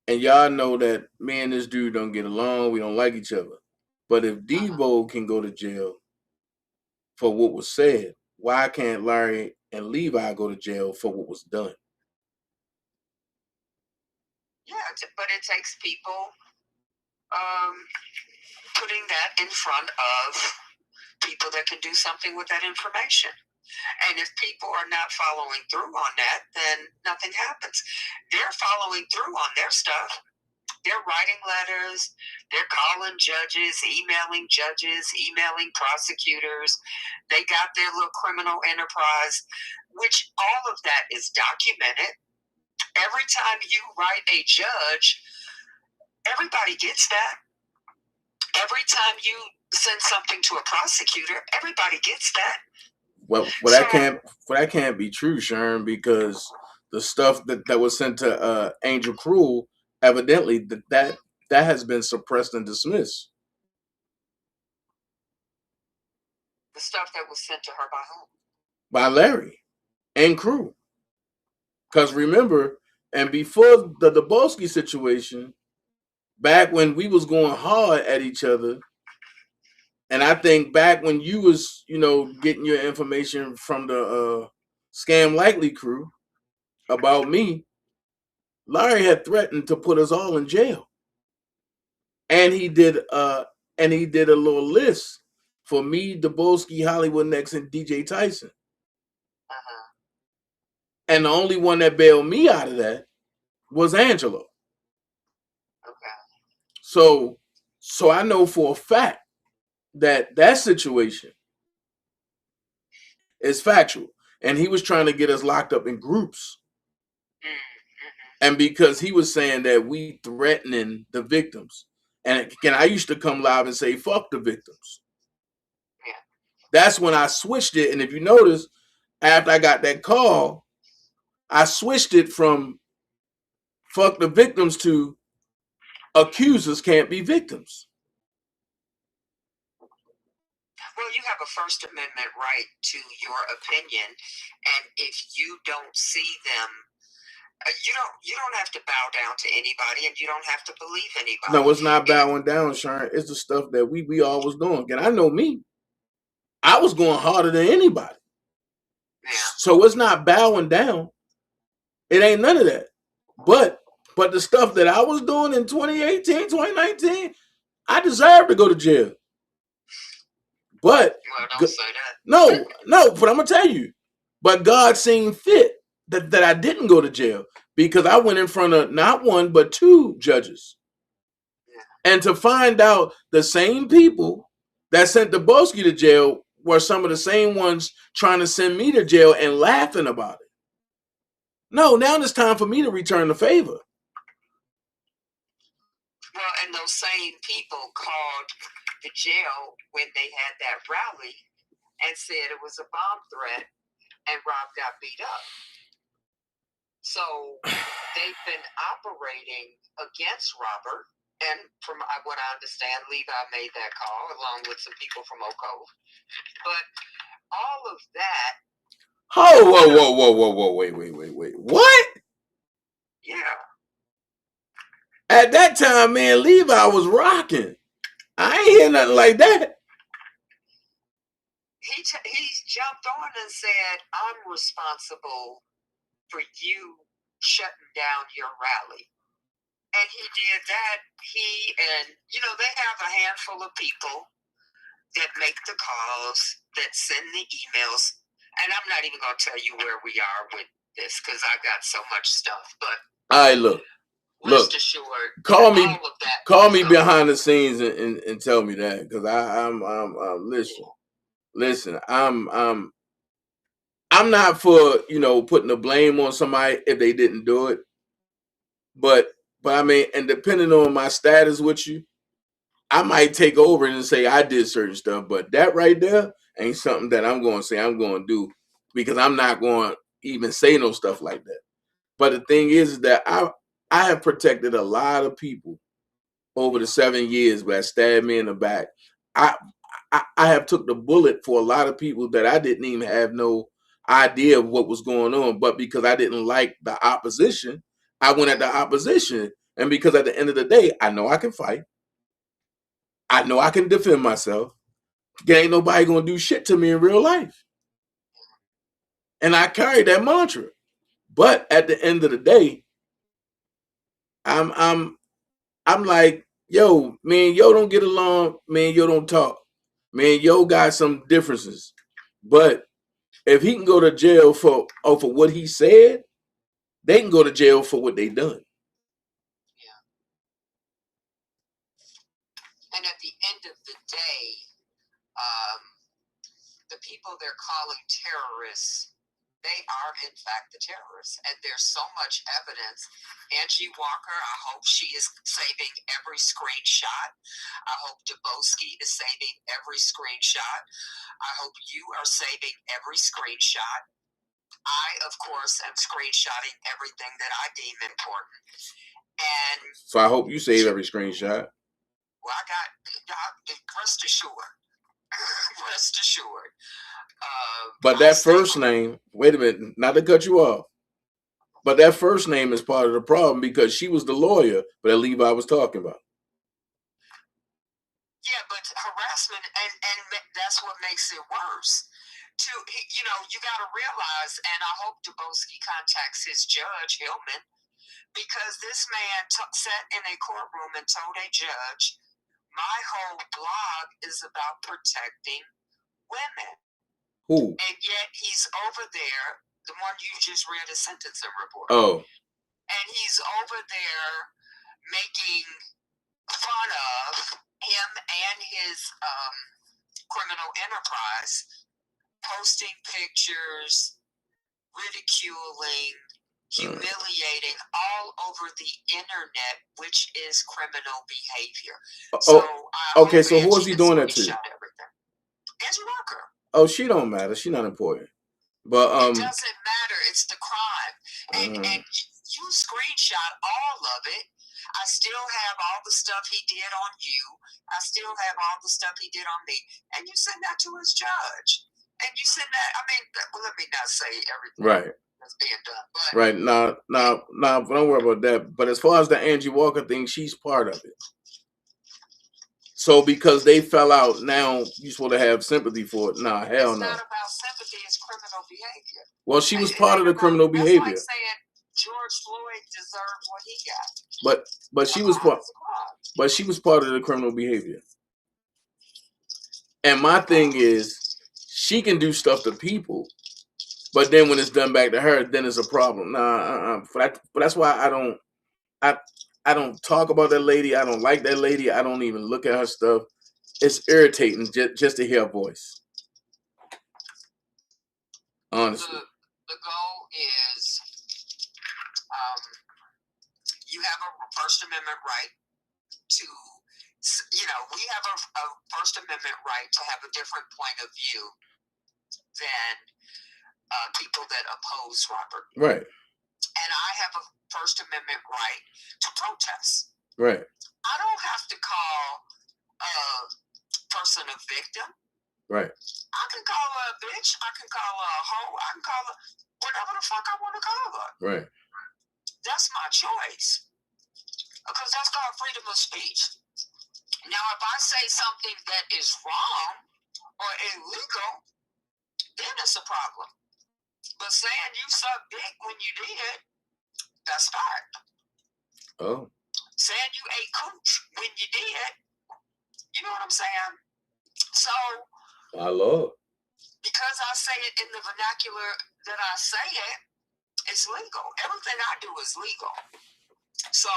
And y'all know that me and this dude don't get along. We don't like each other. But if Debo can go to jail for what was said, why can't Larry and Levi go to jail for what was done? but it takes people putting that in front of people that can do something with that information. And if people are not following through on that, then nothing happens. They're following through on their stuff. They're writing letters. They're calling judges, emailing prosecutors. They got their little criminal enterprise, which all of that is documented. Every time you write a judge, everybody gets that. Every time you send something to a prosecutor, everybody gets that. Well, that can't be true, Sharon, because the stuff that was sent to Angel Cruel, evidently that has been suppressed and dismissed. The stuff that was sent to her by whom? By Larry and Crew. Because remember, and before the Dubosky situation, back when we was going hard at each other, and I think back when you was, getting your information from the Scam Likely crew about me, Larry had threatened to put us all in jail. And he did a little list for me, Dubosky, Hollywood Next, and DJ Tyson. And the only one that bailed me out of that was Angelo. Okay. So I know for a fact that situation is factual. And he was trying to get us locked up in groups. And because he was saying that we threatening the victims. And I used to come live and say, fuck the victims. Yeah. That's when I switched it. And if you notice, after I got that call, I switched it from fuck the victims to accusers can't be victims. Well, you have a First Amendment right to your opinion. And if you don't see them, you don't have to bow down to anybody, and you don't have to believe anybody. No, it's not bowing down, Sharon. It's the stuff that we all was doing. And I know me. I was going harder than anybody. Yeah. So it's not bowing down. It ain't none of that. But the stuff that I was doing in 2018, 2019, I deserve to go to jail. But don't say that. No, but I'm gonna tell you. But God seen fit that I didn't go to jail because I went in front of not one but two judges. Yeah. And to find out the same people that sent Dubosky to jail were some of the same ones trying to send me to jail and laughing about it. No, now it's time for me to return the favor. Well, and those same people called the jail when they had that rally and said it was a bomb threat and Rob got beat up. So they've been operating against Robert. And from what I understand, Levi made that call along with some people from Oak Cove. But all of that. Whoa, wait. What? Yeah. At that time, man, Levi was rocking. I ain't hear nothing like that. He jumped on and said, I'm responsible for you shutting down your rally. And he did that. He and, they have a handful of people that make the calls, that send the emails. And I'm not even going to tell you where we are with this because I got so much stuff. But all right, look. Assured, call me behind the scenes and tell me that because I'm listen. I'm not for putting the blame on somebody if they didn't do it, but I mean, and depending on my status with you, I might take over and say I did certain stuff, but that right there ain't something that I'm going to say I'm going to do because I'm not going to even say no stuff like that. But the thing is that I have protected a lot of people over the 7 years that stabbed me in the back. I have took the bullet for a lot of people that I didn't even have no idea of what was going on. But because I didn't like the opposition, I went at the opposition. And because at the end of the day, I know I can fight. I know I can defend myself. There ain't nobody going to do shit to me in real life. And I carry that mantra. But at the end of the day, I'm like, yo, man, yo don't get along, man, yo don't talk. Man, yo got some differences. But if he can go to jail for what he said, they can go to jail for what they done. And at the end of the day, the people they're calling terrorists, they are in fact the terrorists. And there's so much evidence. Angie Walker, I hope she is saving every screenshot. I hope Dubosky is saving every screenshot. I hope you are saving every screenshot. I, of course, am screenshotting everything that I deem important. And so I hope you save every screenshot. well, I got rest assured. Rest assured. But that first name, wait a minute, not to cut you off, but that first name is part of the problem because she was the lawyer that Levi was talking about. Yeah, but harassment, and that's what makes it worse. You got to realize, and I hope Dubosky contacts his judge, Hillman, because this man sat in a courtroom and told a judge, my whole blog is about protecting women. Who? And yet he's over there, the one you just read a sentencing report. Oh. And he's over there making fun of him and his criminal enterprise, posting pictures, ridiculing, humiliating all over the internet, which is criminal behavior. Okay, so who is he doing that to? Angie Walker. Oh, she don't matter. She not important. But it doesn't matter. It's the crime, and you screenshot all of it. I still have all the stuff he did on you. I still have all the stuff he did on me, and you send that to his judge. And you send that. I mean, let me not say everything. Right. That's being done. But right now, don't worry about that. But as far as the Angie Walker thing, she's part of it. So because they fell out, now you're supposed to have sympathy for it. Nah, hell no. It's not about sympathy, it's criminal behavior. Well, she was part of the criminal behavior. That's like saying George Floyd deserved what he got. But she was part of the criminal behavior. And my thing is, she can do stuff to people, but then when it's done back to her, then it's a problem. But that's why I don't talk about that lady. I don't like that lady. I don't even look at her stuff. It's irritating just to hear her voice. Honestly. The goal is you have a First Amendment right to, we have a First Amendment right to have a different point of view than people that oppose Robert. Right. And I have a First Amendment right to protest. Right. I don't have to call a person a victim. Right. I can call her a bitch. I can call her a hoe. I can call her whatever the fuck I want to call her. Right. That's my choice. Because that's called freedom of speech. Now, if I say something that is wrong or illegal, then it's a problem. But saying you sucked dick when you did, that's fine. Oh. Saying you ate cooch when you did, you know what I'm saying? So, my Lord. Because I say it in the vernacular that I say it, it's legal. Everything I do is legal. So,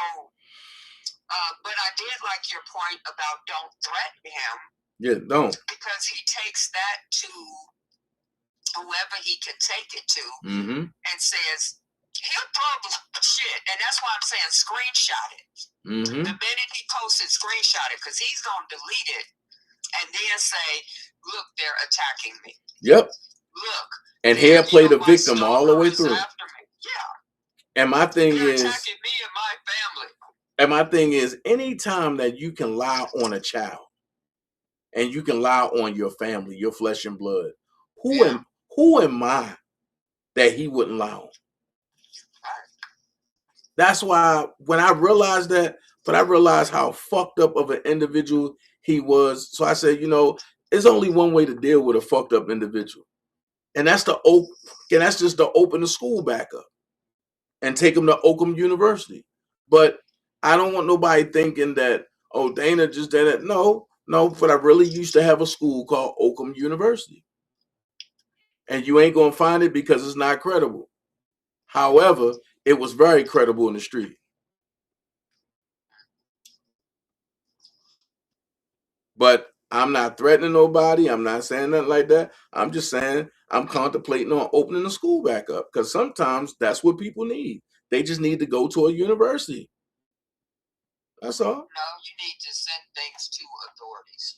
but I did like your point about don't threaten him. Yeah, don't. Because he takes that to whoever he can take it to and says, he'll throw the shit. And that's why I'm saying screenshot it. The minute he posts it, screenshot it, because he's going to delete it and then say, look, they're attacking me. Yep. Look. And here play the victim all the way through. Yeah. And my thing they're is, attacking me and my family. And my thing is, anytime that you can lie on a child and you can lie on your family, your flesh and blood, who am I that he wouldn't lie on? That's why when I realized that, but I realized how fucked up of an individual he was. So I said, there's only one way to deal with a fucked up individual. And that's just to open the school back up and take him to Oakham University. But I don't want nobody thinking that, oh, Dana just did it. No, but I really used to have a school called Oakham University. And you ain't going to find it because it's not credible. However, it was very credible in the street. But I'm not threatening nobody. I'm not saying nothing like that. I'm just saying I'm contemplating on opening the school back up because sometimes that's what people need. They just need to go to a university. That's all. No, you need to send things to authorities.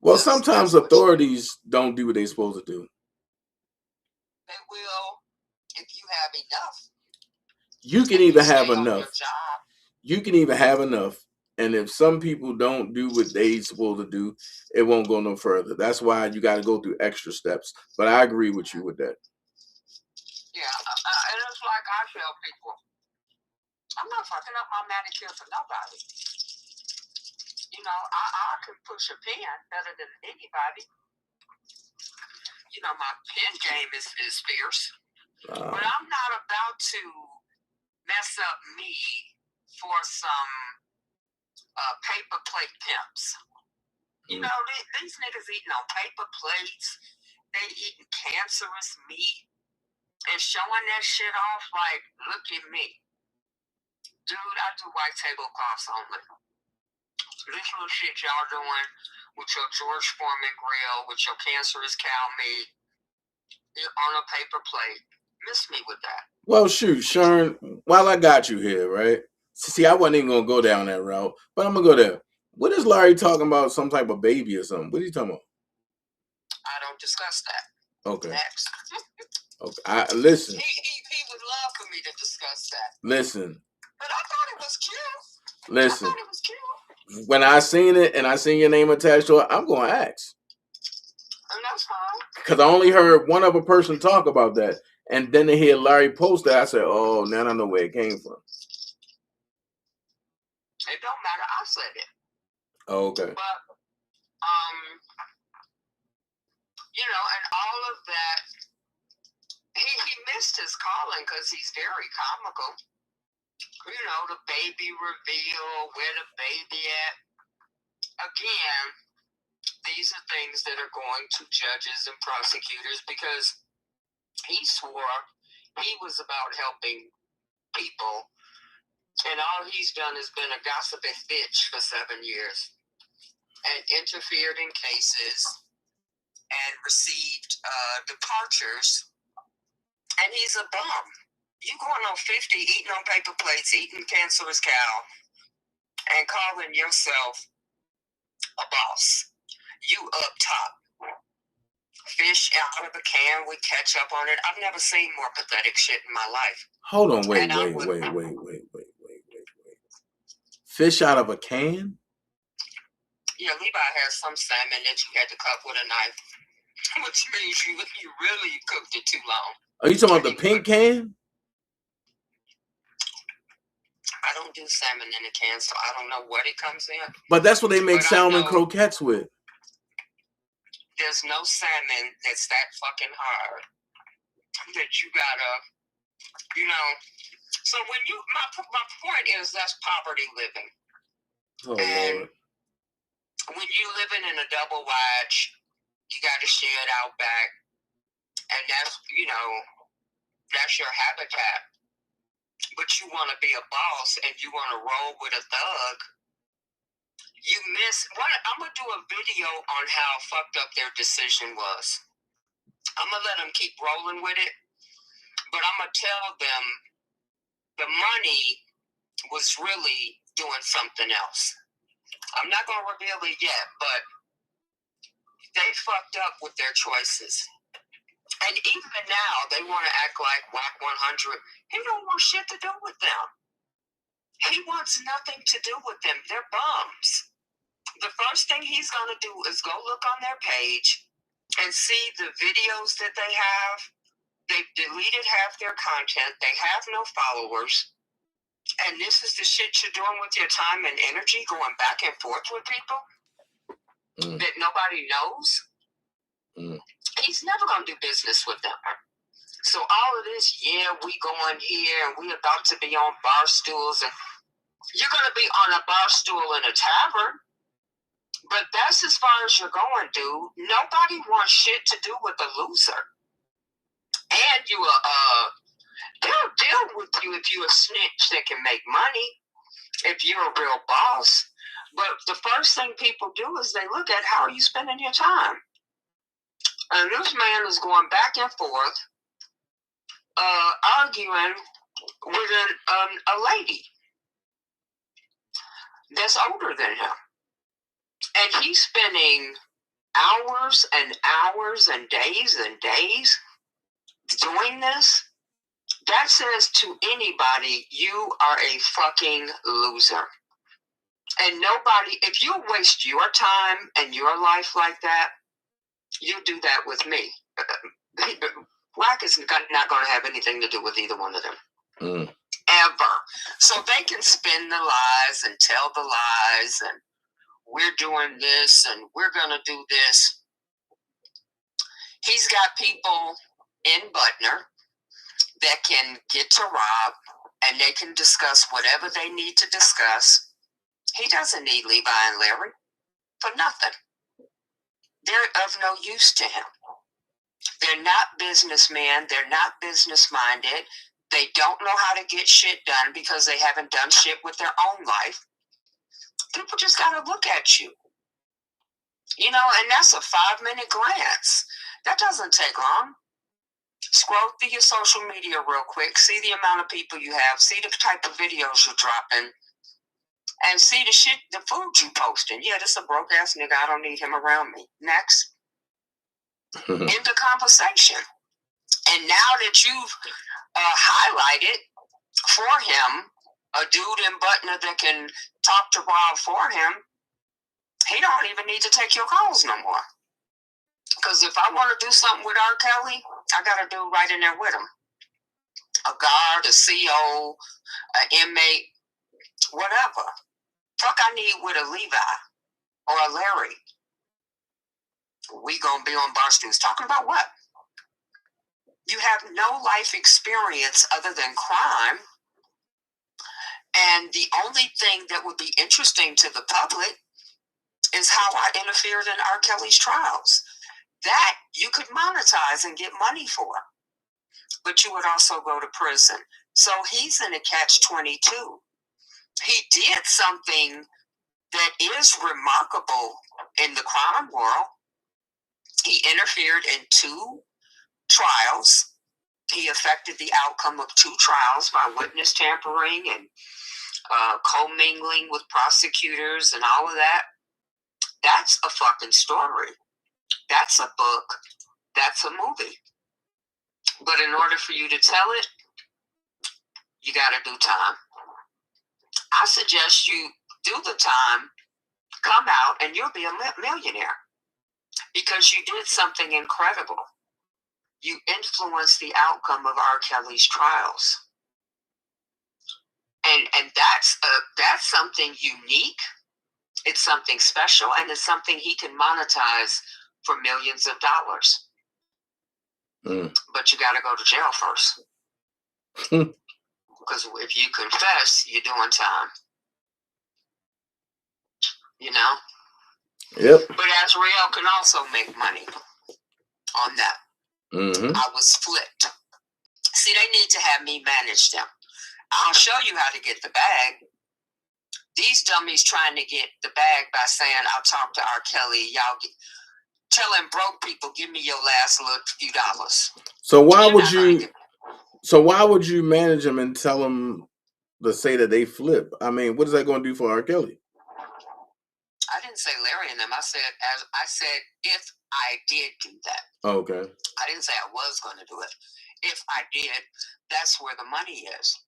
Well, sometimes authorities don't do what they're supposed to do. They will if you have enough. You can even have enough. You can even have enough. And if some people don't do what they're supposed to do, it won't go no further. That's why you got to go through extra steps. But I agree with you with that. Yeah, and it's like I tell people, I'm not fucking up my manicure for nobody. You know, I can push a pen better than anybody. You know, my pen game is fierce. But I'm not about to mess up me for some paper plate pimps. You know, these niggas eating on paper plates. They eating cancerous meat and showing that shit off like, look at me. Dude, I do white tablecloths only. This little shit y'all doing with your George Foreman grill, with your cancerous cow meat on a paper plate. Miss me with that. Well, shoot, Sharon, while I got you here, right? See, I wasn't even going to go down that route, but I'm going to go there. What is Larry talking about? Some type of baby or something? What are you talking about? I don't discuss that. Okay. Next. Okay. Listen. He would love for me to discuss that. Listen. But I thought it was cute. Listen. I thought it was cute. When I seen it and I seen your name attached to it, I'm going to ask. And that's fine. Because I only heard one other person talk about that. And then to hear Larry post that, I said, oh, now I know where it came from. It don't matter. I said it. Oh, okay. But, you know, and all of that, he missed his calling because he's very comical. You know, the baby reveal, where the baby at. Again, these are things that are going to judges and prosecutors because he swore he was about helping people, and all he's done is been a gossiping bitch for 7 years and interfered in cases and received departures, and he's a bum. You going on 50, eating on paper plates, eating cancerous cow, and calling yourself a boss. You up top. Fish out of a can with ketchup on it. I've never seen more pathetic shit in my life. Hold on, wait. Fish out of a can? Yeah, Levi has some salmon that you had to cut with a knife, which means you really cooked it too long. Are you talking about the pink can? I don't do salmon in a can, so I don't know what it comes in. But that's what they make salmon croquettes with. There's no salmon that's that fucking hard that you gotta, you know. So when you, my point is that's poverty living. Oh, and Lord. when you living in a double wide, you gotta share it out back, and that's, you know, that's your habitat. But you want to be a boss and you want to roll with a thug. You miss. I'm going to do a video on how fucked up their decision was. I'm going to let them keep rolling with it. But I'm going to tell them the money was really doing something else. I'm not going to reveal it yet, but they fucked up with their choices. And even now, they want to act like WAC 100. He don't want shit to do with them. He wants nothing to do with them. They're bums. The first thing he's going to do is go look on their page and see the videos that they have. They've deleted half their content. They have no followers. And this is the shit you're doing with your time and energy, going back and forth with people that nobody knows. He's never going to do business with them. So all of this, yeah, we going here and we about to be on bar stools, and you're going to be on a bar stool in a tavern, but that's as far as you're going, dude. Nobody wants shit to do with a loser. And they'll deal with you if you're a snitch that can make money, if you're a real boss. But the first thing people do is they look at how are you spending your time. And this man is going back and forth, arguing with a lady that's older than him. And he's spending hours and hours and days doing this. That says to anybody, you are a fucking loser. And nobody, if you waste your time and your life like that, you do that with me. Black is not going to have anything to do with either one of them. Ever. So they can spin the lies and tell the lies and we're doing this and we're going to do this. He's got people in Butner that can get to Rob and they can discuss whatever they need to discuss. He doesn't need Levi and Larry for nothing. They're of no use to him. They're not businessmen. They're not business-minded. They don't know how to get shit done because they haven't done shit with their own life. People just got to look at you. You know, and that's a 5-minute glance. That doesn't take long. Scroll through your social media real quick. See the amount of people you have. See the type of videos you're dropping. And see the food you posting. Yeah, this is a broke-ass nigga. I don't need him around me. Next. End the conversation. And now that you've highlighted for him a dude in Butner that can talk to Rob for him, he don't even need to take your calls no more. Because if I want to do something with R. Kelly, I got to do right in there with him. A guard, a CO, an inmate, whatever. Fuck I need with a Levi or a Larry. We gonna be on bar stools talking about what? You have no life experience other than crime. And the only thing that would be interesting to the public is how I interfered in R. Kelly's trials. That you could monetize and get money for. But you would also go to prison. So he's in a catch-22. He did something that is remarkable in the crime world. He interfered in 2 trials. He affected the outcome of 2 trials by witness tampering and commingling with prosecutors and all of that. That's a fucking story. That's a book. That's a movie. But in order for you to tell it, you got to do time. I suggest you do the time, come out, and you'll be a millionaire. Because you did something incredible. You influenced the outcome of R. Kelly's trials. And that's something unique. It's something special, and it's something he can monetize for millions of dollars. But you got to go to jail first. Because if you confess, you're doing time. You know? Yep. But Azriel can also make money on that. I was flipped. See, they need to have me manage them. I'll show you how to get the bag. These dummies trying to get the bag by saying, I'll talk to R. Kelly. Y'all telling broke people, give me your last little few dollars. So why would you manage them and tell them to say that they flip? I mean, what is that going to do for R. Kelly? I didn't say Larry and them. I said if I did do that. Oh, okay. I didn't say I was going to do it. If I did, that's where the money is.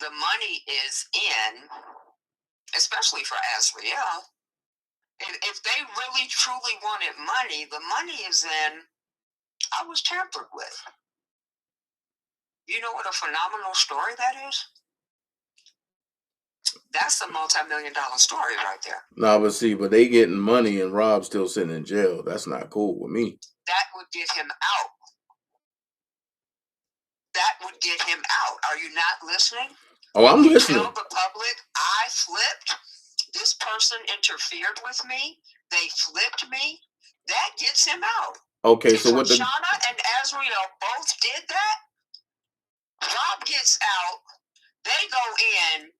The money is in, especially for Azriel. If they really truly wanted money, the money is in, I was tampered with. You know what a phenomenal story that is? That's a multi-million-dollar story right there. No, but they getting money and Rob's still sitting in jail. That's not cool with me. That would get him out. that would get him out. Are you not listening? Oh, I'm You listening. tell the public, I flipped. This person interfered with me. They flipped me. That gets him out. Okay, If so what the Shauna and Azriel both did that, Rob gets out. They go in,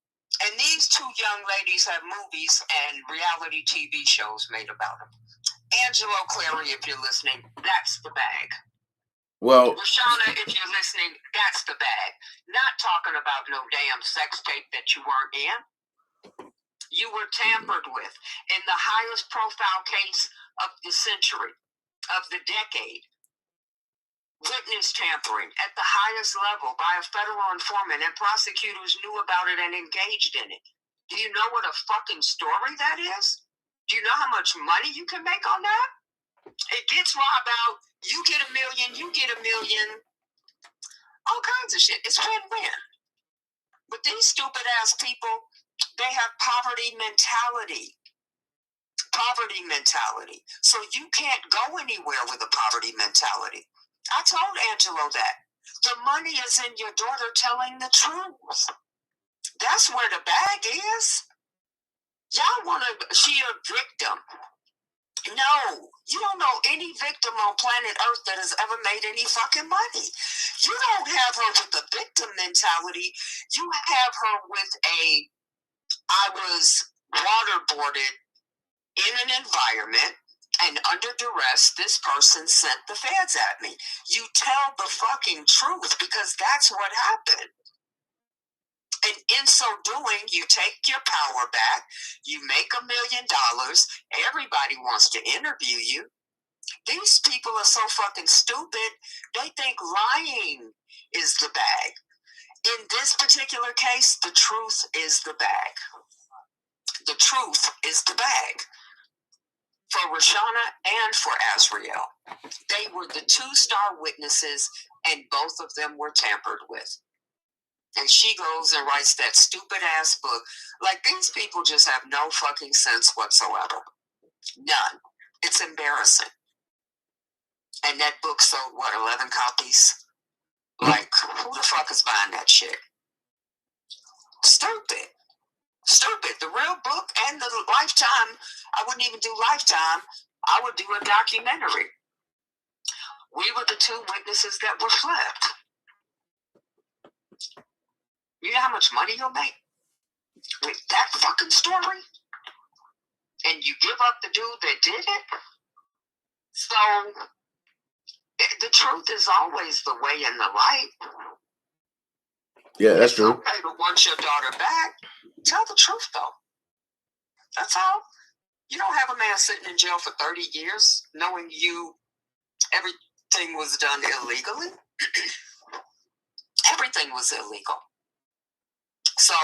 and these two young ladies have movies and reality TV shows made about them. Angelo Clary, if you're listening, that's the bag. well, Rashana, if you're listening, that's the bag. Not talking about no damn sex tape that you weren't in. You were tampered with in the highest profile case of the century, of the decade. Witness tampering at the highest level by a federal informant, and prosecutors knew about it and engaged in it. Do you know what a fucking story that is? Do you know how much money you can make on that? It gets Rob out. You get $1 million, you get $1 million. All kinds of shit. It's win-win. But these stupid ass people, they have poverty mentality. Poverty mentality. So you can't go anywhere with a poverty mentality. I told Angelo that. The money is in your daughter telling the truth. That's where the bag is. Y'all want to, she a victim. No, you don't know any victim on planet Earth that has ever made any fucking money. You don't have her with the victim mentality. You have her with I was waterboarded in an environment, and under duress, this person sent the feds at me. You tell the fucking truth, because that's what happened. And in so doing, you take your power back, you make $1 million, everybody wants to interview you. These people are so fucking stupid, they think lying is the bag. In this particular case, the truth is the bag. The truth is the bag. For Rashana and for Azriel. They were the 2-star witnesses, and both of them were tampered with. And she goes and writes that stupid ass book. Like, these people just have no fucking sense whatsoever. None. It's embarrassing. And that book sold, 11 copies? Like, who the fuck is buying that shit? Stupid. Stupid. The real book and the Lifetime, I wouldn't even do Lifetime. I would do a documentary. We were the 2 witnesses that were flipped. You know how much money you'll make with that fucking story? And you give up the dude that did it? So, the truth is always the way and the light. Yeah, that's true. It's okay to want your daughter back. Tell the truth, though. That's all. You don't have a man sitting in jail for 30 years knowing everything was done illegally. Everything was illegal. So,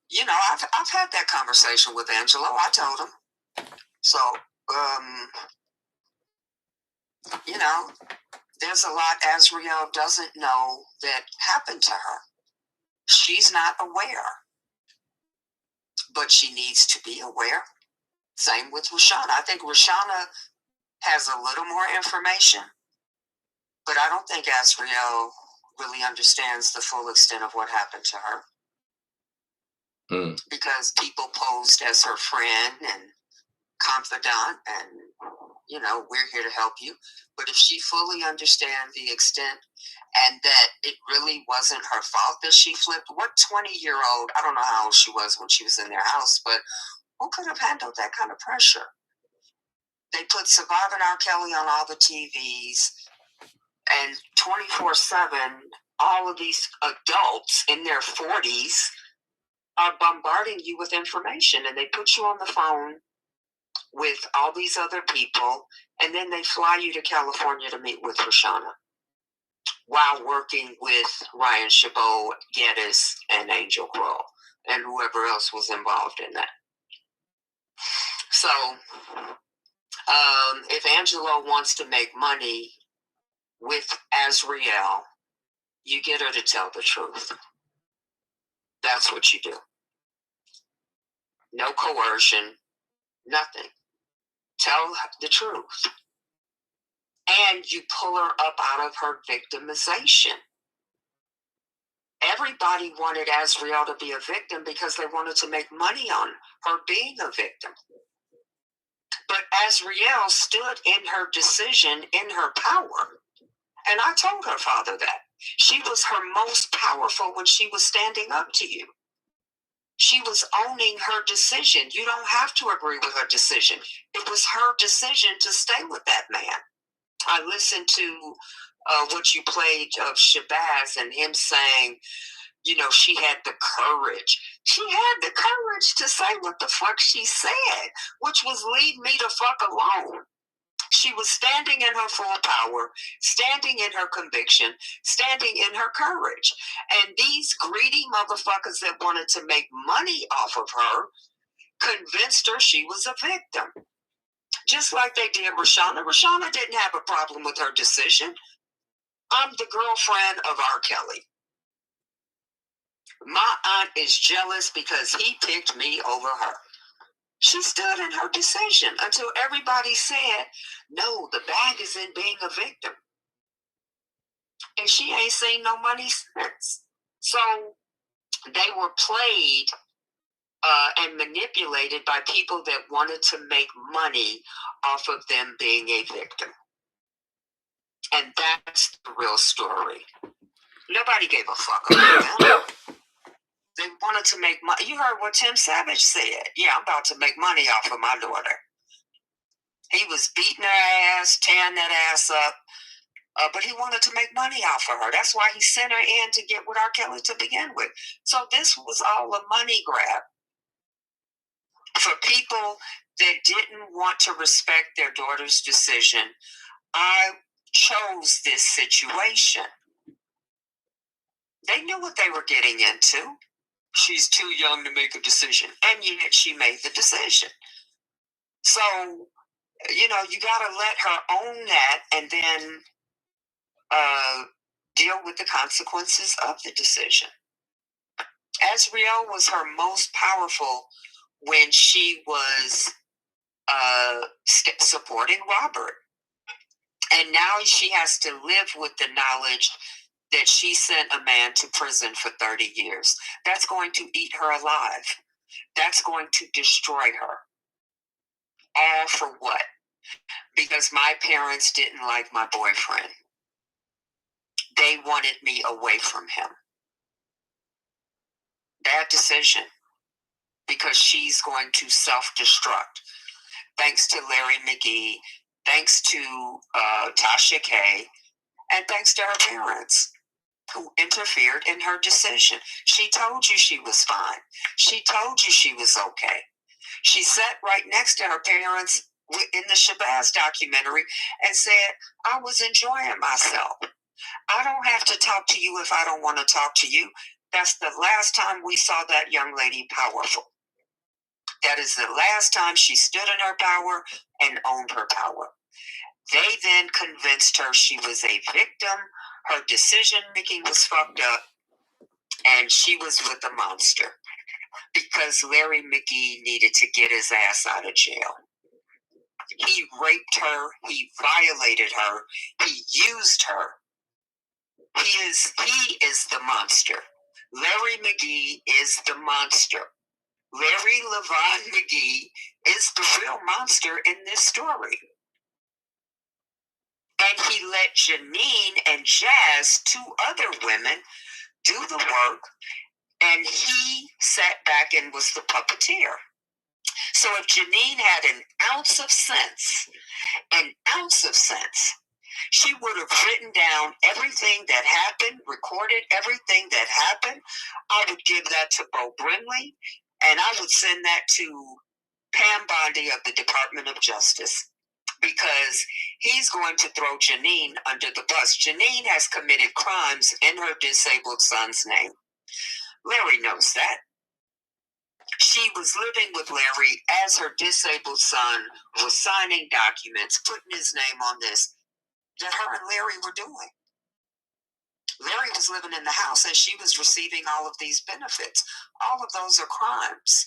I've had that conversation with Angelo. I told him. So, there's a lot Azriel doesn't know that happened to her. She's not aware. But she needs to be aware. Same with Rashana. I think Rashana has a little more information, but I don't think Azriel really understands the full extent of what happened to her. Because people posed as her friend and confidant, and we're here to help you. But if she fully understands the extent and that it really wasn't her fault that she flipped, what 20-year-old, I don't know how old she was when she was in their house, but who could have handled that kind of pressure? They put Surviving R. Kelly on all the TVs, and 24/7, all of these adults in their 40s are bombarding you with information, and they put you on the phone with all these other people, and then they fly you to California to meet with Rashana while working with Ryan Chabot, Geddes, and Angel Crow, and whoever else was involved in that. So, if Angelo wants to make money with Azriel, you get her to tell the truth. That's what you do. No coercion, nothing. Tell the truth. And you pull her up out of her victimization. Everybody wanted Azriel to be a victim because they wanted to make money on her being a victim. But Azriel stood in her decision, in her power. And I told her father that. She was her most powerful when she was standing up to you. She was owning her decision. You don't have to agree with her decision. It was her decision to stay with that man. I listened to what you played of Shabazz and him saying, you know, she had the courage. She had the courage to say what the fuck she said, which was leave me the fuck alone. She was standing in her full power, standing in her conviction, standing in her courage. And these greedy motherfuckers that wanted to make money off of her convinced her she was a victim. Just like they did Rashana. Rashana didn't have a problem with her decision. I'm the girlfriend of R. Kelly. My aunt is jealous because he picked me over her. She stood in her decision until everybody said, no, the bag is in being a victim. And she ain't seen no money since. So they were played and manipulated by people that wanted to make money off of them being a victim. And that's the real story. Nobody gave a fuck about them. They wanted to make money. You heard what Tim Savage said. Yeah, I'm about to make money off of my daughter. He was beating her ass, tearing that ass up, but he wanted to make money off of her. That's why he sent her in to get with R. Kelly to begin with. So this was all a money grab for people that didn't want to respect their daughter's decision. I chose this situation. They knew what they were getting into. She's too young to make a decision, and yet she made the decision. So, you know, you got to let her own that and then deal with the consequences of the decision. Azriel was her most powerful when she was supporting Robert. And now she has to live with the knowledge that she sent a man to prison for 30 years. That's going to eat her alive. That's going to destroy her. All for what? Because my parents didn't like my boyfriend. They wanted me away from him. Bad decision. Because she's going to self-destruct. Thanks to Larry McGee, thanks to Tasha K, and thanks to her parents who interfered in her decision. She told you she was fine. She told you she was okay. She sat right next to her parents in the Shabazz documentary and said, I was enjoying myself. I don't have to talk to you if I don't want to talk to you. That's the last time we saw that young lady powerful. That is the last time she stood in her power and owned her power. They then convinced her she was a victim, her decision making was fucked up, and she was with a monster because Larry McGee needed to get his ass out of jail. He raped her, he violated her, he used her. He is the monster. Larry McGee is the monster. Larry Levon McGee is the real monster in this story. And he let Janine and Jazz, two other women, do the work, and he sat back and was the puppeteer. So if Janine had an ounce of sense, she would have written down everything that happened, recorded everything that happened. I would give that to Bo Brimley, and I would send that to Pam Bondi of the Department of Justice, because he's going to throw Janine under the bus. Janine has committed crimes in her disabled son's name. Larry knows that. She was living with Larry as her disabled son was signing documents, putting his name on this, that her and Larry were doing. Larry was living in the house and she was receiving all of these benefits. All of those are crimes.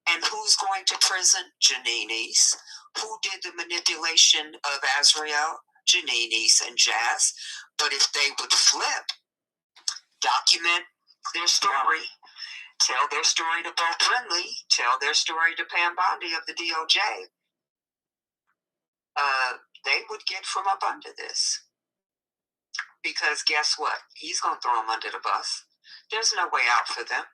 And who's going to prison? Janine East. Who did the manipulation of Azriel? Janine East and Jazz. But if they would flip, document their story, tell their story to Bo Brindley, tell their story to Pam Bondi of the DOJ, they would get from up under this. Because guess what? He's going to throw them under the bus. There's no way out for them.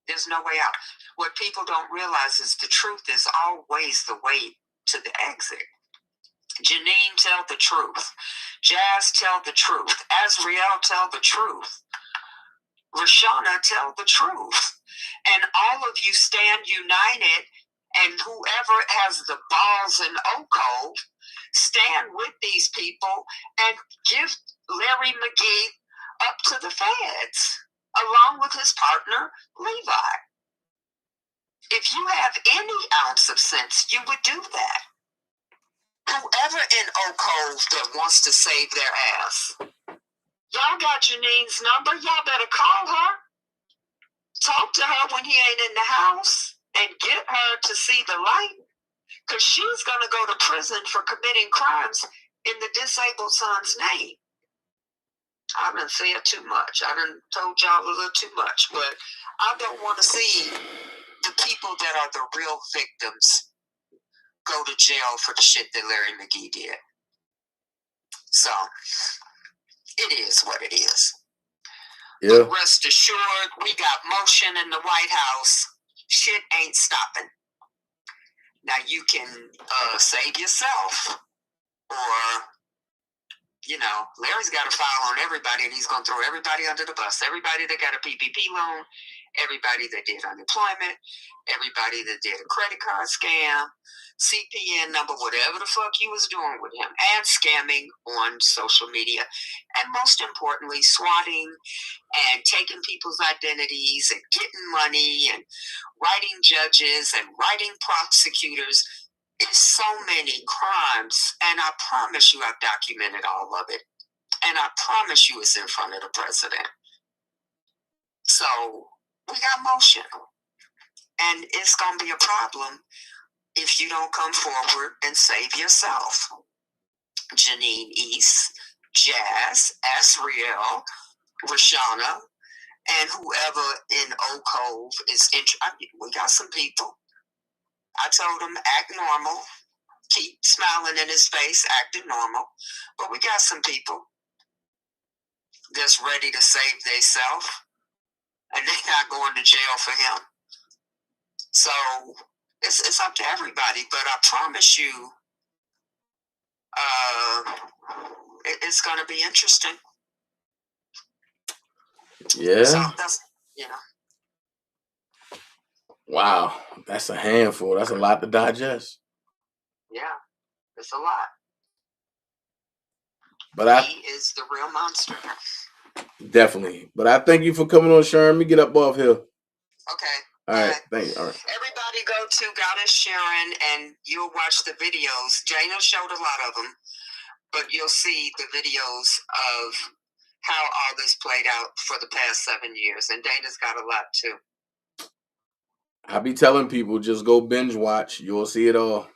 There's no way out. What people don't realize is the truth is always the way to the exit. Janine, tell the truth. Jazz, tell the truth. Azriel, tell the truth. Rashana, tell the truth. And all of you stand united, and whoever has the balls in Oak Cove, stand with these people and give Larry McGee up to the feds, along with his partner, Levi. If you have any ounce of sense, you would do that. Whoever in Oak Cove that wants to save their ass, y'all got Janine's number. Y'all better call her. Talk to her when he ain't in the house and get her to see the light, because she's going to go to prison for committing crimes in the disabled son's name. I done said too much. I done told y'all a little too much, but I don't want to see the people that are the real victims go to jail for the shit that Larry McGee did. So, it is what it is. Yeah. But rest assured, we got motion in the White House. Shit ain't stopping. Now you can save yourself, or, you know, Larry's got a file on everybody, and he's going to throw everybody under the bus. Everybody that got a PPP loan, everybody that did unemployment, everybody that did a credit card scam, CPN number, whatever the fuck you was doing with him, and scamming on social media, and most importantly, swatting and taking people's identities and getting money and writing judges and writing prosecutors. It's so many crimes, and I promise you I've documented all of it, and I promise you it's in front of the president. So we got motion, and it's going to be a problem if you don't come forward and save yourself. Janine East, Jazz, Azriel, Rashana, and whoever in Oak Cove is interested. We got some people. I told them, act normal. Keep smiling in his face, acting normal. But we got some people that's ready to save themselves, and they're not going to jail for him. So it's up to everybody, but I promise you, it's going to be interesting. Yeah. So that's, you know. Wow, that's a handful. That's a lot to digest. Yeah, it's a lot. But he is the real monster. Definitely. But I thank you for coming on, Sharon. Let me get up off here. Okay. All right. Thank you. All right. Everybody go to Goddess Sharon and you'll watch the videos. Dana showed a lot of them, but you'll see the videos of how all this played out for the past 7 years. And Dana's got a lot too. I be telling people, just go binge watch. You'll see it all.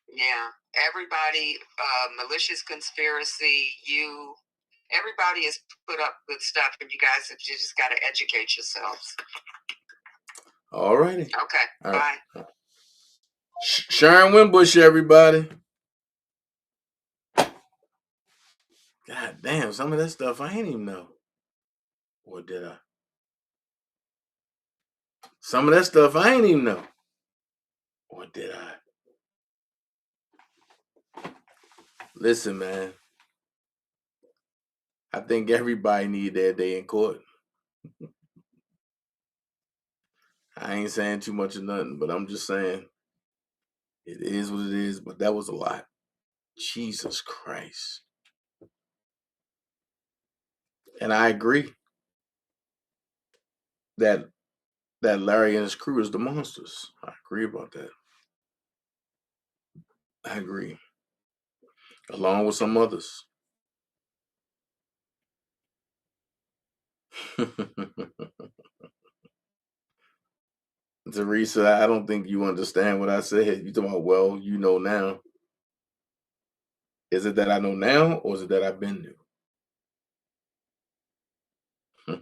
Yeah. Everybody, malicious conspiracy, everybody has put up good stuff, and you guys have just got to educate yourselves. All righty. Okay. All bye. Right. Sharon Winbush, everybody. God damn, some of that stuff I ain't even know. Or did I? Some of that stuff I ain't even know. Or did I? Listen, man. I think everybody need their day in court. I ain't saying too much of nothing, but I'm just saying it is what it is, but that was a lot. Jesus Christ. And I agree that Larry and his crew is the monsters. I agree about that. I agree. Along with some others. Teresa, I don't think you understand what I said. You talking about, well, you know now. Is it that I know now, or is it that I've been new? I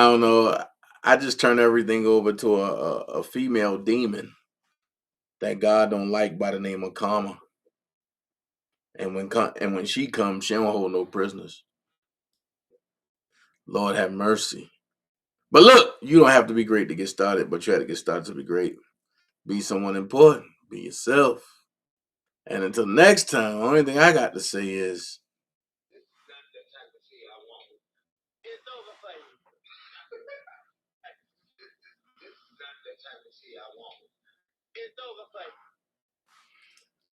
don't know. I just turn everything over to a female demon that God don't like by the name of Karma. And when she comes, she don't hold no prisoners. Lord have mercy. But look, you don't have to be great to get started, but you have to get started to be great. Be someone important. Be yourself. And until next time, the only thing I got to say is,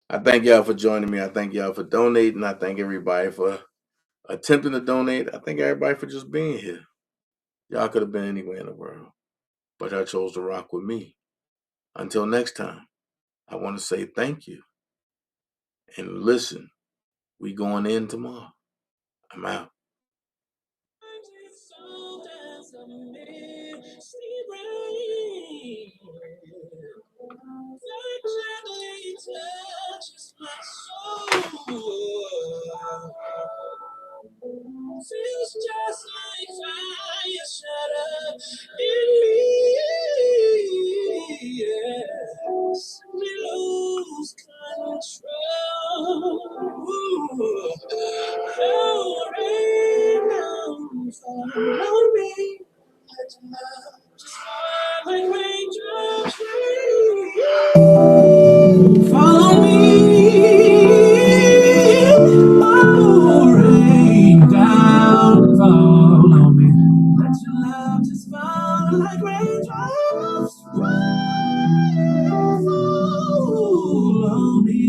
I thank y'all for joining me. I thank y'all for donating. I thank everybody for attempting to donate. I thank everybody for just being here. Y'all could have been anywhere in the world, but y'all chose to rock with me. Until next time, I want to say thank you. And listen, we going in tomorrow. I'm out. Feels just like fire shut up in me. Yes, we lose control. Oh, rain down, follow me. Let your love just fall like raindrops. Follow me. Oh, rain down, follow me. Let your love just fall like raindrops. Follow me.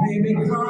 Baby, come